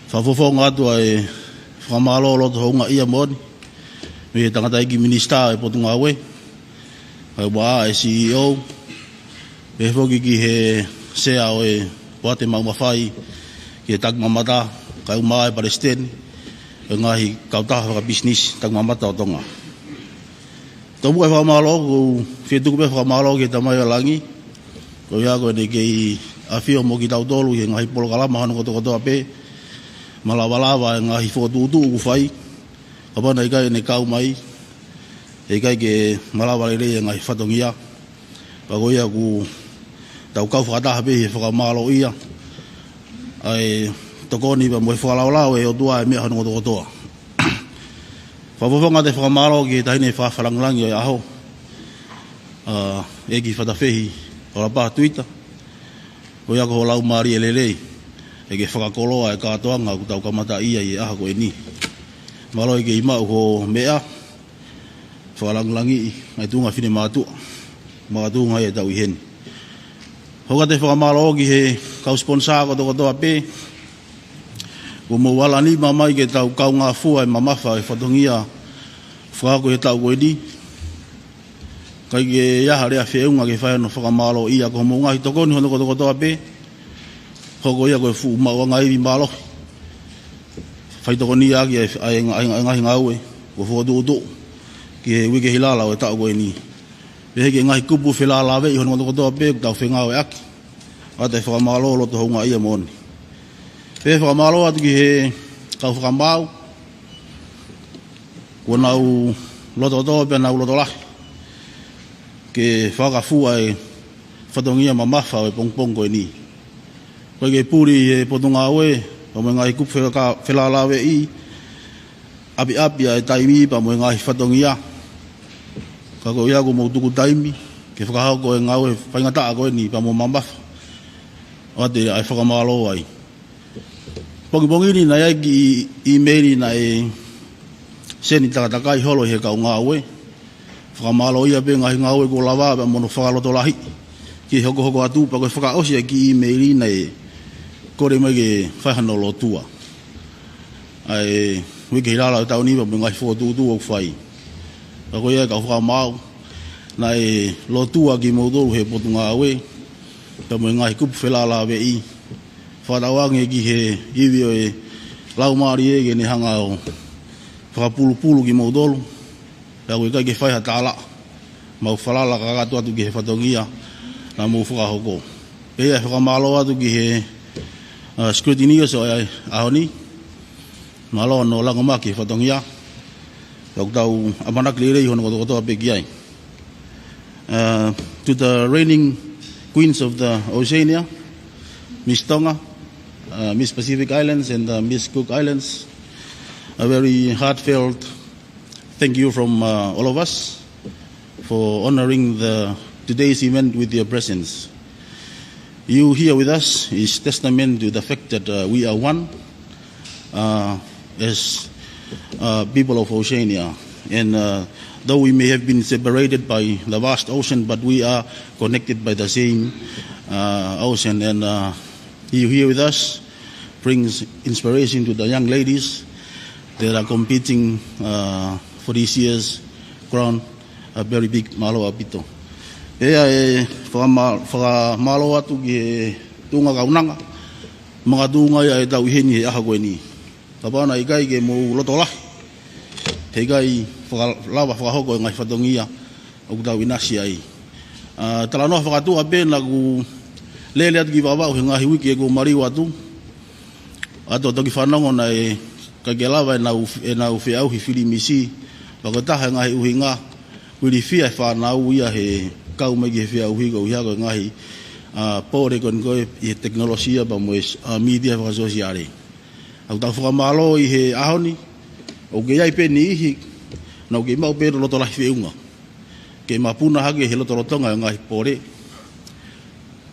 fa fofo ngatu ai famalo lo to nga ia mon me tangata ki minista e potunga we ai wa CEO e foki ki he sea o e wate mau mawhai ki e tag mamata kai umai Palestine e ngahi kautaha waka business tag mamata o tonga. Tomu e whamalo ku whietuku pe whamalo ki tamai alangi ko ia koe ne kei awhio mo ki tautolu i ngahi polo kalama hano kotoa pe malawalawa e ngahi whotuutu ku whai kapana i kai ne kau mai e kai ke malawalere e ngahi whatongia pako ia ku tau kau whakataha pe he whakamalo ia ai tokoni pa moe whakalaulau e o tua e mea hano kotoa whawawhanga te whakamalo ki tahine whawhalangulangi o aho e ki whatawhehi o la paha tuita o ia ko lau maari e lelei e ke whakakoloa e kātoanga ku tau kamata ia i aha ko e ni malo e ke imau ko mea whakalangulangi ai tunga whine mātua e tau i heni. Hoka te whakamalo ki he kau sponsor kotoa pe ko mo wala ni mamai ke tau kau ngā fua e mamafa e whatongia whakako he tau koe ni kai ke iaha rea whieunga ke whaiano whakamalo ia ko mo ngahi tokoni hono kotoa pe hoko ia koe fu mauanga iwi malo whaitokoni ia ki e ngahi ngau e ko whotuutu ki he wike hilala o e tau koe ni Pehe ke ngahi kupu whelala we i hono kotoa pe tau whengao e aki. Ate whakamalo lo to honga ia moni. Pehe whakamalo atu ki he kau whakamau. Kua nau loto toa pe nau loto lahi. Ke whakafua e whatongia mamafa o e pongpong koe ni. Koe ke puri e potunga we, pa mo ngahi kupu whelala we i. Api a e taimi pa mo ngahi whatongia. Kako ia ko mo tuku taimi ke whakahau ko e ngau e whaingataa koe ni pa mo mamafa o te ai whakamalo ai pongi ni na ia ki emaili na e seni takatakai holo he kau ngau e whakamalo ia pe ngahi ngau e ko lawa pa mono whakaloto lahi ki hoko atu pa koe whakaosi a ki emaili na e kore mai ke whaihanolo tua ai wiki hilala o tau ni pa mo ngahi whotuutu o whai Ako ia ka whakamau na e lotua ki mautoru he potunga awe ta mo ngai kupu whelala we i whatawange ki he iwi o e lau maari e ke ne hanga o whakapulu ki mautoru ta koe kai ke whaiha tāla mau whalala kakatu atu ki he whatongia na mou whakahoko e ia whakamalo atu ki he scrutiny so ai ahoni malo no langomaki whatongia Tau Amanaki lirei hono kotoa pe ki ai. To the reigning queens of the Oceania, Miss Tonga, Miss Pacific Islands, and Miss Cook Islands, a very heartfelt thank you from all of us for honoring today's event with your presence. You here with us is testament to the fact that we are one as people of Oceania. And though we may have been separated by the vast ocean, but we are connected by the same ocean. And you here with us brings inspiration to the young ladies that are competing for this year's crown, a very big malo apito. Ea whakamalo atu ki tunga kaunanga, mga tunga ia e tau iheni he aha koe ni. Kapana ikai ke mo loto lahi, he ikai lawa whakahoko e ngai whatongia o kutau inasi ai. Tala noa whakatua pēna ku lele atu ki Vava'u he ngahi wiki e ko mariu atu. Ato toki whanongo na e kai ke lawa e nau whiau hi whiri misi, whakataha ngahi uhi ngā, wiri whia whanau ia he kau mai ki he whiau higo hiago ngahi pōre kon koe i he teknolosia pa mo media whakasosiare. Au tau whakamalo i he ahoni, o ke iai pēni ihi, nau ke mau pēro loto lahi whiunga. Ke mapuna hake he loto rotonga ngahi pōre.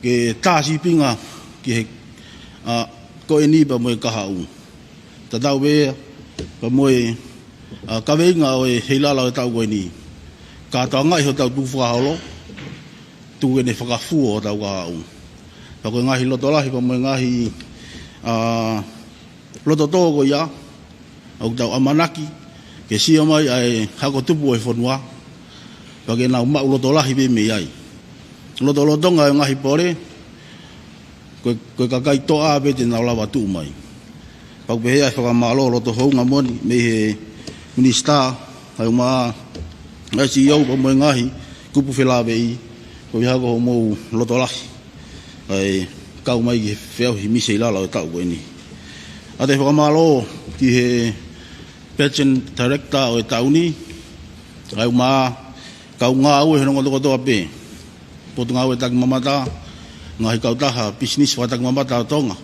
Ke tāsi pinga ki he koe ni pa mo e kaha u. Ta tau wea pa mo e kaweinga o e Heilala o tau koe ni. Ka tau ngai ho tau tu whakaholo, tu e ne whakafuo o tau kaha u. Pa koe ngahi loto lahi pa mo e ngahi loto tōko ia, au tau Amanaki, ke sia mai ai hako tupu e whanua, pa ke nau mau loto lahi pe me ai. Loto lotonga e ngahi pore, koe kakai toa pe te nau lawa tu mai. Pa ke hea whakamalo loto hounga moni, me he minista, au maa, ai si iau pa mo e ngahi, kupu whelawe i, koe hako ho mou loto lahi, ai kau mai ki wheu hi mise ilala o tau koe ni. A te whakamalo ki he pageant director o e tauni, au maa kau ngā au e hononga toko toa pē. Potu ngā au e tak mamata, ngā hi kau taha business wha tak mamata o tonga.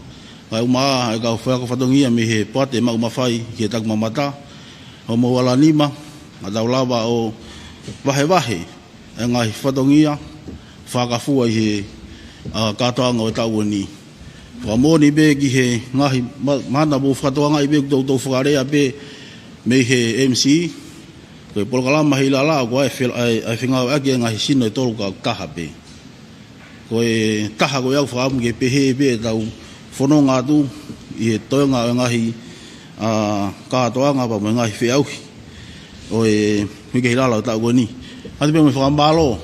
Au maa e kau whaka whatongia me he poate mau mawhai ki he tak mamata. O mo wala nima, a tau lawa o wahe wahe, e ngā hi whatongia, whakafua i he katoanga o e tau ni. Whamoni be ki he ngahi mana mo whakatoanga i be kutau whakarea be me he MC, koe polokalama Heilala ko ai whengau ake ngahi sino e tolu ka taha be. Koe taha koe au whakamu ke pehe be tau whanonga atu i he toenga o ngahi katoanga pa mo ngahi whiauhi o e mike Heilala o tau koe ni. Hati pe mo whakamalo,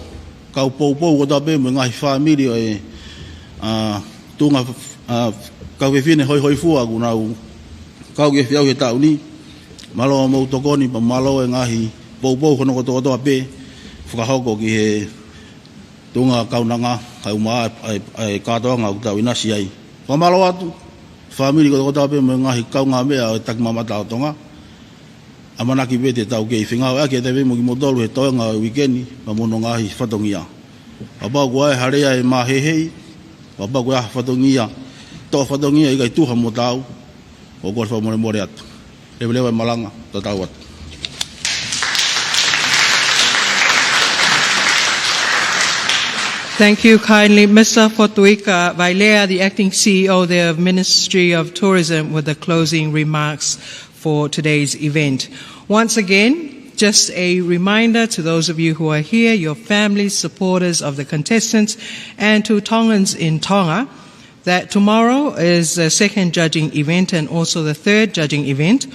kau pou ko tau be mo ngahi whamiri o e tunga kau ke whine hoi fua ku nau kau ke whiau he tau ni malo mau tokoni pa malo e ngahi pou kono ko toa pe whakahoko ki he tunga kaunanga kau maa ai katoanga ku tau inasi ai whamalo atu whamiri ko toa pe mo ngahi kaunga mea o tak mamata o tonga Amanaki pe te tau kei whingau ake te pe mo ki motolu he toenga o wikeni pa mono ngahi whatongia apau ko ai harea e mahehei apau ko ai whatongia to whatongia i kai tuha mo tau o kua whamore more atu lewa malanga ta tau atu. Thank you kindly. Mr. Fotuika Vailea, the acting CEO of the Ministry of Tourism, with the closing remarks for today's event. Once again, just a reminder to those of you who are here, your families, supporters of the contestants, and to Tongans in Tonga, that tomorrow is the second judging event and also the third judging event,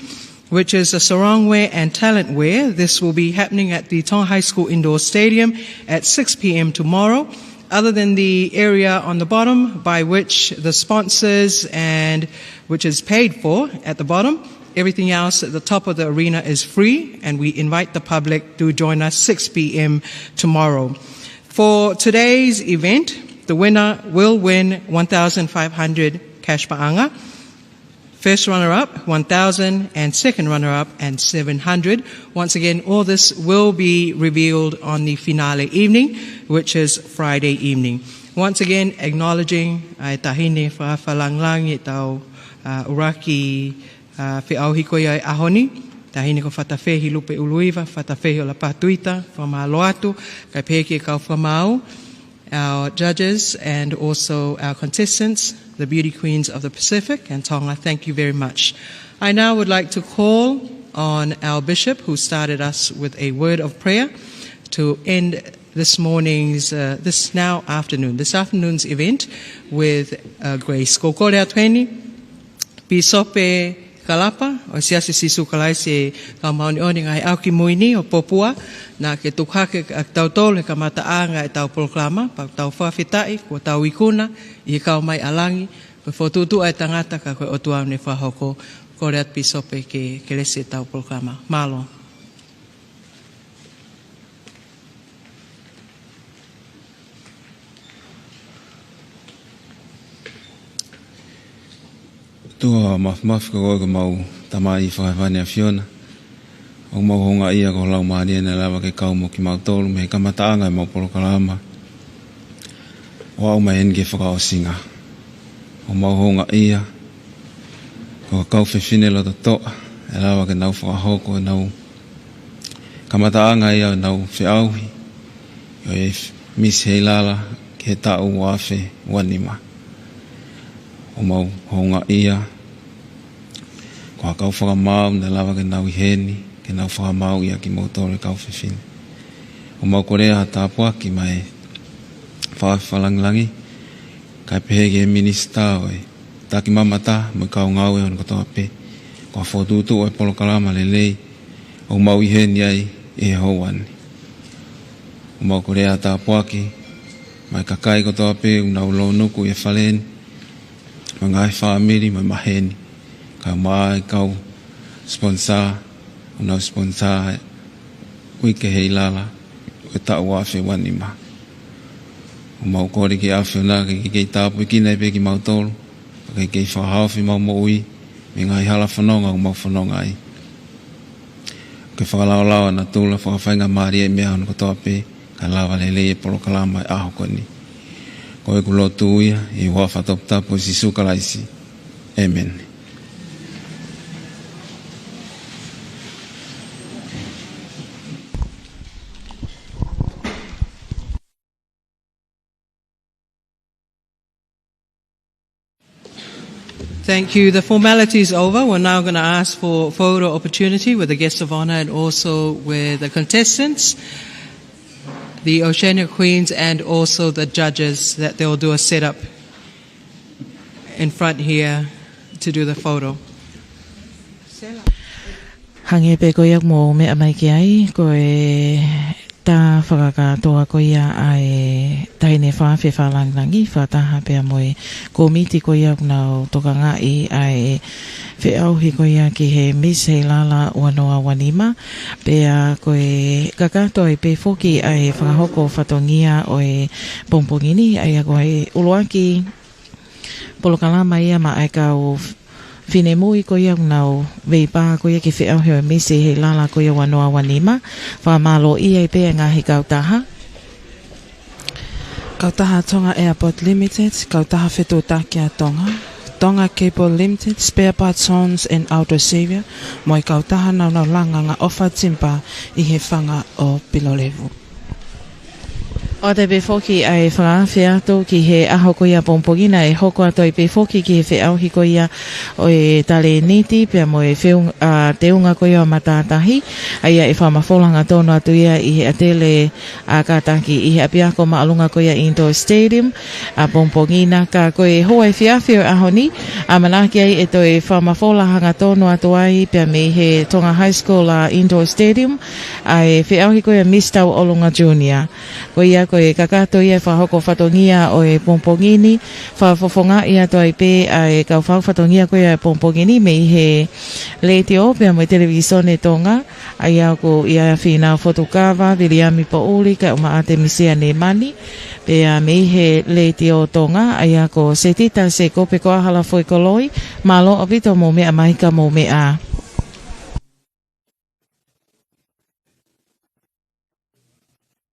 which is a sarong wear and talent wear. This will be happening at the Tonga High School Indoor Stadium at 6 p.m. tomorrow. Other than the area on the bottom by which the sponsors and which is paid for at the bottom, everything else at the top of the arena is free, and we invite the public to join us 6 p.m. tomorrow. For today's event, the winner will win 1,500 cash pa'anga. First runner-up, 1,000, and second runner-up, and 700. Once again, all this will be revealed on the finale evening, which is Friday evening. Once again, acknowledging tahine whawhalanglang e tau uraki whiau hikoia e ahoni. Tahine ko whatawhehi lupe uluiva, whatawhehi o la patuita, whamaloatu, kai peke kau whamau. Our judges and also our contestants, the beauty queens of the Pacific and Tonga, thank you very much. I now would like to call on our bishop, who started us with a word of prayer, to end this afternoon's event with grace. Ko kore atueni, pisope kalapa, o siasi sisu kalai se ka mauni oni ngai auki muini o popua, na ke tukhake ak tau tole ka mataanga e tau proklama, pa tau whawhitai, kua tau ikuna, I kau mai alangi, ko whotutu ai tangata ka koe otua ne whahoko, kore at pisope ke lese tau proklama. Malo. Tua mafmaf ko ko mau tamai whakawhane a Fiona. O mau honga ia ko lau maania na lawa ke kau mo ki mau tolu me kamataanga e mau polokalama. O au mai enge whakaosinga. O mau honga ia ko kau whewhine lo to toa e lawa ke nau whakahoko e nau kamataanga ia nau whiauhi. O e Miss Heilala ke tau wafe wanima. O mau honga ia ko kau whakamau na lawa ke nau iheni ke nau whakamau ia ki motore kau whiwhine. O mau korea tāpua ki mai whawhalanglangi kai pehege minista oi taki mamata mo kau ngau e on ko Toatepi ko whotutu o e polokalama lelei o mau iheni ai e houani. O mau korea tāpua ki mai kakai ko Toatepi unau lo nuku e whaleni mangai whaamiri mai maheni ka mai kau sponsor unau sponsor uike Heilala o tau awhi wanima o mau kore ki awhi na ki tāpu kina pe ki mau tolu ki whahawhi mau moui me ngai hala whanonga o mau whanonga ai ke whakalao lawa na tula whakawhainga maari e mea hon ko Toatepi ka lawa lele e polokalama e aho koni ko e kulotu ia I hoa whatoptapu si sukalaisi. Amen. Thank you. The formality is over. We're now going to ask for photo opportunity with the guests of honor and also with the contestants, the Oceania Queens, and also the judges, that they'll do a setup in front here to do the photo. Hange pe ko yak mo me amai ki ai ko e ta whakakatoa ko ia ai taine whawhi whalanglangi whataha pia moe komiti ko ia nau toka ngai ai whiauhi ko ia ki he Miss Heilala wanoa wanima pia ko e kakato e pe foki ai whakahoko whatongia o e pompongini ai ko e uluaki polokalama ia ma ai kau Fine mui ko ia nau veipa ko ia ki whiauhi o Miss Heilala ko ia wanoa wanima whamalo ia I pe ngahi kautaha Kautaha Tonga Airport Limited, Kautaha Whetūtakia Tonga, Tonga Cable Limited, Spare Parts Homes and Auto Savior, moi kautaha nau langa nga ofa timpa I he whanga o Pilolevu. O te pefoki ai whangawhi atu ki he aho ko ia pompogina e hoko ato I pefoki ki he whiauhi ko ia o e tale niti pia mo e teunga ko ia o matatahi ai e whamafolanga tono atu ia I he atele a kataki I he apiako maalunga ko ia Indoor Stadium a pompogina ka ko e hoa e whiawhi o aho ni Amanaki ai e to e whamafolanga tono atu ai pia me he Tonga High School Indoor Stadium a e whiauhi ko ia Miss Tau Olunga Junior ko ia ko e kakato ia whahoko whatongia o e pompongini, whafofonga ia toi pe ai kau whatongia ko ia pompongini me he le te o pia mo televisione tonga ai ko ia whina fotokawa Liliani Pauli ka uma ate misia ne mani pia me he le te o tonga ai ko se tita se kope ko ahala foi koloi malo apito mo me amaika mo me a